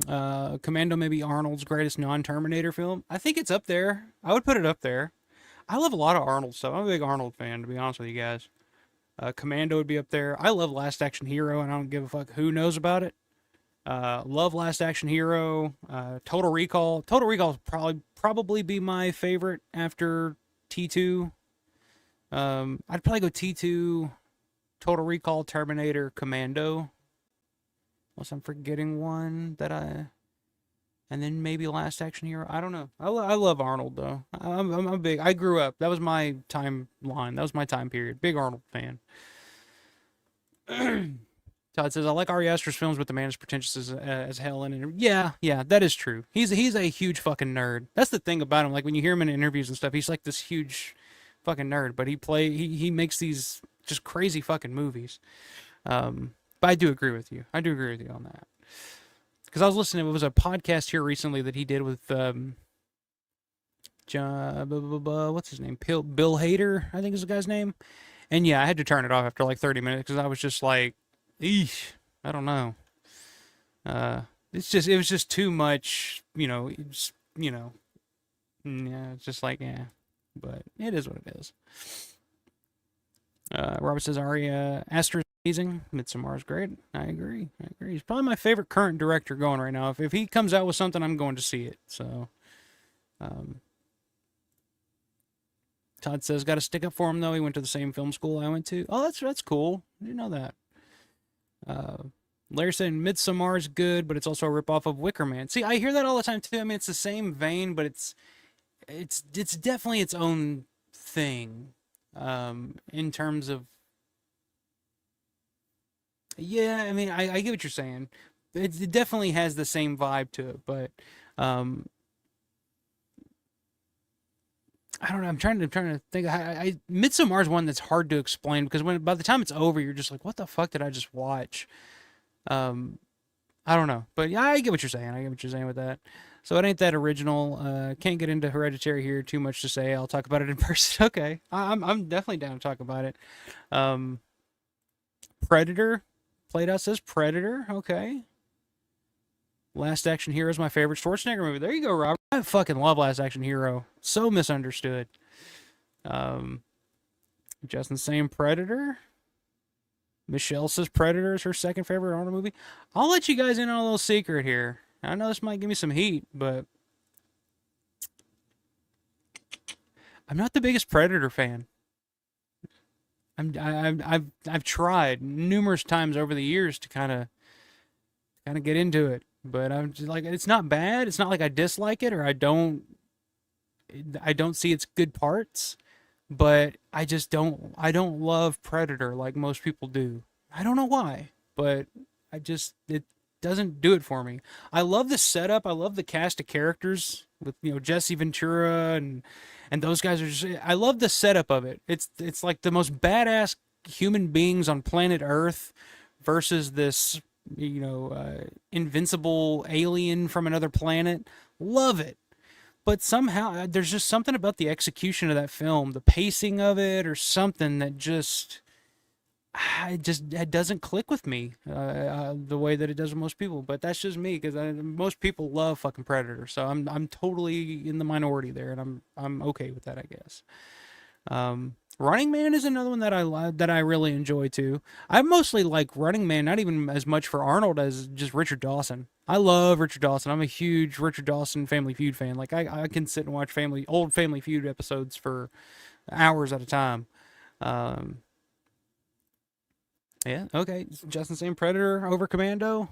Speaker 3: think. Commando may be Arnold's greatest non-Terminator film. I think it's up there. I would put it up there. I love a lot of Arnold stuff. I'm a big Arnold fan, to be honest with you guys. Commando would be up there. I love Last Action Hero, and I don't give a fuck who knows about it. Love Last Action Hero. Total Recall. Total Recall would probably be my favorite after T2. I'd probably go T2, Total Recall, Terminator, Commando. Unless I'm forgetting one and then maybe Last Action Hero. I don't know. I love Arnold though. I'm big. I grew up. That was my timeline. That was my time period. Big Arnold fan. Todd says I like Ari Aster's films, but the man is pretentious as hell. And yeah, that is true. He's a huge fucking nerd. That's the thing about him. Like when you hear him in interviews and stuff, he's like this huge fucking nerd. But he makes these just crazy fucking movies. But I do agree with you. I do agree with you on that. Because I was listening, it was a podcast here recently that he did with John, what's his name? Bill Hader, I think is the guy's name. And yeah, I had to turn it off after like 30 minutes because I was just like, eesh, I don't know. It was just too much, yeah, it's just like, yeah, but it is what it is. Robert says Ari Aster is amazing. Midsommar's great. I agree. He's probably my favorite current director going right now. If he comes out with something, I'm going to see it. So, Todd says got to stick up for him though. He went to the same film school I went to. Oh, that's cool. I didn't know that. Larry saying Midsommar is good, but it's also a ripoff of Wicker Man. See, I hear that all the time too. I mean, it's the same vein, but it's definitely its own thing. In terms of, yeah, I mean, I get what you're saying. It definitely has the same vibe to it, but I don't know. I'm trying to think. Midsommar is one that's hard to explain because by the time it's over, you're just like, what the fuck did I just watch? I don't know, but yeah, I get what you're saying. I get what you're saying with that. So it ain't that original. Can't get into Hereditary here. Too much to say. I'll talk about it in person. Okay, I'm definitely down to talk about it. Predator. Played says Predator. Okay. Last Action Hero is my favorite Schwarzenegger movie. There you go, Robert. I fucking love Last Action Hero. So misunderstood. Justin saying Predator. Michelle says Predator is her second favorite Arnold movie. I'll let you guys in on a little secret here. I know this might give me some heat, but I'm not the biggest Predator fan. I've tried numerous times over the years to kind of get into it, but I'm just like, it's not bad. It's not like I dislike it or I don't see its good parts, but I don't love Predator like most people do. I don't know why, but it doesn't do it for me. I love the setup. I love the cast of characters with Jesse Ventura and those guys are just. I love the setup of it. It's like the most badass human beings on planet Earth versus this invincible alien from another planet. Love it. But somehow there's just something about the execution of that film, the pacing of it, or something that it doesn't click with me the way that it does with most people. But that's just me because most people love fucking Predator, so I'm totally in the minority there, and I'm okay with that, I guess. Running Man is another one that I really enjoy too. I mostly like Running Man, not even as much for Arnold as just Richard Dawson. I love Richard Dawson. I'm a huge Richard Dawson Family Feud fan. Like I can sit and watch old Family Feud episodes for hours at a time. Yeah, okay. Justin saying Predator over Commando.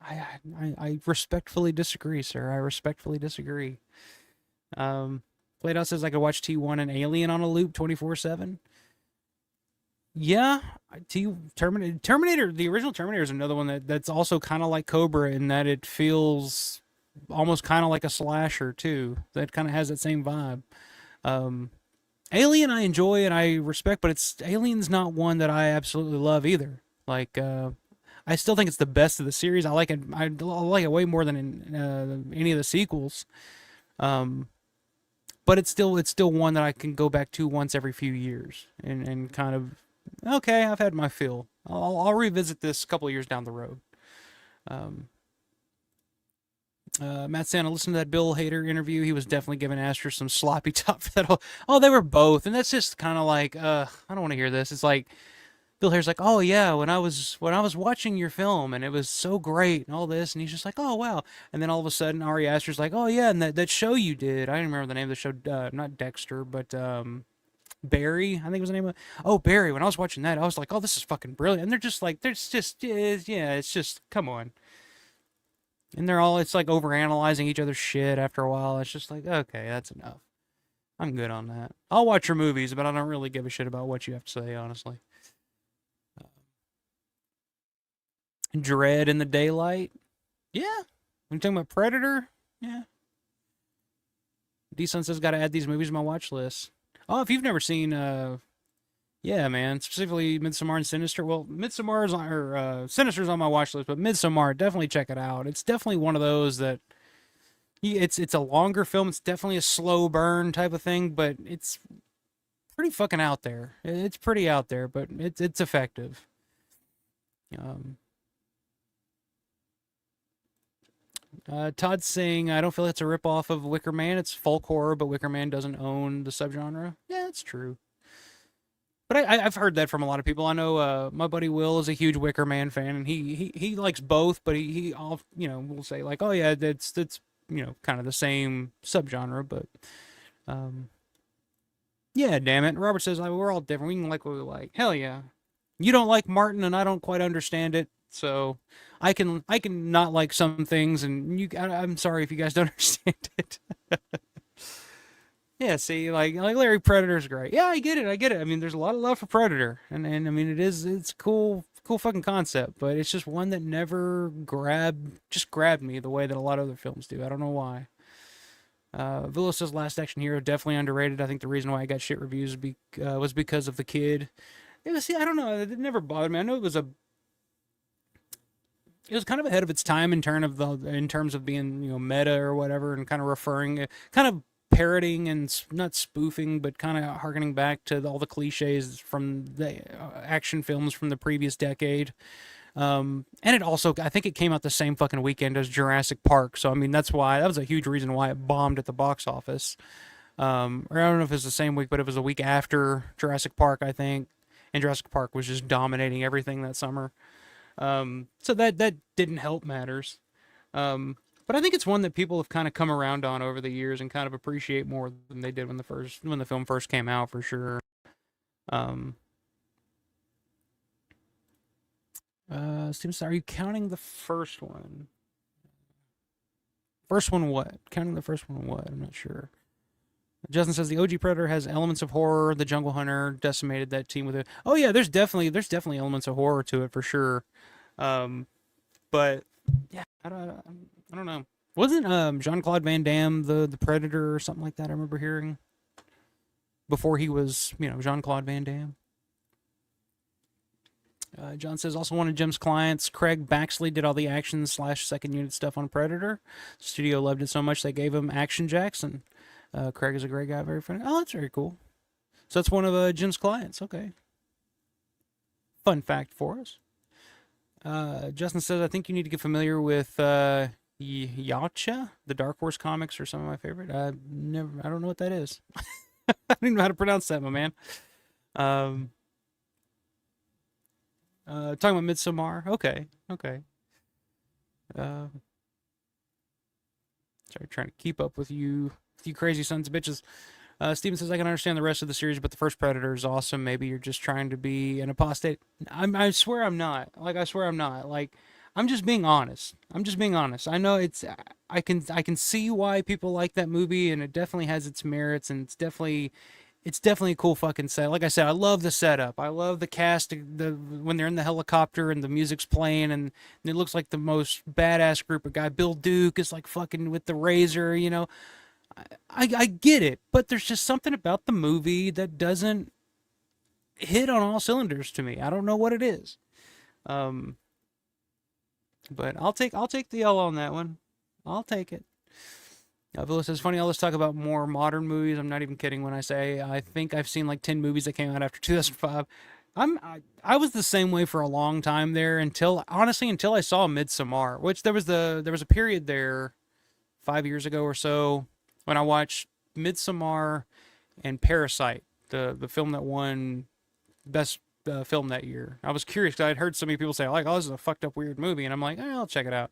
Speaker 3: I respectfully disagree, sir. I respectfully disagree. Played out says I could watch T1 and Alien on a loop 24/7. Yeah, Terminator. The original Terminator is another one that's also kind of like Cobra in that it feels almost kind of like a slasher too. That kind of has that same vibe. Alien I enjoy and I respect, but Alien's not one that I absolutely love either. Like I still think it's the best of the series. I like it. I like it way more than in any of the sequels. But it's still one that I can go back to once every few years and kind of okay. I've had my fill. I'll revisit this a couple of years down the road. Matt Santa, listen to that Bill Hader interview. He was definitely giving Asher some sloppy top for that. Oh, they were both, and that's just kind of like, I don't want to hear this. It's like Bill Hader's like, oh yeah, when I was watching your film and it was so great and all this, and he's just like, oh wow, and then all of a sudden Ari Aster's like, oh yeah, and that show you did, I don't remember the name of the show, not Dexter, but Barry, I think was the name of. Oh, Barry. When I was watching that, I was like, oh, this is fucking brilliant. And they're just like, yeah, it's just come on. And it's like overanalyzing each other's shit after a while. It's just like, okay, that's enough. I'm good on that. I'll watch your movies, but I don't really give a shit about what you have to say, honestly. Dread in the Daylight. Yeah. When you're talking about Predator, yeah. D-Sun says, got to add these movies to my watch list. Oh, if you've never seen, yeah, man, specifically Midsommar and Sinister. Well, Sinister's on my watch list, but Midsommar, definitely check it out. It's definitely one of those that, it's a longer film. It's definitely a slow burn type of thing, but it's pretty fucking out there. It's pretty out there, but it's effective. Todd's saying, I don't feel it's a ripoff of Wicker Man. It's folk horror, but Wicker Man doesn't own the subgenre. Yeah, that's true. But I've heard that from a lot of people. I know my buddy Will is a huge Wicker Man fan, and he likes both, but he all will say like, oh yeah, that's kind of the same subgenre, but yeah, damn it. Robert says like, we're all different. We can like what we like. Hell yeah. You don't like Martin, and I don't quite understand it, so I can not like some things, and I'm sorry if you guys don't understand it. Yeah, see, like Larry Predator's great. Yeah, I get it. I mean, there's a lot of love for Predator, and I mean, it's cool fucking concept, but it's just one that never grabbed me the way that a lot of other films do. I don't know why. Villa says Last Action Hero definitely underrated. I think the reason why I got shit reviews was because of the kid. I don't know. It never bothered me. I know it was kind of ahead of its time in terms of being meta or whatever, and kind of parroting and not spoofing, but kind of harkening back to all the cliches from the action films from the previous decade. And it also, I think it came out the same fucking weekend as Jurassic Park. So I mean, that was a huge reason why it bombed at the box office. Or I don't know if it was the same week, but it was a week after Jurassic Park, I think. and Jurassic Park was just dominating everything that summer. So that didn't help matters. But I think it's one that people have kind of come around on over the years and kind of appreciate more than they did when the film first came out, for sure. Um, Steven, are you counting the first one? First one what? Counting the first one what? I'm not sure. Justin says the OG Predator has elements of horror. The Jungle Hunter decimated that team with it. Oh yeah, there's definitely elements of horror to it for sure. But yeah, I don't know. Wasn't Jean-Claude Van Damme the Predator or something like that? I remember hearing before he was Jean-Claude Van Damme. John says also one of Jim's clients, Craig Baxley, did all the action / second unit stuff on Predator. The studio loved it so much they gave him Action Jackson. Craig is a great guy, very funny. Oh, that's very cool. So that's one of Jim's clients. Okay. Fun fact for us. Justin says, I think you need to get familiar with Yacha, the Dark Horse comics, are some of my favorite. I don't know what that is. I don't even know how to pronounce that, my man. Talking about Midsommar. Okay. Sorry, trying to keep up with you crazy sons of bitches. Steven says, I can understand the rest of the series, but the first Predator is awesome. Maybe you're just trying to be an apostate. I swear I'm not. I swear I'm not. I'm just being honest. I know I can see why people like that movie, and it definitely has its merits, and it's definitely a cool fucking set. Like I said, I love the setup. I love the cast. When they're in the helicopter and the music's playing, and it looks like the most badass group of guys. Bill Duke is like fucking with the razor, I get it, but there's just something about the movie that doesn't hit on all cylinders to me. I don't know what it is. But I'll take the L on that one. I'll take it. Villa says, funny all this talk about more modern movies. I'm not even kidding when I say I think I've seen like 10 movies that came out after 2005. I was the same way for a long time there until I saw Midsommar, which there was a period there 5 years ago or so when I watched Midsommar and Parasite, the film that won best film that year. I was curious because I'd heard so many people say, like, oh, this is a fucked up weird movie, and I'm like, I'll check it out.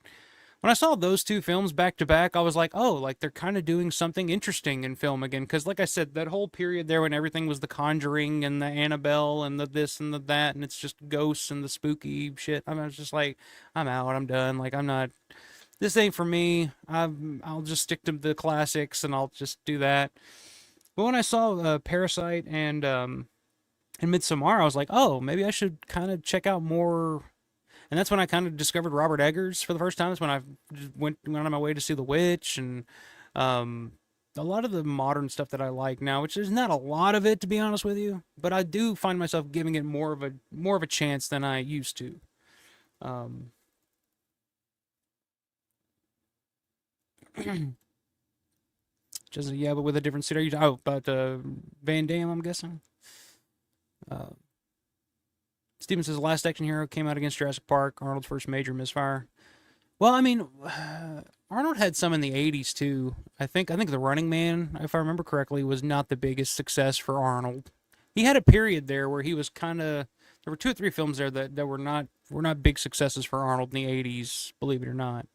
Speaker 3: When I saw those two films back to back, I was like, oh, like they're kind of doing something interesting in film again. Because like I said, that whole period there when everything was the Conjuring and the Annabelle and the this and the that, and it's just ghosts and the spooky shit. I was just like, I'm out. I'm done. Like, I'm not. This ain't for me. I'll just stick to the classics and I'll just do that. But when I saw Parasite and Midsommar, I was like, oh, maybe I should kind of check out more. And that's when I kind of discovered Robert Eggers for the first time. That's when I went on my way to see The Witch and a lot of the modern stuff that I like now, which is not a lot of it, to be honest with you. But I do find myself giving it more of a chance than I used to. Just yeah, but with a different suit. Are you about Van Damme? I'm guessing. Steven says Last Action Hero came out against Jurassic Park, Arnold's first major misfire. Well, I mean, Arnold had some in the '80s too. I think The Running Man, if I remember correctly, was not the biggest success for Arnold. He had a period there where he was kind of. There were 2 or 3 films there that were not big successes for Arnold in the '80s. Believe it or not.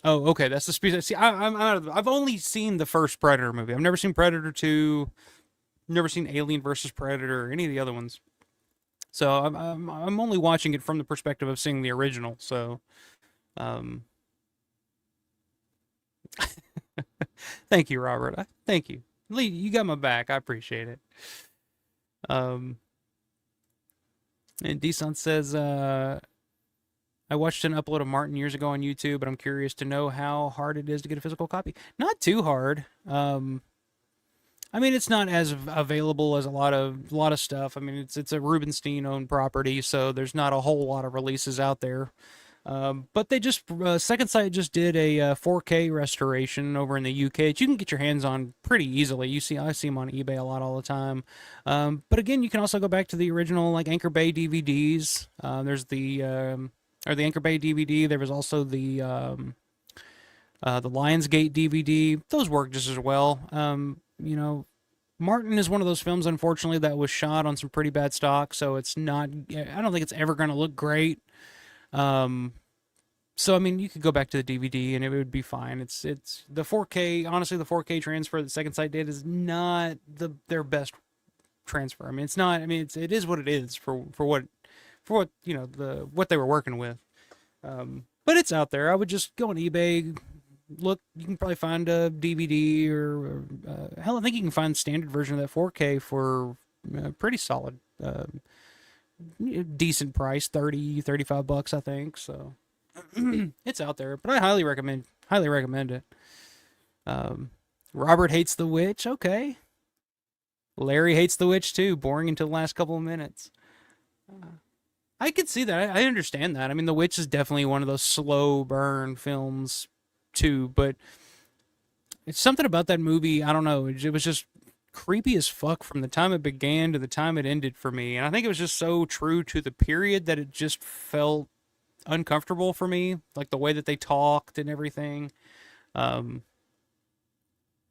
Speaker 3: Oh, okay, that's the species. See, I've only seen the first Predator movie. I've never seen Predator 2. Never seen Alien versus Predator or any of the other ones. So I'm only watching it from the perspective of seeing the original. So, thank you, Robert. Thank you. Lee, you got my back. I appreciate it. And Desant says, I watched an upload of Martin years ago on YouTube, but I'm curious to know how hard it is to get a physical copy. Not too hard. I mean, it's not as available as a lot of stuff. I mean, it's a Rubenstein-owned property, so there's not a whole lot of releases out there. But they just Second Sight just did a 4K restoration over in the UK that you can get your hands on pretty easily. I see them on eBay a lot all the time. But again, you can also go back to the original like Anchor Bay DVDs. There's the Anchor Bay DVD. There was also the Lionsgate DVD. Those work just as well. Martin is one of those films, unfortunately, that was shot on some pretty bad stock, so it's not. I don't think it's ever going to look great. So I mean, you could go back to the DVD and it would be fine. It's the 4K. Honestly, the 4K transfer that Second Sight did is not their best transfer. I mean, it's not. I mean, it is what it is for what you know what they were working with. But it's out there. I would just go on eBay, look. You can probably find a DVD or hell, I think you can find the standard version of that 4K for pretty solid, decent price, $35, I think. So it's out there, but I highly recommend it. Robert hates The Witch. Okay. Larry hates The Witch too. Boring until the last couple of minutes. I could see that. I understand that. I mean, The Witch is definitely one of those slow burn films too, but it's something about that movie. I don't know. It was just creepy as fuck from the time it began to the time it ended for me. And I think it was just so true to the period that it just felt uncomfortable for me, like the way that they talked and everything.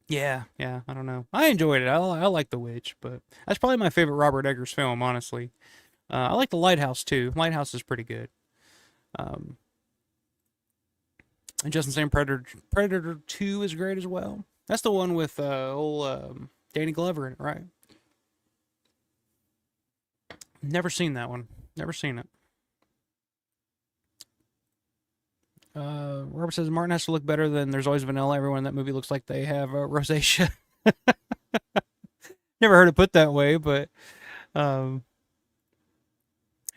Speaker 3: Yeah, I don't know. I enjoyed it. I like The Witch, but that's probably my favorite Robert Eggers film, honestly. I like The Lighthouse too. Lighthouse is pretty good. And Justin saying Predator 2 is great as well. That's the one with old Danny Glover in it, right? Never seen that one. Never seen it. Robert says Martin has to look better than There's Always Vanilla. Everyone in that movie looks like they have rosacea. Never heard it put that way, but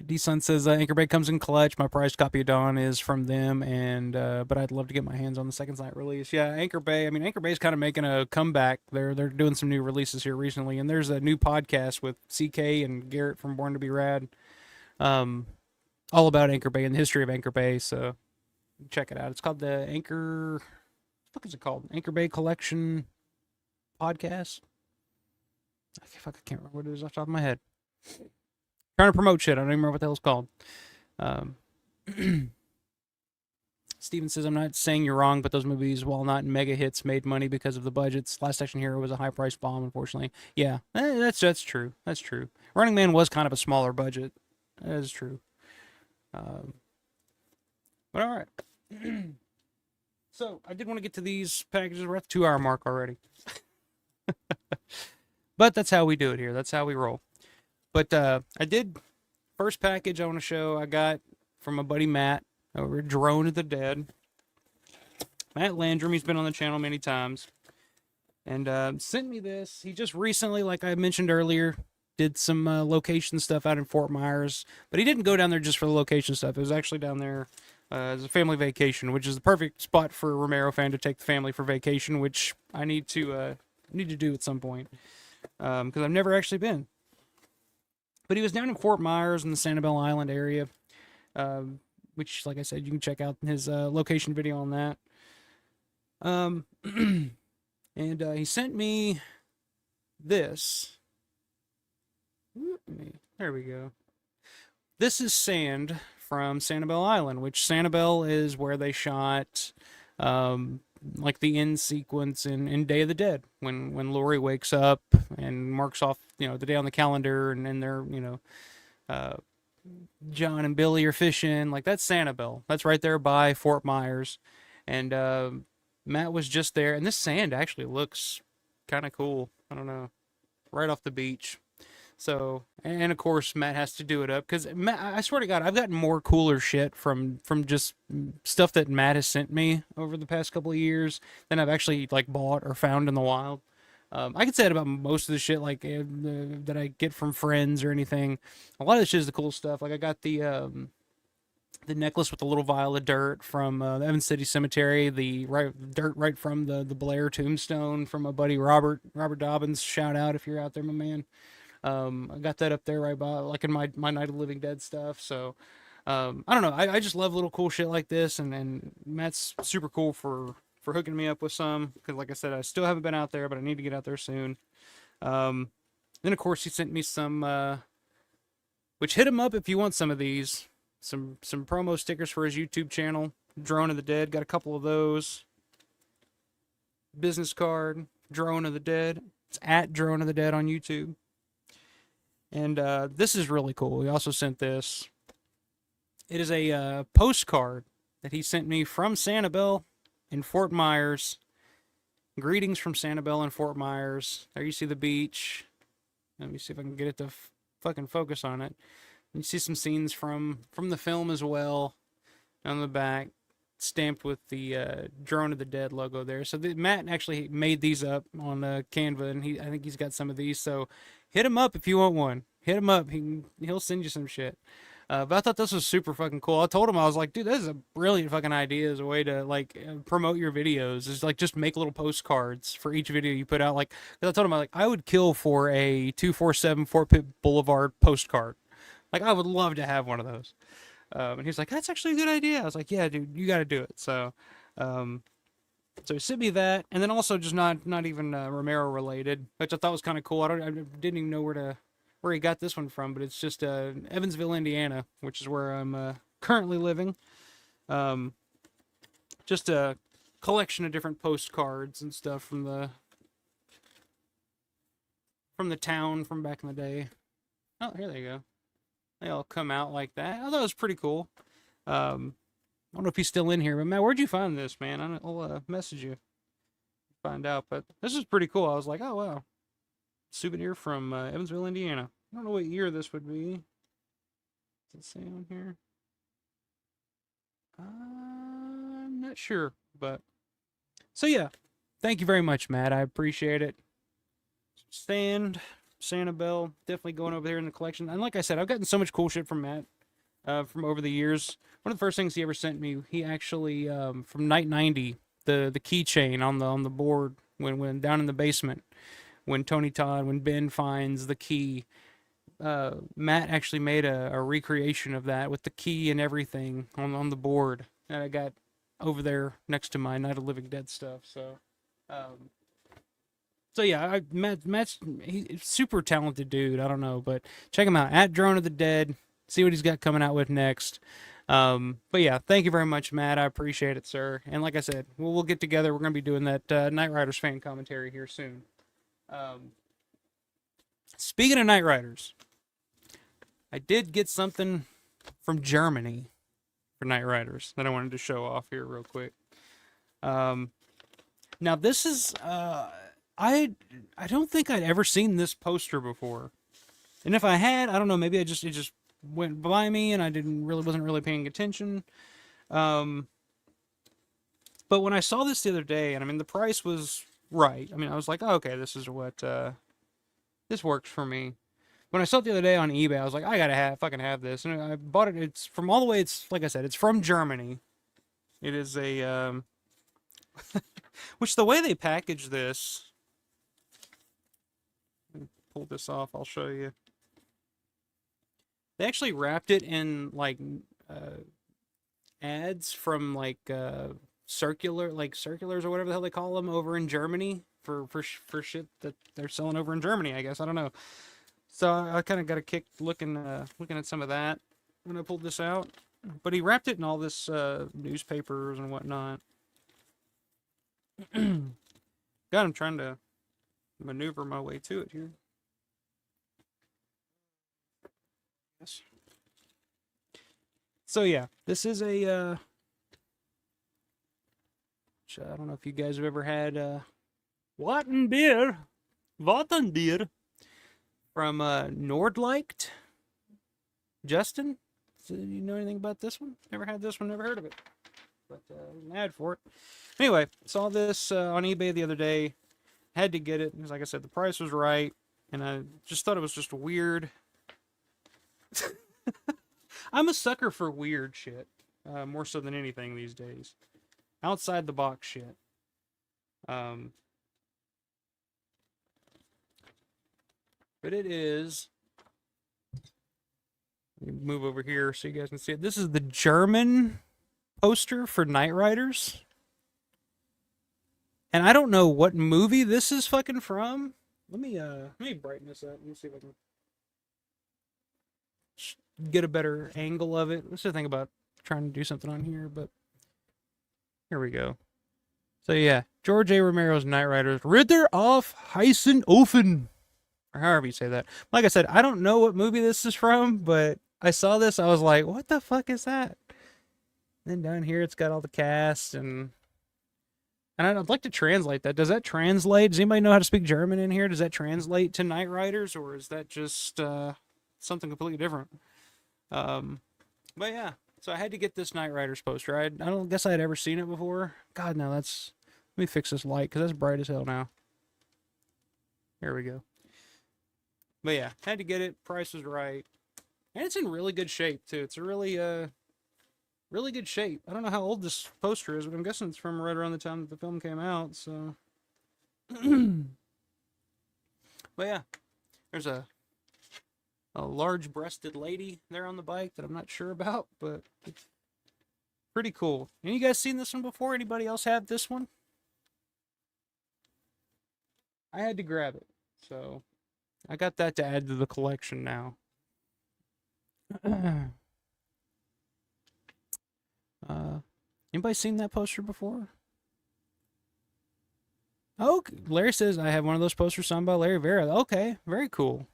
Speaker 3: D-Sun says Anchor Bay comes in clutch. My prized copy of Dawn is from them, and but I'd love to get my hands on the Second Sight release. Yeah, Anchor Bay. I mean, Anchor Bay's kind of making a comeback. They're doing some new releases here recently, and there's a new podcast with CK and Garrett from Born to Be Rad, all about Anchor Bay and the history of Anchor Bay. So check it out. It's called the Anchor. What the fuck is it called? Anchor Bay Collection Podcast. I can't remember what it is off the top of my head. Trying to promote shit. I don't even remember what the hell it's called. Steven says, I'm not saying you're wrong, but those movies, while not mega hits, made money because of the budgets. Last Action Hero was a high-priced bomb, unfortunately. Yeah, that's true. That's true. Running Man was kind of a smaller budget. That is true. But all right. So, I did want to get to these packages. We're at the 2-hour mark already. But that's how we do it here. That's how we roll. But I did, first package I want to show, I got from my buddy Matt over at Drone of the Dead. Matt Landrum, he's been on the channel many times. And sent me this. He just recently, like I mentioned earlier, did some location stuff out in Fort Myers. But he didn't go down there just for the location stuff. It was actually down there as a family vacation, which is the perfect spot for a Romero fan to take the family for vacation, which I need to do at some point. Because I've never actually been. But he was down in Fort Myers in the Sanibel Island area, which, like I said, you can check out his location video on that. And he sent me this. There we go. This is sand from Sanibel Island, which Sanibel is where they shot like the end sequence in Day of the Dead, when Laurie wakes up and marks off, the day on the calendar, and then they're, John and Billy are fishing. Like, that's Sanibel. That's right there by Fort Myers. And Matt was just there, and this sand actually looks kind of cool. I don't know. Right off the beach. So, and of course, Matt has to do it up, because I swear to God, I've gotten more cooler shit from just stuff that Matt has sent me over the past couple of years than I've actually, like, bought or found in the wild. I could say that about most of the shit, like, that I get from friends or anything. A lot of this shit is the cool stuff. Like, I got the necklace with the little vial of dirt from the Evans City Cemetery, the dirt right from the Blair tombstone from my buddy Robert Dobbins. Shout out if you're out there, my man. I got that up there right by, like, in my Night of the Living Dead stuff. So, I don't know. I just love little cool shit like this, and Matt's super cool for hooking me up with some, because, like I said, I still haven't been out there, but I need to get out there soon. Then, of course, he sent me some, which, hit him up if you want some of these, some promo stickers for his YouTube channel, Drone of the Dead. Got a couple of those. Business card, Drone of the Dead. It's at Drone of the Dead on YouTube. And this is really cool. He also sent this. It is a postcard that he sent me from Sanibel in Fort Myers. Greetings from Sanibel in Fort Myers. There you see the beach. Let me see if I can get it to fucking focus on it. You see some scenes from the film as well on the back, stamped with the Drone of the Dead logo there. So Matt actually made these up on Canva, and I think he's got some of these. So hit him up if you want one. Hit him up. He'll send you some shit. But I thought this was super fucking cool. I told him, I was like, dude, this is a brilliant fucking idea as a way to like promote your videos. Is like just make little postcards for each video you put out. Like, 'cause I told him, I would kill for a 247 Fort Pitt Boulevard postcard. Like, I would love to have one of those. And he was like, that's actually a good idea. I was like, yeah, dude, you got to do it. So, so he sent me that, and then also just not even Romero related, which I thought was kind of cool. I didn't even know where he got this one from, but it's just Evansville, Indiana, which is where I'm currently living. Just a collection of different postcards and stuff from the town from back in the day. Oh, here they go. They all come out like that. I thought it was pretty cool. I don't know if he's still in here, but Matt, where'd you find this, man? I'll message you, find out. But this is pretty cool. I was like, oh wow, souvenir from Evansville, Indiana. I don't know what year this would be. Does it say on here? I'm not sure, but so yeah. Thank you very much, Matt. I appreciate it. Sanibel, definitely going over there in the collection. And like I said, I've gotten so much cool shit from Matt from over the years. One of the first things he ever sent me, he actually from Night 90, the keychain on the board when down in the basement, when Ben finds the key, Matt actually made a recreation of that with the key and everything on the board that I got over there next to my Night of Living Dead stuff. So yeah, Matt's he's a super talented dude. I don't know, but check him out at Drone of the Dead. See what he's got coming out with next. But yeah, thank you very much, Matt. I appreciate it, sir. And like I said, we'll get together. We're gonna be doing that Night Riders fan commentary here soon. Speaking of Night Riders, I did get something from Germany for Night Riders that I wanted to show off here real quick. Now this is I don't think I'd ever seen this poster before, and if I had, I don't know, maybe it just went by me and I wasn't really paying attention. But when I saw this the other day, and I mean the price was right. I mean I was like, oh, okay, this is what this works for me. When I saw it the other day on eBay, I was like, I gotta fucking have this, and I bought it. It's from all the way. It's like I said, it's from Germany. It is a which the way they package this. Pull this off, I'll show you. They actually wrapped it in like ads from like circulars or whatever the hell they call them over in Germany for shit that they're selling over in Germany, I guess. I don't know. So I kind of got a kick looking at some of that when I pulled this out. But he wrapped it in all this newspapers and whatnot. God, I'm trying to maneuver my way to it here. Yes. So yeah, this is a I don't know if you guys have ever had Wattenbier from Nordlicht. Justin, do you know anything about this one? Never had this one, never heard of it. But there's an ad for it. Anyway, saw this on eBay the other day. Had to get it because, like I said, the price was right, and I just thought it was just weird. I'm a sucker for weird shit, more so than anything these days. Outside the box shit. But it is. Let me move over here so you guys can see it. This is the German poster for Night Riders. And I don't know what movie this is fucking from. Let me brighten this up. Let me see if I can get a better angle of it. Let's just think about trying to do something on here, but here we go. So yeah, George A. Romero's Knight Riders, Ritter auf heißen Ofen, or however you say that. Like I said, I don't know what movie this is from, but I saw this, I was like, what the fuck is that? And then down here, it's got all the cast, and I'd like to translate that. Does that translate? Does anybody know how to speak German in here? Does that translate to Knight Riders, or is that just something completely different? But yeah, so I had to get this Knight Riders poster. I don't guess I had ever seen it before. God, no, that's... Let me fix this light, because that's bright as hell now. There we go. But yeah, had to get it. Price was right. And it's in really good shape, too. It's a really, really good shape. I don't know how old this poster is, but I'm guessing it's from right around the time that the film came out, so... But yeah, there's a large-breasted lady there on the bike that I'm not sure about, but it's pretty cool. And you guys seen this one before? Anybody else have this one? I had to grab it, so I got that to add to the collection now. Anybody seen that poster before? Oh, Larry says, I have one of those posters signed by Larry Vera. Okay, very cool.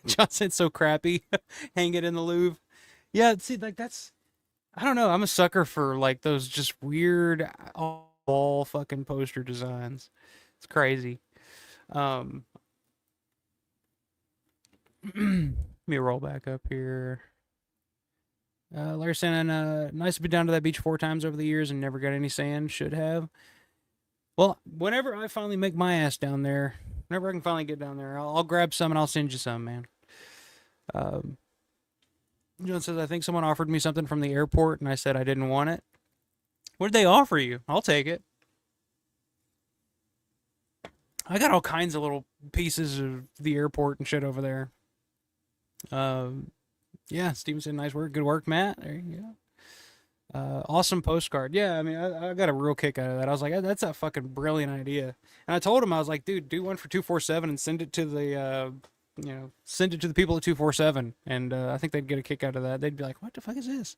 Speaker 3: John said so crappy. Hang it in the Louvre. Yeah, see, like that's... I don't know. I'm a sucker for like those just weird all fucking poster designs. It's crazy. Let me roll back up here. Larry saying, nice to be down to that beach 4 times over the years and never got any sand. Should have. Well, whenever I finally make my ass down there, whenever I can finally get down there, I'll grab some and I'll send you some, man. John says, I think someone offered me something from the airport and I said I didn't want it. What did they offer you? I'll take it. I got all kinds of little pieces of the airport and shit over there. Yeah, Steven said, nice work. Good work, Matt. There you go. Awesome postcard. Yeah, I mean, I got a real kick out of that. I was like, that's a fucking brilliant idea. And I told him, I was like, dude, do one for 247 and send it to the, send it to the people at 247. And I think they'd get a kick out of that. They'd be like, what the fuck is this?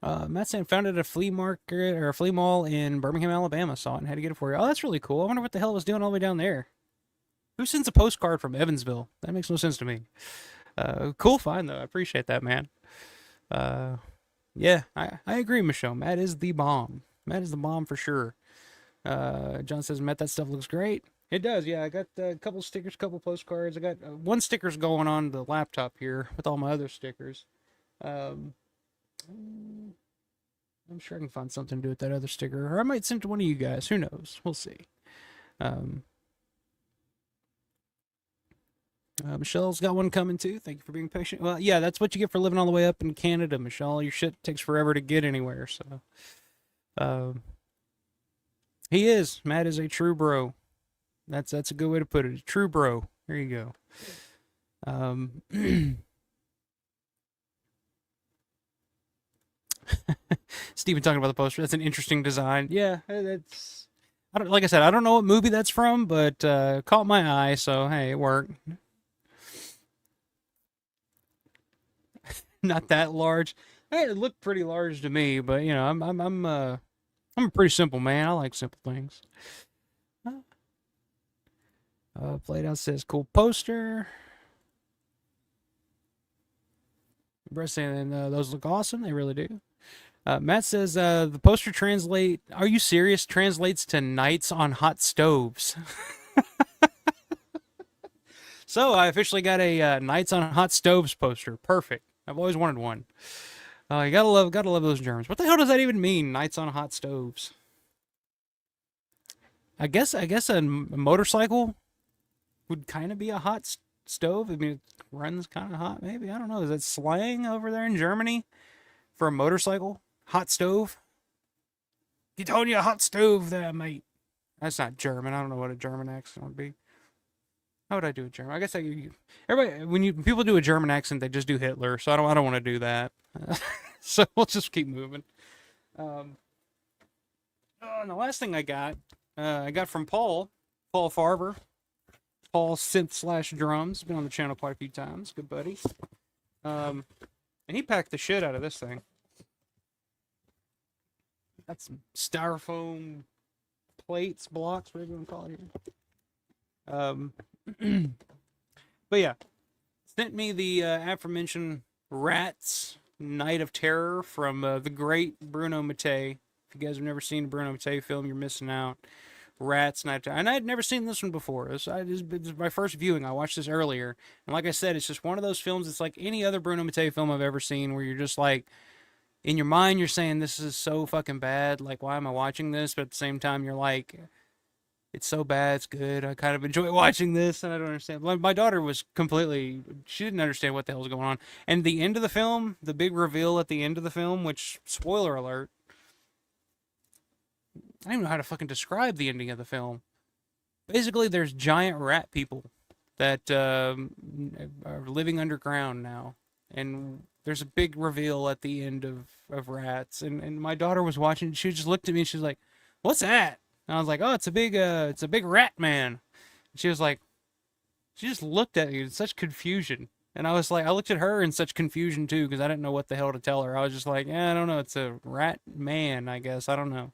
Speaker 3: Matt saying, found it at a flea market or a flea mall in Birmingham, Alabama. Saw it and had to get it for you. Oh, that's really cool. I wonder what the hell it was doing all the way down there. Who sends a postcard from Evansville? That makes no sense to me. Cool find, though. I appreciate that, man. Yeah, I agree, Michelle. Matt is the bomb. Matt is the bomb for sure. John says, Matt, that stuff looks great. It does, yeah. I got a couple stickers, couple postcards. I got one sticker's going on the laptop here with all my other stickers. I'm sure I can find something to do with that other sticker. Or I might send it to one of you guys. Who knows? We'll see. Michelle's got one coming too. Thank you for being patient. Well, yeah, that's what you get for living all the way up in Canada, Michelle. Your shit takes forever to get anywhere, so. He is. Matt is a true bro. That's a good way to put it. A true bro. There you go. Steven talking about the poster. That's an interesting design. Yeah, that's... like I said, I don't know what movie that's from, but caught my eye, so hey, it worked. Not that large. Hey, it looked pretty large to me, but you know, I'm a pretty simple man. I like simple things. Playdown says cool poster. Breast saying those look awesome. They really do. Matt says the poster are you serious? Translates to Nights on Hot Stoves. So I officially got a Nights on Hot Stoves poster. Perfect. I've always wanted one. You gotta love those Germans. What the hell does that even mean? Nights on Hot Stoves. I guess a motorcycle would kind of be a hot stove. I mean, it runs kind of hot. Maybe, I don't know. Is that slang over there in Germany for a motorcycle? Hot stove. Get on your hot stove there, mate. That's not German. I don't know what a German accent would be. How would I do a German? I guess everybody when people do a German accent, they just do Hitler. So I don't want to do that. So we'll just keep moving. And the last thing I got from Paul Farber. Paul synth / drums. Been on the channel quite a few times. Good buddy. And he packed the shit out of this thing. Got some styrofoam plates, blocks, whatever you want to call it here. But yeah, sent me the aforementioned Rats Night of Terror from the great Bruno Mattei. If you guys have never seen a Bruno Mattei film, you're missing out. Rats Night of Terror. And I had never seen this one before. This is my first viewing. I watched this earlier. And like I said, it's just one of those films. It's like any other Bruno Mattei film I've ever seen where you're just like, in your mind, you're saying, this is so fucking bad. Like, why am I watching this? But at the same time, you're like, it's so bad, it's good. I kind of enjoy watching this, and I don't understand. My daughter was completely, she didn't understand what the hell was going on. And the end of the film, the big reveal at the end of the film, which, spoiler alert, I don't even know how to fucking describe the ending of the film. Basically, there's giant rat people that are living underground now. And there's a big reveal at the end of Rats. And my daughter was watching, she just looked at me and she was like, what's that? And I was like, oh, it's a big rat man. And she was like, she just looked at me in such confusion. And I was like, I looked at her in such confusion too, because I didn't know what the hell to tell her. I was just like, yeah, I don't know. It's a rat man, I guess. I don't know.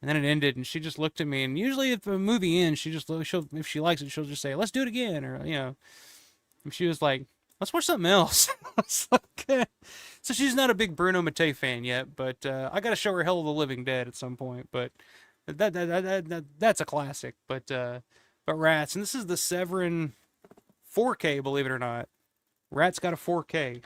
Speaker 3: And then it ended, and she just looked at me. And usually, if a movie ends, she'll if she likes it, she'll just say, let's do it again, or you know. And she was like, let's watch something else. I was like, eh. So she's not a big Bruno Mattei fan yet, but I got to show her Hell of the Living Dead at some point. But that's a classic. But Rats, and this is the Severin 4K, believe it or not. Rats got a 4K.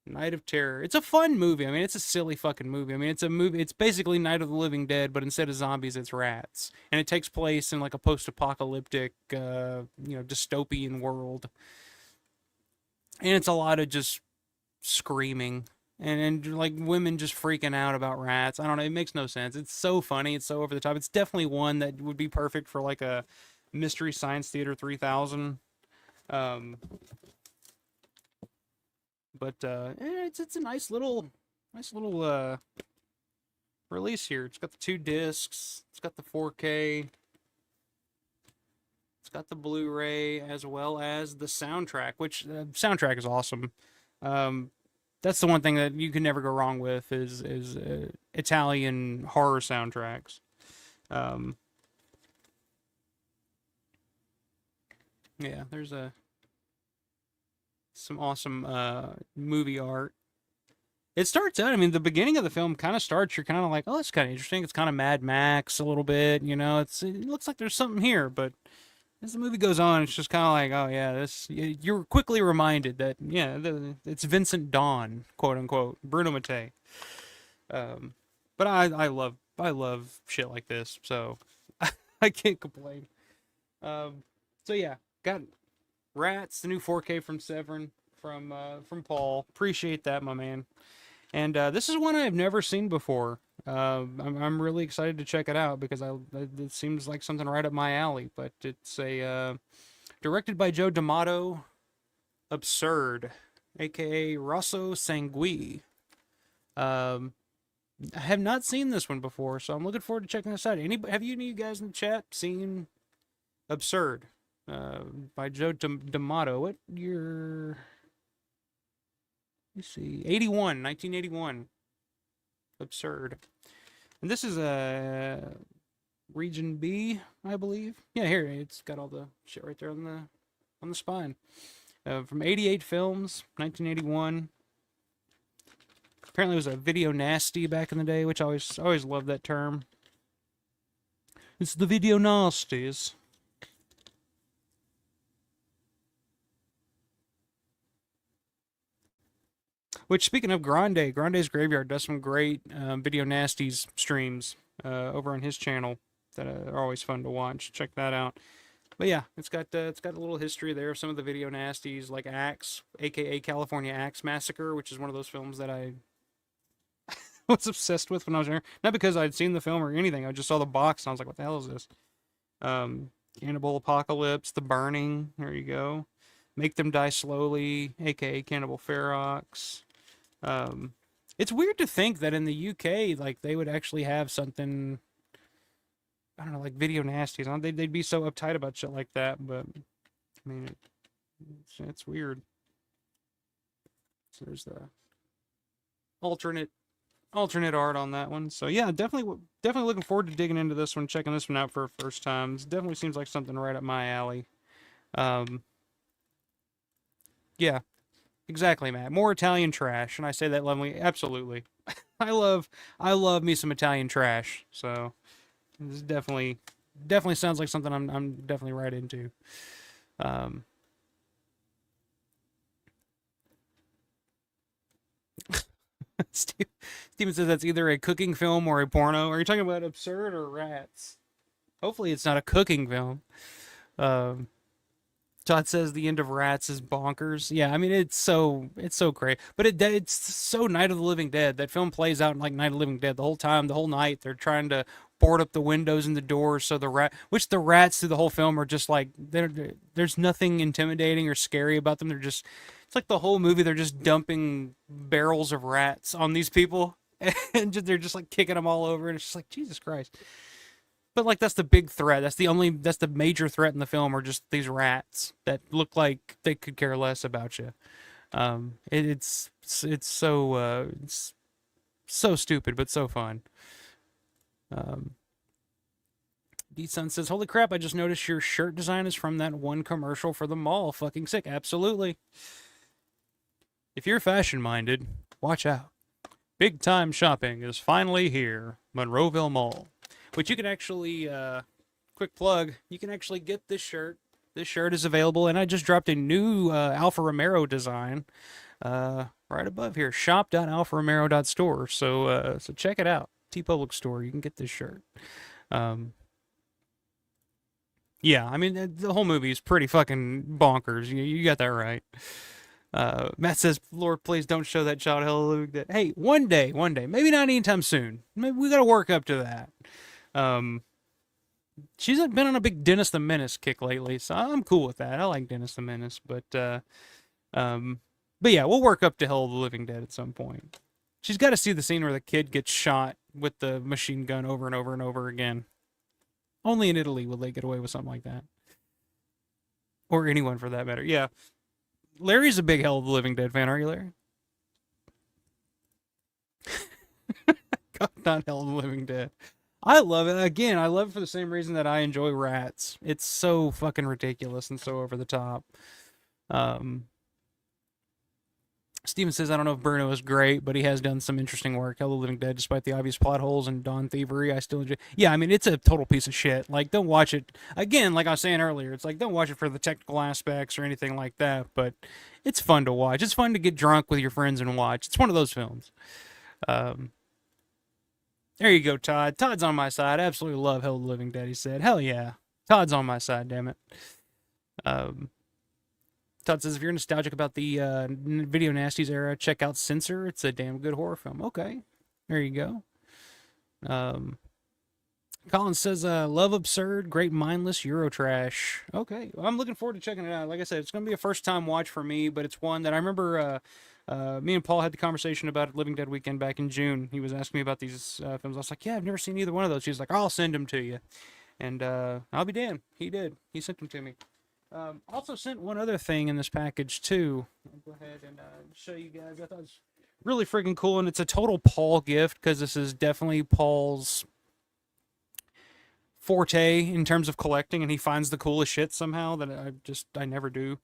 Speaker 3: Night of Terror. It's a fun movie. I mean, it's a silly fucking movie. I mean, it's a movie. It's basically Night of the Living Dead, but instead of zombies, it's rats, and it takes place in like a post-apocalyptic, dystopian world. And it's a lot of just screaming and like women just freaking out about rats. I don't know. It makes no sense. It's so funny. It's so over the top. It's definitely one that would be perfect for like a Mystery Science Theater 3000. But it's a nice little release here. It's got the 2 discs. It's got the 4K. It's got the Blu-ray as well as the soundtrack, which soundtrack is awesome. That's the one thing that you can never go wrong with is Italian horror soundtracks. Yeah, there's some awesome movie art. It starts out, I mean, the beginning of the film kind of starts, you're kind of like, oh, that's kind of interesting. It's kind of Mad Max a little bit, you know, it looks like there's something here, but as the movie goes on, it's just kind of like, oh yeah, you're quickly reminded that, yeah, it's Vincent Dawn, quote unquote, Bruno Mattei. But I love shit like this, so I can't complain. So yeah, got Rats, the new 4K from Severin, from Paul. Appreciate that, my man. And this is one I have never seen before. I'm really excited to check it out because it seems like something right up my alley. But it's a directed by Joe D'Amato, Absurd, aka Rosso Sanguis. I have not seen this one before, so I'm looking forward to checking this out. Have any of you guys in the chat seen Absurd? By Joe D'Amato. What year? Let's see. 1981. Absurd. And this is a Region B, I believe. Yeah, here it's got all the shit right there on the spine. From 88 Films, 1981. Apparently it was a video nasty back in the day, which I always loved that term. It's the video nasties. Which, speaking of Grande's Graveyard does some great Video Nasties streams over on his channel that are always fun to watch. Check that out. But yeah, it's got a little history there of some of the Video Nasties, like Axe, aka California Axe Massacre, which is one of those films that I was obsessed with when I was younger. Not because I'd seen the film or anything, I just saw the box and I was like, what the hell is this? Cannibal Apocalypse, The Burning, there you go. Make Them Die Slowly, aka Cannibal Ferox. It's weird to think that in the UK, like, they would actually have something, I don't know, like Video Nasties. They'd be so uptight about shit like that, but, I mean, it's weird. So there's the alternate art on that one. So yeah, definitely looking forward to digging into this one, checking this one out for a first time. It definitely seems like something right up my alley. Yeah, exactly, Matt. More Italian trash, and I say that lovingly. Absolutely. I love me some Italian trash. So this definitely sounds like something I'm definitely right into. Um, Steven says that's either a cooking film or a porno. Are you talking about Absurd or Rats? Hopefully it's not a cooking film. Um, Todd says the end of Rats is bonkers. Yeah, I mean it's so great, but it's so Night of the Living Dead. That film plays out like Night of the Living Dead the whole time, the whole night. They're trying to board up the windows and the doors so the rats through the whole film are just like there's nothing intimidating or scary about them. It's like the whole movie they're just dumping barrels of rats on these people and they're just like kicking them all over, and it's just like Jesus Christ. But like that's the big threat. That's the major threat in the film are just these rats that look like they could care less about you. It's so stupid but so fun. D-Sun says, "Holy crap! I just noticed your shirt design is from that one commercial for the mall. Fucking sick. Absolutely. If you're fashion minded, watch out. Big time shopping is finally here. Monroeville Mall." Which you can actually, quick plug, you can actually get this shirt. This shirt is available, and I just dropped a new Alfa Romero design right above here, shop.alfaromero.store. So check it out. TeePublic Store, you can get this shirt. Yeah, I mean, the whole movie is pretty fucking bonkers. You got that right. Matt says, "Lord, please don't show that child Hell of the Living Dead." Hey, one day, maybe not anytime soon. Maybe we got to work up to that. She's been on a big Dennis the Menace kick lately, so I'm cool with that. I like Dennis the Menace, but yeah, we'll work up to Hell of the Living Dead at some point. She's got to see the scene where the kid gets shot with the machine gun over and over and over again. Only in Italy will they get away with something like that, or anyone for that matter. Yeah, Larry's a big Hell of the Living Dead fan, aren't you, Larry? God, not Hell of the Living Dead. I love it. Again, I love it for the same reason that I enjoy Rats. It's so fucking ridiculous and so over the top. Steven says, "I don't know if Bruno is great, but he has done some interesting work. Hell of the Living Dead, despite the obvious plot holes and Dawn Thievery, I still enjoy." Yeah, I mean, it's a total piece of shit. Like, don't watch it. Again, like I was saying earlier, it's like, don't watch it for the technical aspects or anything like that, but it's fun to watch. It's fun to get drunk with your friends and watch. It's one of those films. There you go, Todd. Todd's on my side. Absolutely love Hell of the Living Dead, he said. Hell yeah. Todd's on my side, damn it. Todd says, "If you're nostalgic about the Video Nasties era, check out Censor. It's a damn good horror film." Okay. There you go. Colin says, "Love Absurd, great mindless Eurotrash." Okay. Well, I'm looking forward to checking it out. Like I said, it's going to be a first-time watch for me, but it's one that I remember... me and Paul had the conversation about Living Dead Weekend back in June. He was asking me about these films. I was like, "Yeah, I've never seen either one of those." She's like, "I'll send them to you." And I'll be damned. He did. He sent them to me. Also sent one other thing in this package, too. I'll go ahead and show you guys. I thought it was really freaking cool, and it's a total Paul gift, because this is definitely Paul's forte in terms of collecting, and he finds the coolest shit somehow that I never do.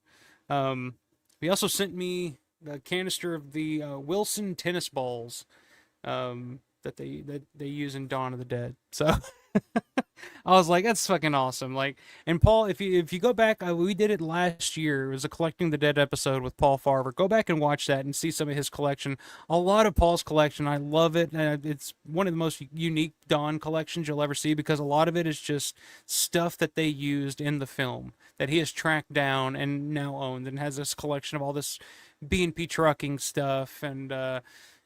Speaker 3: He also sent me the canister of the Wilson tennis balls that they use in Dawn of the Dead. So I was like, that's fucking awesome. Like, and Paul, if you go back, we did it last year. It was a Collecting the Dead episode with Paul Farver. Go back and watch that and see some of his collection. A lot of Paul's collection. I love it. It's one of the most unique Dawn collections you'll ever see, because a lot of it is just stuff that they used in the film that he has tracked down and now owned, and has this collection of all this B&P trucking stuff, and the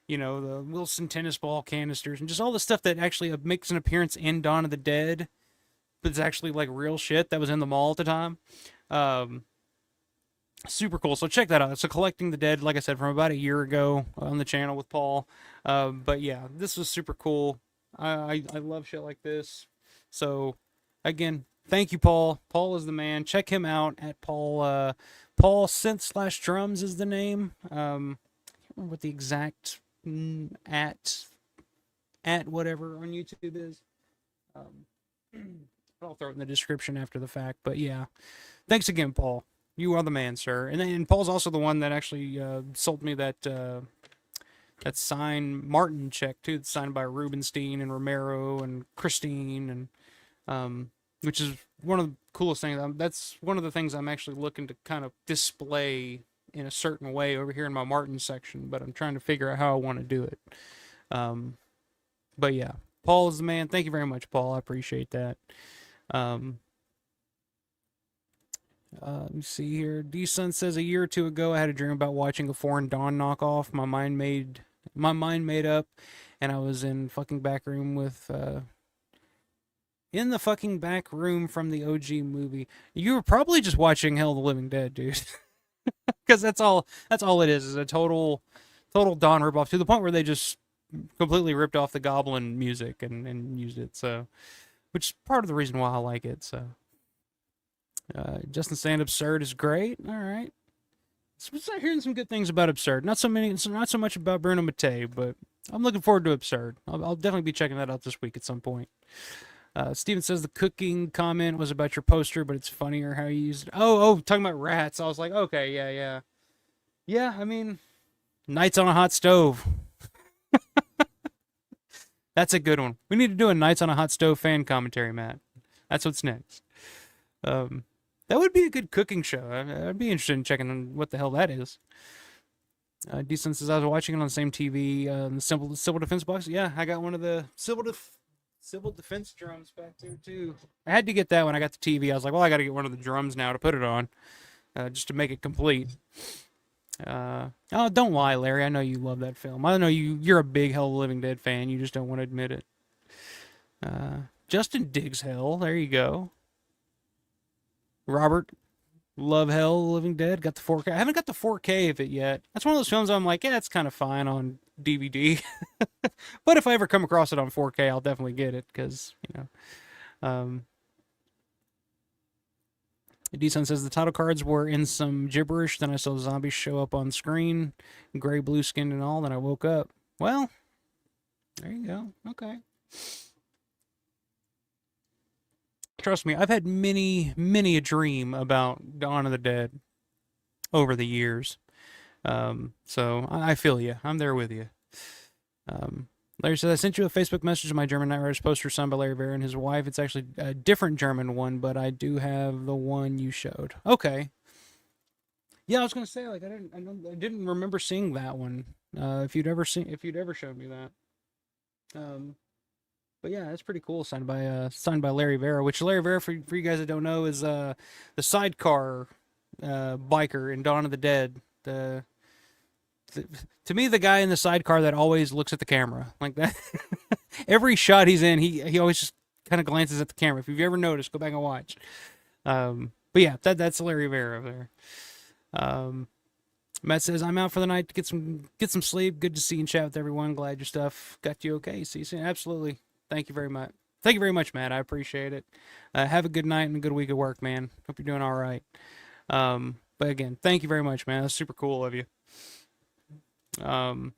Speaker 3: Wilson tennis ball canisters, and just all the stuff that actually makes an appearance in Dawn of the Dead, but it's actually like real shit that was in the mall at the time. Super cool. So check that out. It's a Collecting the Dead, like I said, from about a year ago on the channel with Paul. But yeah, this was super cool. I love shit like this. So again, thank you, Paul. Paul is the man. Check him out at Paul Synth / Drums is the name. remember what the exact at whatever on YouTube is. I'll throw it in the description after the fact. But yeah, thanks again, Paul. You are the man, sir. And then Paul's also the one that actually sold me that signed Martin check too. That's signed by Rubenstein and Romero and Christine, and which is one of the coolest things. That's one of the things I'm actually looking to kind of display in a certain way over here in my Martin section. But I'm trying to figure out how I want to do it. But yeah, Paul is the man. Thank you very much, Paul. I appreciate that. Let me see here. D-Sun says, a year or two ago, I had a dream about watching a foreign Dawn knockoff. My mind made up, and I was in fucking back room with, in the fucking back room from the OG movie. You were probably just watching Hell of the Living Dead, dude. Because that's all it is a total Dawn ripoff, to the point where they just completely ripped off the Goblin music and used it, so, which is part of the reason why I like it, so. Justin saying Absurd is great. All right. So we're start hearing some good things about Absurd. Not so much about Bruno Mattei, but I'm looking forward to Absurd. I'll definitely be checking that out this week at some point. Steven says the cooking comment was about your poster, but it's funnier how you used it. Oh, talking about rats. I was like, okay, yeah. Yeah, I mean, Nights on a Hot Stove. That's a good one. We need to do a Nights on a Hot Stove fan commentary, Matt. That's what's next. That would be a good cooking show. I'd be interested in checking what the hell that is. Decent says I was watching it on the same TV, the civil defense box. Yeah, I got one of the civil defense drums back there too. I had to get that when I got the TV. I was like, well, I got to get one of the drums now to put it on, just to make it complete. Oh, don't lie, Larry. I know you love that film. I know you're a big Hell of the Living Dead fan. You just don't want to admit it. Justin digs Hell. There you go. Robert, love Hell, Living Dead. Got the 4K. I haven't got the 4K of it yet. That's one of those films I'm like, yeah, it's kind of fine on DVD. But if I ever come across it on 4K, I'll definitely get it, because, you know. D-Sun says the title cards were in some gibberish. Then I saw zombies show up on screen, gray, blue skinned and all. Then I woke up. Well, there you go. Okay. Trust me, I've had many a dream about Dawn of the Dead over the years. So I feel you. I'm there with you. Larry says, I sent you a Facebook message of my German Night Riders poster signed by Larry Vera and his wife. It's actually a different German one, but I do have the one you showed. Okay. Yeah, I was gonna say, like, I didn't remember seeing that one. If you'd ever showed me that. But yeah, that's pretty cool. Signed by Larry Vera, which Larry Vera, for you guys that don't know, is the sidecar biker in Dawn of the Dead. To me, the guy in the sidecar that always looks at the camera like that. Every shot he's in, he always just kind of glances at the camera. If you've ever noticed, go back and watch. But yeah, that's Larry Vera over there. Matt says, I'm out for the night to get some sleep. Good to see and chat with everyone. Glad your stuff got you okay. See you soon. Absolutely. Thank you very much. Thank you very much, Matt. I appreciate it. Have a good night and a good week of work, man. Hope you're doing all right. But again, thank you very much, man. That's super cool of you. But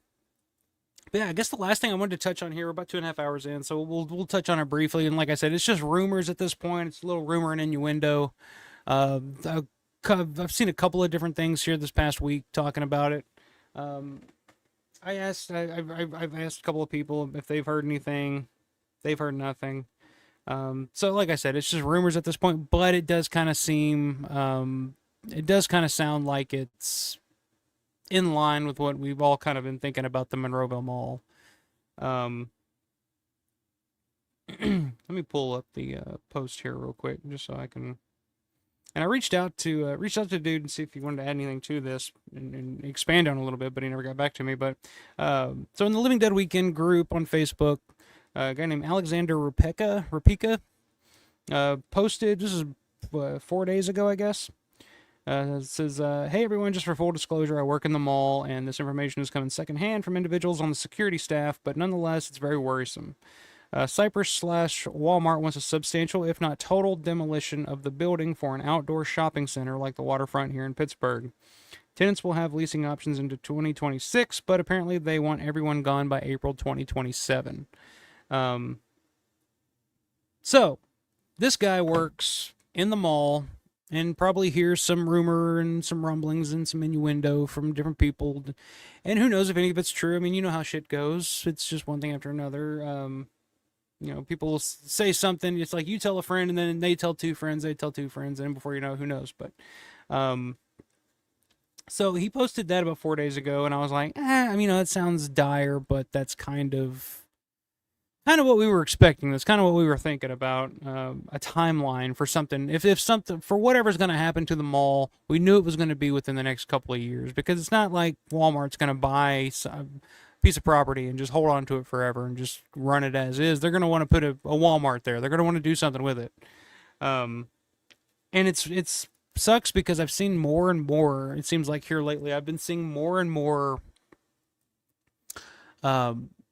Speaker 3: yeah, I guess the last thing I wanted to touch on here, we're about 2.5 hours in, so we'll touch on it briefly. And like I said, it's just rumors at this point. It's a little rumor and innuendo. I've seen a couple of different things here this past week talking about it. I've asked a couple of people if they've heard anything. They've heard nothing. So like I said, it's just rumors at this point, but it does kind of seem, it does kind of sound like it's in line with what we've all kind of been thinking about the Monroeville Mall. Let me pull up the post here real quick, just so I can. And I reached out to the dude and see if he wanted to add anything to this and expand on it a little bit, but he never got back to me. But so in the Living Dead Weekend group on Facebook, a guy named Alexander Rapika posted. This is 4 days ago, I guess. It says, hey everyone, just for full disclosure, I work in the mall, and this information is coming secondhand from individuals on the security staff, but nonetheless, it's very worrisome. Cypress/Walmart wants a substantial, if not total, demolition of the building for an outdoor shopping center like the Waterfront here in Pittsburgh. Tenants will have leasing options into 2026, but apparently they want everyone gone by April 2027. So, this guy works in the mall and probably hears some rumor and some rumblings and some innuendo from different people. And who knows if any of it's true. I mean, you know how shit goes. It's just one thing after another. People will say something. It's like you tell a friend, and then they tell two friends, and before you know, who knows. But so he posted that about 4 days ago, and I was like, that sounds dire, but that's kind of what we were expecting. That's kind of what we were thinking about. A timeline for something. If something, for whatever's going to happen to the mall, we knew it was going to be within the next couple of years, because it's not like Walmart's going to buy a piece of property and just hold on to it forever and just run it as is. They're going to want to put a Walmart there. They're going to want to do something with it. And it's sucks because I've seen more and more. It seems like here lately, I've been seeing more and more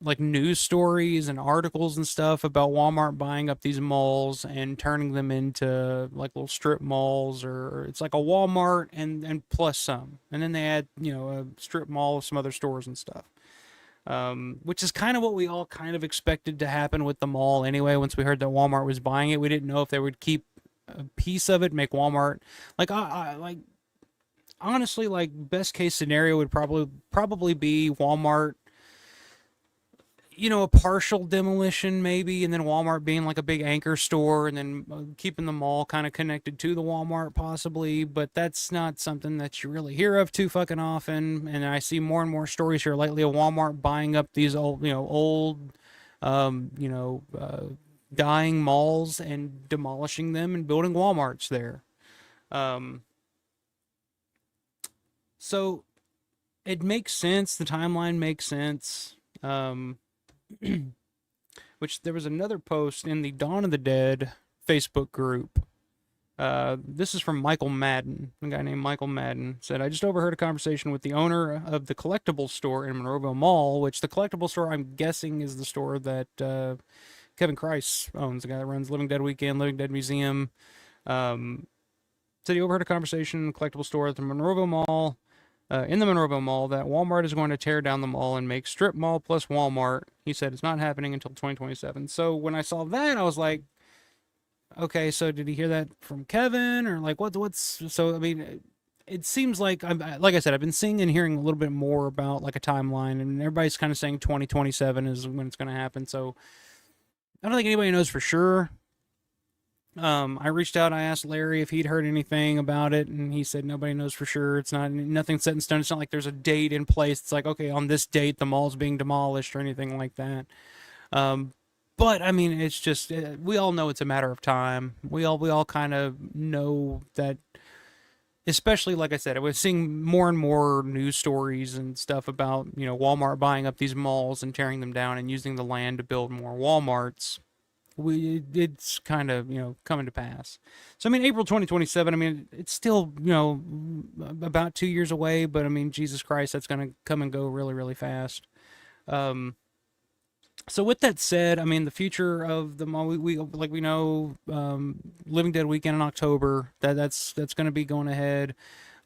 Speaker 3: like news stories and articles and stuff about Walmart buying up these malls and turning them into like little strip malls, or it's like a Walmart and plus some, and then they add a strip mall of some other stores and stuff, which is kind of what we all kind of expected to happen with the mall anyway. Once we heard that Walmart was buying it, we didn't know if they would keep a piece of it, make Walmart like honestly, like best case scenario would probably be Walmart, a partial demolition maybe, and then Walmart being like a big anchor store, and then keeping the mall kind of connected to the Walmart possibly. But that's not something that you really hear of too fucking often. And I see more and more stories here lately of Walmart buying up these old dying malls and demolishing them and building Walmarts there. So it makes sense. The timeline makes sense. Which there was another post in the Dawn of the Dead Facebook group. This is from Michael Madden. A guy named Michael Madden said, I just overheard a conversation with the owner of the collectible store in Monroeville Mall, which the collectible store, I'm guessing, is the store that Kevin Kreis owns, the guy that runs Living Dead Weekend, Living Dead Museum. Said he overheard a conversation in the collectible store at the Monroeville Mall. In the Monroeville Mall, that Walmart is going to tear down the mall and make strip mall plus Walmart. He said it's not happening until 2027. So when I saw that, I was like, okay, so did he hear that from Kevin, or like what's? So I mean, it seems like like I said, I've been seeing and hearing a little bit more about like a timeline, and everybody's kind of saying 2027 is when it's going to happen. So I don't think anybody knows for sure. I reached out, I asked Larry if he'd heard anything about it, and he said nobody knows for sure. It's nothing set in stone. It's not like there's a date in place. It's like, okay, on this date, the mall's being demolished or anything like that. But I mean, it's just, we all know it's a matter of time. We all kind of know that, especially, like I said, I was seeing more and more news stories and stuff about, Walmart buying up these malls and tearing them down and using the land to build more Walmarts. It's kind of, coming to pass. So, I mean, April 2027, I mean, it's still, about 2 years away, but I mean, Jesus Christ, that's going to come and go really, really fast. So with that said, I mean, the future of the mall, we know, Living Dead Weekend in October, that's going to be going ahead.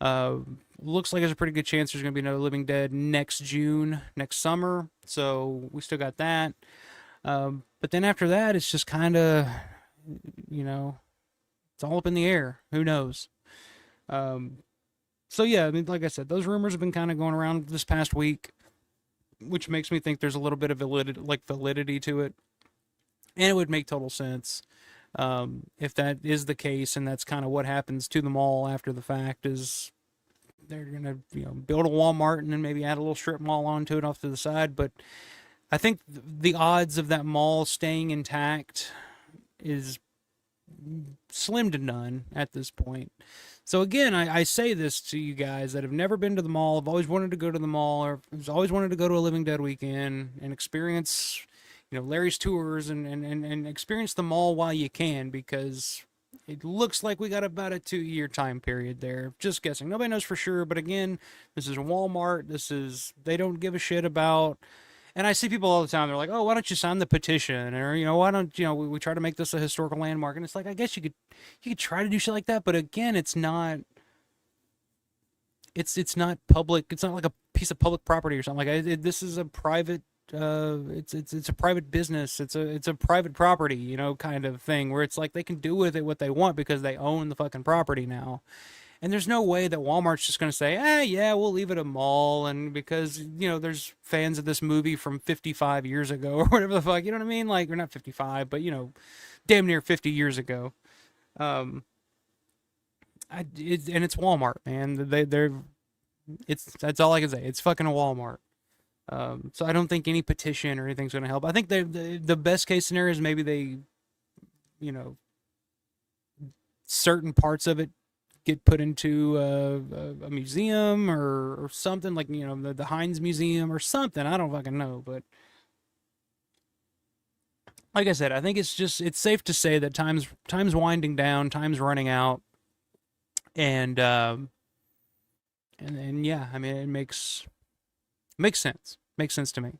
Speaker 3: Looks like there's a pretty good chance there's going to be another Living Dead next June, next summer. So we still got that. But then after that, it's just kind of, it's all up in the air. Who knows? So yeah, I mean, like I said, those rumors have been kind of going around this past week, which makes me think there's a little bit of validity to it. And it would make total sense. If that is the case, and that's kind of what happens to the mall after the fact, is they're going to, build a Walmart and then maybe add a little strip mall onto it off to the side. But I think the odds of that mall staying intact is slim to none at this point. So again, I say this to you guys that have never been to the mall, have always wanted to go to the mall, or have always wanted to go to a Living Dead Weekend and experience, Larry's tours and experience the mall while you can, because it looks like we got about a 2-year time period there. Just guessing. Nobody knows for sure, but again, this is Walmart. They don't give a shit about. And I see people all the time, they're like, oh, why don't you sign the petition? Or, why don't, we try to make this a historical landmark. And it's like, I guess you could try to do shit like that. But again, it's not it's not public. It's not like a piece of public property or something. Like this is a private. It's a private business. It's a private property, you know, kind of thing where it's like they can do with it what they want because they own the fucking property now. And there's no way that Walmart's just going to say, yeah, we'll leave it a mall. And because, you know, there's fans of this movie from 55 years ago or whatever the fuck, you know what I mean? Like, we're not 55, but, you know, damn near 50 years ago. Um, and it's Walmart, man. That's all I can say. It's fucking a Walmart. So I don't think any petition or anything's going to help. I think the best case scenario is maybe they, you know, certain parts of it get put into a museum or something, like, you know, the Heinz Museum or something. I don't fucking know, but like I said, I think it's safe to say that time's winding down, time's running out, and yeah, I mean, it makes sense. Makes sense to me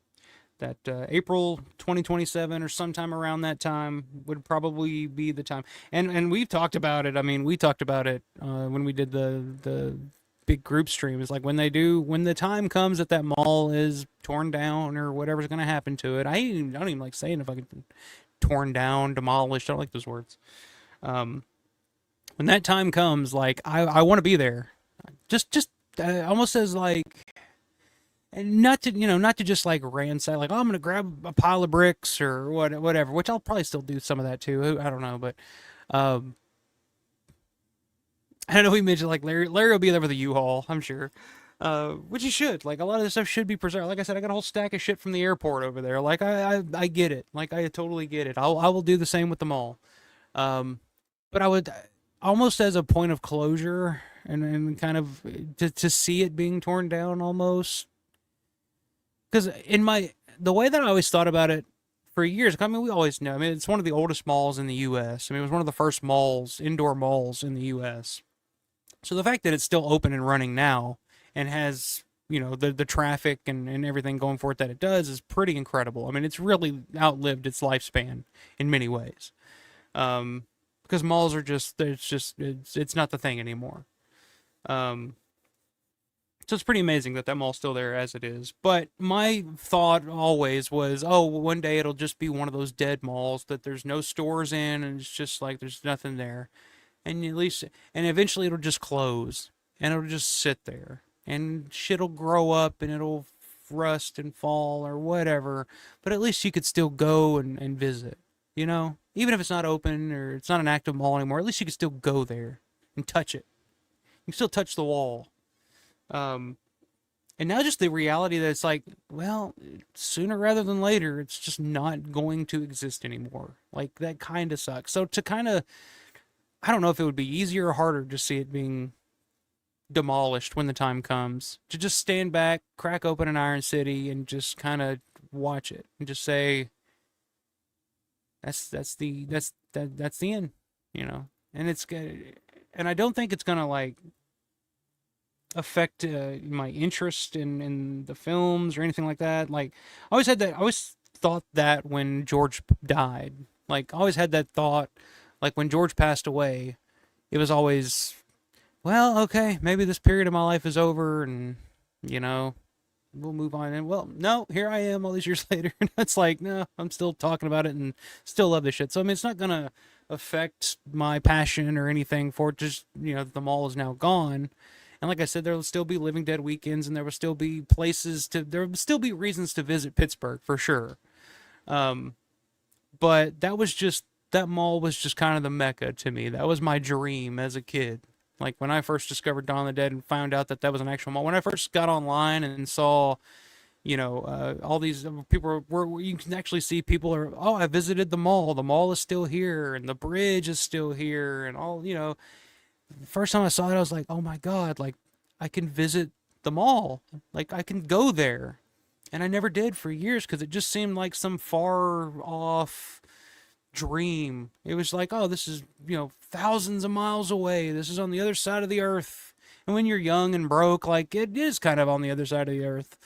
Speaker 3: that April 2027 or sometime around that time would probably be the time. And we've talked about it. I mean, we talked about it when we did the big group stream. It's like when the time comes that that mall is torn down or whatever's going to happen to it. I don't even like saying if I could torn down, demolished. I don't like those words. When that time comes, like I want to be there. Just almost as like. And not to just like ransack, like, oh, I'm gonna grab a pile of bricks or whatever, which I'll probably still do some of that too. I don't know, but I know we mentioned like Larry will be there with a U-Haul, I'm sure, which he should. Like a lot of this stuff should be preserved. Like I said, I got a whole stack of shit from the airport over there. Like I get it. Like I totally get it. I will do the same with the mall. But I would almost as a point of closure and kind of to see it being torn down almost. Because the way that I always thought about it for years, I mean, we always know. I mean, it's one of the oldest malls in the U.S. I mean, it was one of the first indoor malls in the U.S. So the fact that it's still open and running now and has, you know, the traffic and everything going for it that it does is pretty incredible. I mean, it's really outlived its lifespan in many ways. Because malls are it's not the thing anymore. So it's pretty amazing that mall's still there as it is. But my thought always was, oh, one day it'll just be one of those dead malls that there's no stores in and it's just like there's nothing there. And eventually it'll just close and it'll just sit there and shit'll grow up and it'll rust and fall or whatever. But at least you could still go and visit, you know? Even if it's not open or it's not an active mall anymore, at least you could still go there and touch it. You can still touch the wall. And now just the reality that it's like, well, sooner rather than later, it's just not going to exist anymore. Like, that kind of sucks. So to kind of, I don't know if it would be easier or harder to see it being demolished when the time comes. To just stand back, crack open an Iron City, and just kind of watch it. And just say, that's the end, you know? And I don't think it's gonna, like, affect my interest in the films or anything like that. Like, I always thought that when George died, like, I always had that thought, like, when George passed away, it was always, well, okay, maybe this period of my life is over and, you know, we'll move on. And, well, no, here I am all these years later. And it's like, no, I'm still talking about it and still love this shit. So, I mean, it's not going to affect my passion or anything for it. Just, you know, the mall is now gone. And like I said, there will still be Living Dead weekends, and there will still be there will still be reasons to visit Pittsburgh for sure. But that mall was just kind of the mecca to me. That was my dream as a kid. Like when I first discovered Dawn of the Dead and found out that was an actual mall. When I first got online and saw, you know, all these people you can actually see people I visited the mall. The mall is still here, and the bridge is still here, and all, you know. First time I saw it, I was like, oh my God, like, I can visit the mall. Like, I can go there. And I never did for years because it just seemed like some far off dream. It was like, oh, this is, you know, thousands of miles away. This is on the other side of the earth. And when you're young and broke, like, it is kind of on the other side of the earth.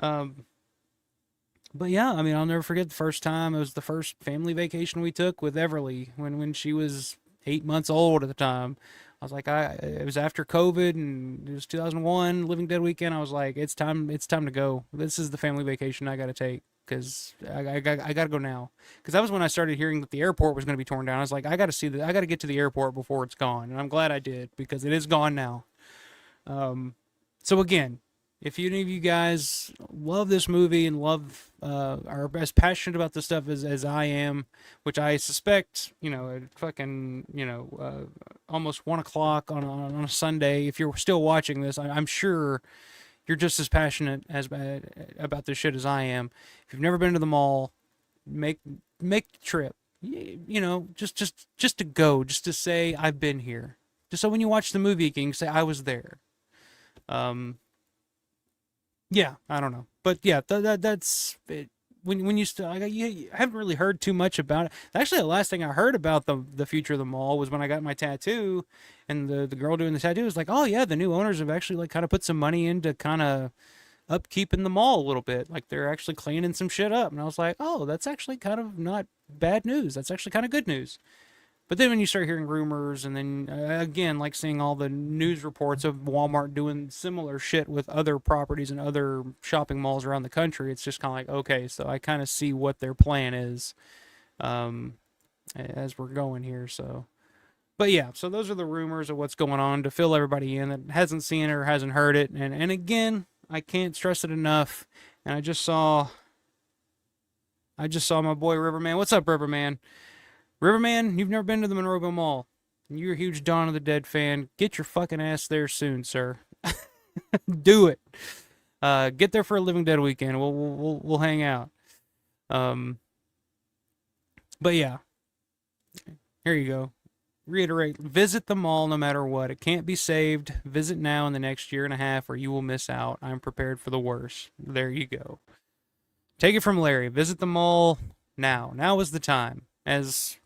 Speaker 3: But yeah, I mean, I'll never forget the first time. It was the first family vacation we took with Everly when she was 8 months old at the time. I was like, it was after COVID and it was 2001 Living Dead weekend. I was like, it's time to go. This is the family vacation I got to take because I got to go now. Because that was when I started hearing that the airport was going to be torn down. I was like, I got to see that. I got to get to the airport before it's gone. And I'm glad I did because it is gone now. So again, if any of you guys love this movie and are as passionate about this stuff as I am, which I suspect, at fucking, almost 1 o'clock on a Sunday, if you're still watching this, I'm sure you're just as passionate about this shit as I am. If you've never been to the mall, make the trip. Just to go, just to say I've been here. Just so when you watch the movie again, you say I was there. Yeah, I don't know, but yeah, that's it. When you haven't really heard too much about it. Actually, the last thing I heard about the future of the mall was when I got my tattoo, and the girl doing the tattoo was like, "Oh yeah, the new owners have actually like kind of put some money into kind of upkeeping the mall a little bit. Like they're actually cleaning some shit up." And I was like, "Oh, that's actually kind of not bad news. That's actually kind of good news." But then when you start hearing rumors, and then again, like seeing all the news reports of Walmart doing similar shit with other properties and other shopping malls around the country, it's just kind of like, okay, so I kind of see what their plan is as we're going here. So, but yeah, so those are the rumors of what's going on to fill everybody in that hasn't seen it or hasn't heard it. And again, I can't stress it enough. And I just saw my boy Riverman. What's up, Riverman? Riverman, you've never been to the Monroeville Mall. You're a huge Dawn of the Dead fan. Get your fucking ass there soon, sir. Do it. Get there for a Living Dead weekend. We'll hang out. But yeah, here you go. Reiterate: visit the mall no matter what. It can't be saved. Visit now in the next year and a half, or you will miss out. I'm prepared for the worst. There you go. Take it from Larry. Visit the mall now. Now is the time. As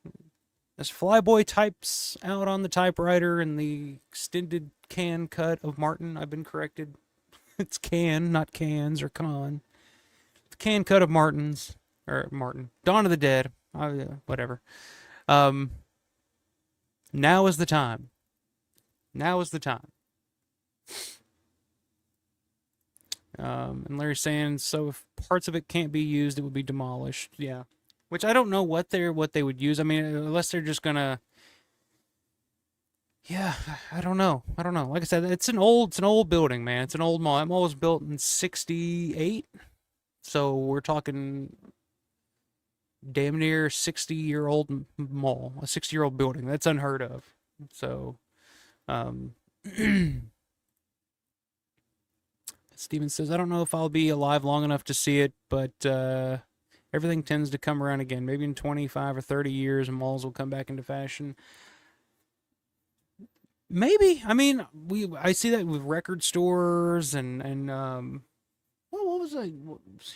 Speaker 3: Flyboy types out on the typewriter in the extended can cut of Martin, I've been corrected. It's can, not cans or con. The can cut of Martin's, or Martin. Dawn of the Dead. Whatever. Now is the time. Now is the time. And Larry's saying, so if parts of it can't be used, it would be demolished. Yeah. Which I don't know what they would use. I mean, unless they're just gonna. Yeah, I don't know. Like I said, it's an old building, man. It's an old mall. That mall was built in '68, so we're talking damn near 60-year-old mall, a 60-year-old building. That's unheard of. So, Steven says, I don't know if I'll be alive long enough to see it, but everything tends to come around again. Maybe in 25 or 30 years, malls will come back into fashion. Maybe. I mean, I see that with record stores and what was I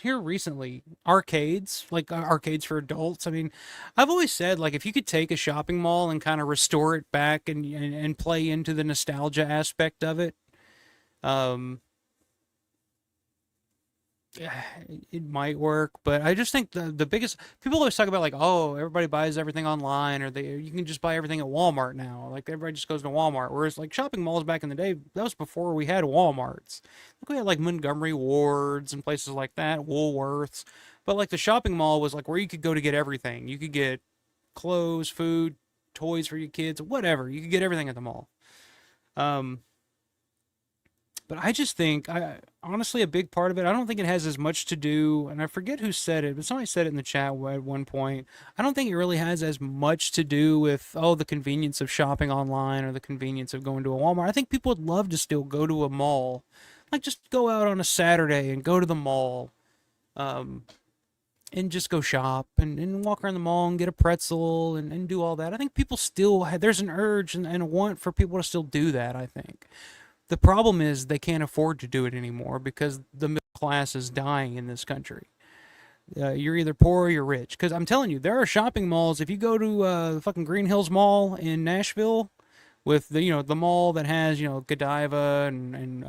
Speaker 3: here recently? Arcades, like arcades for adults. I mean, I've always said, like, if you could take a shopping mall and kind of restore it back and play into the nostalgia aspect of it, it might work. But I just think the biggest, people always talk about like, oh, everybody buys everything online, or you can just buy everything at Walmart now. Like everybody just goes to Walmart. Whereas like shopping malls back in the day, that was before we had Walmarts. Like we had like Montgomery Wards and places like that, Woolworths. But like the shopping mall was like where you could go to get everything. You could get clothes, food, toys for your kids, whatever. You could get everything at the mall. But I just think, honestly, a big part of it, I don't think it has as much to do, and I forget who said it, but somebody said it in the chat at one point. I don't think it really has as much to do with, the convenience of shopping online or the convenience of going to a Walmart. I think people would love to still go to a mall. Like, just go out on a Saturday and go to the mall, and just go shop and walk around the mall and get a pretzel and do all that. I think people still, there's an urge and a want for people to still do that, I think. The problem is they can't afford to do it anymore because the middle class is dying in this country. You're either poor or you're rich. Because I'm telling you, there are shopping malls. If you go to the fucking Green Hills Mall in Nashville, with the mall that has Godiva and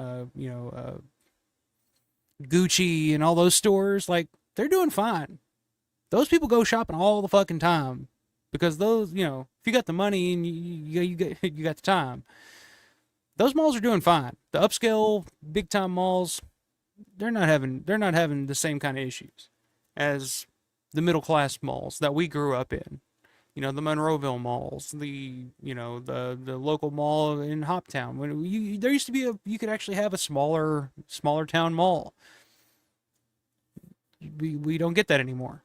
Speaker 3: Gucci and all those stores, like they're doing fine. Those people go shopping all the fucking time. because those, if you got the money and you got the time, those malls are doing fine. The upscale big time malls, they're not having the same kind of issues as the middle class malls that we grew up in. The Monroeville malls, the local mall in Hoptown. When there used to be you could actually have a smaller town mall. We don't get that anymore.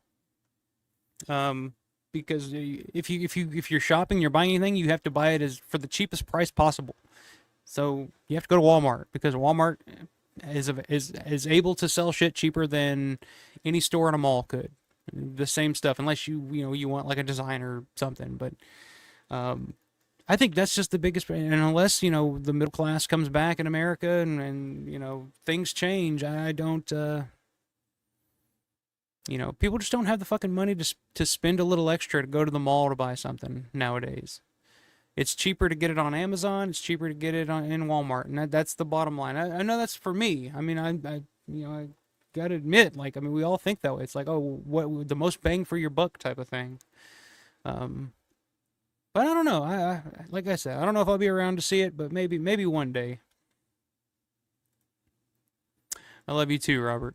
Speaker 3: Because if you're shopping, you're buying anything, you have to buy it for the cheapest price possible. So you have to go to Walmart because Walmart is able to sell shit cheaper than any store in a mall could. The same stuff, unless you want like a designer or something. But I think that's just the biggest. And unless the middle class comes back in America and things change, I don't. People just don't have the fucking money to spend a little extra to go to the mall to buy something nowadays. It's cheaper to get it on Amazon. It's cheaper to get it in Walmart, and that's the bottom line. I know that's for me. I mean, I gotta admit, we all think that way. It's like, oh, what the most bang for your buck type of thing. But I don't know. I like I said, I don't know if I'll be around to see it, but maybe one day. I love you too, Robert.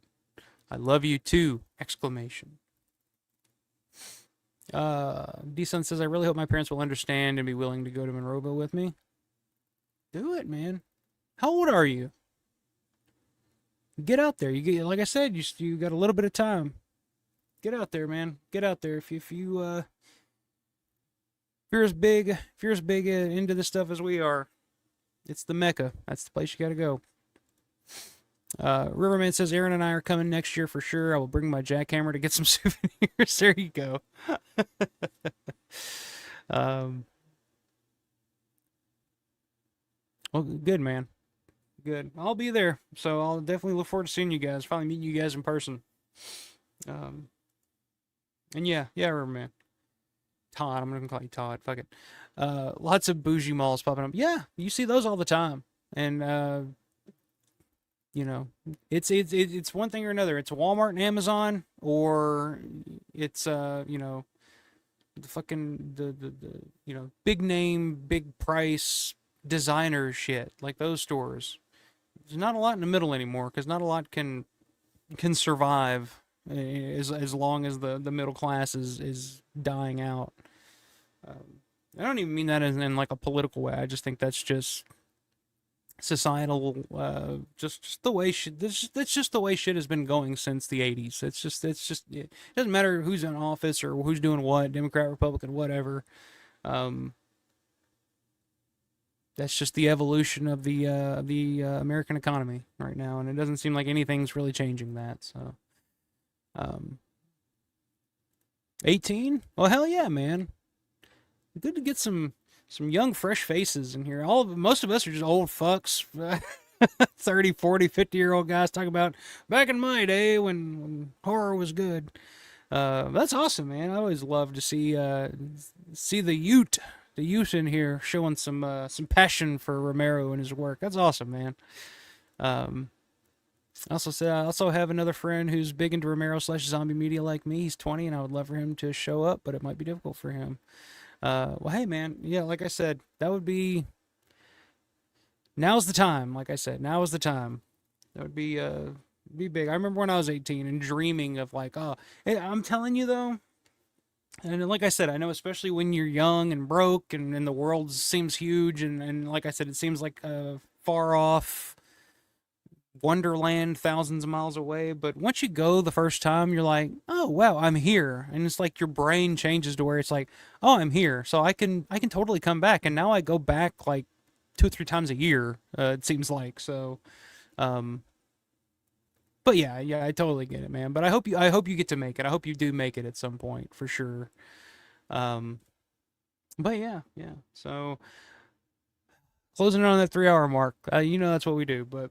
Speaker 3: I love you too! Exclamation. D-Sun says, I really hope my parents will understand and be willing to go to Monroeville with me. Do it, man. How old are you? Get out there. Like I said, you got a little bit of time. Get out there, man. Get out there. If you're as big into this stuff as we are, it's the Mecca. That's the place you got to go. Riverman says, Aaron and I are coming next year for sure. I will bring my jackhammer to get some souvenirs. There you go. Well, good, man. Good. I'll be there. So I'll definitely look forward to seeing you guys. Finally meeting you guys in person. And yeah, Riverman. Todd, I'm going to call you Todd. Fuck it. Lots of bougie malls popping up. Yeah, you see those all the time. And, it's one thing or another. It's Walmart and Amazon, or it's the fucking the big name, big price designer shit, like those stores. There's not a lot in the middle anymore because not a lot can survive as long as the middle class is dying out. I don't even mean that in like a political way. I just think that's just societal, just the way shit. That's just the way shit has been going since the 80s. It doesn't matter who's in office or who's doing what, Democrat, Republican, whatever. That's just the evolution of the American economy right now, and it doesn't seem like anything's really changing that. So, 18? Well, hell yeah, man. Good to get some young, fresh faces in here. Most of us are just old fucks, 30, 40, 50-year-old guys talking about back in my day when horror was good. That's awesome, man. I always love to see the Ute in here showing some passion for Romero and his work. That's awesome, man. I also have another friend who's big into Romero/zombie media like me. He's 20, and I would love for him to show up, but it might be difficult for him. Well, hey, man. Yeah, like I said, that would be... Now's the time. Like I said, now is the time. That would be big. I remember when I was 18 and dreaming of I'm telling you, though, and like I said, I know especially when you're young and broke and the world seems huge and like I said, it seems like a far off wonderland thousands of miles away, but once you go the first time, you're like, oh wow, I'm here. And it's like your brain changes to where it's like, oh, I'm here, so I can totally come back. And now I go back like 2 or 3 times a year, it seems like. So but yeah, I totally get it, man. But I hope you get to make it. I hope you do make it at some point for sure. But yeah. So closing in on that 3-hour mark. That's what we do, but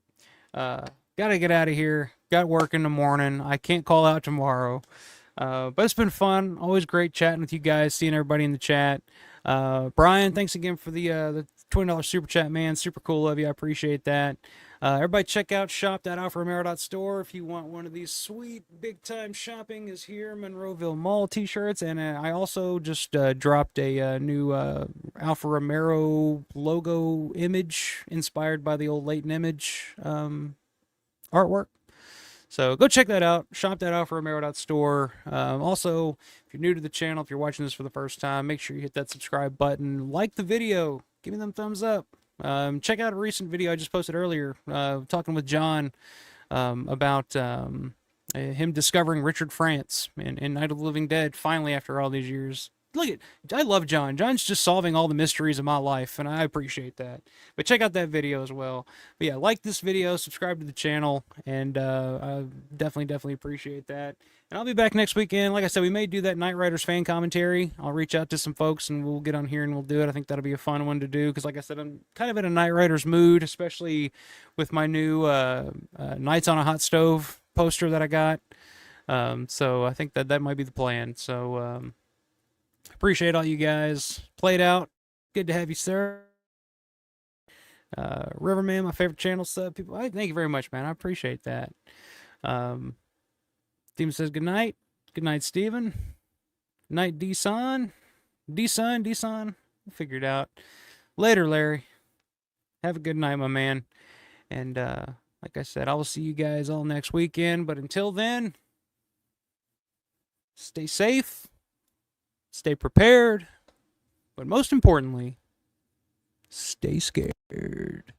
Speaker 3: gotta get out of here. Got work in the morning. I can't call out tomorrow. But it's been fun. Always great chatting with you guys, seeing everybody in the chat. Brian, thanks again for the $20 super chat, man. Super cool of you. I appreciate that. Everybody check out shop.alfaromero.store if you want one of these sweet big time shopping is here Monroeville Mall t-shirts. And I also just dropped a new Alfa Romero logo image inspired by the old Leighton Image artwork. So go check that out. Shop.alfaromero.store. Also, if you're new to the channel, if you're watching this for the first time, make sure you hit that subscribe button. Like the video. Give me them thumbs up. Check out a recent video I just posted earlier, talking with John about him discovering Richard France in Night of the Living Dead, finally, after all these years. Look at, I love John. John's just solving all the mysteries of my life, and I appreciate that. But check out that video as well. But yeah, like this video, subscribe to the channel, and I definitely appreciate that. And I'll be back next weekend. Like I said, we may do that Knight Riders fan commentary. I'll reach out to some folks, and we'll get on here and we'll do it. I think that'll be a fun one to do, because like I said, I'm kind of in a Knight Riders mood, especially with my new Knights on a Hot Stove poster that I got. So I think that might be the plan. So appreciate all you guys. Played out. Good to have you, sir. Riverman, my favorite channel sub. People, thank you very much, man. I appreciate that. Steven says good night. Good night, Steven. Night, D-Son. D-Son. We'll figure it out. Later, Larry. Have a good night, my man. And like I said, I will see you guys all next weekend. But until then, stay safe. Stay prepared. But most importantly, stay scared.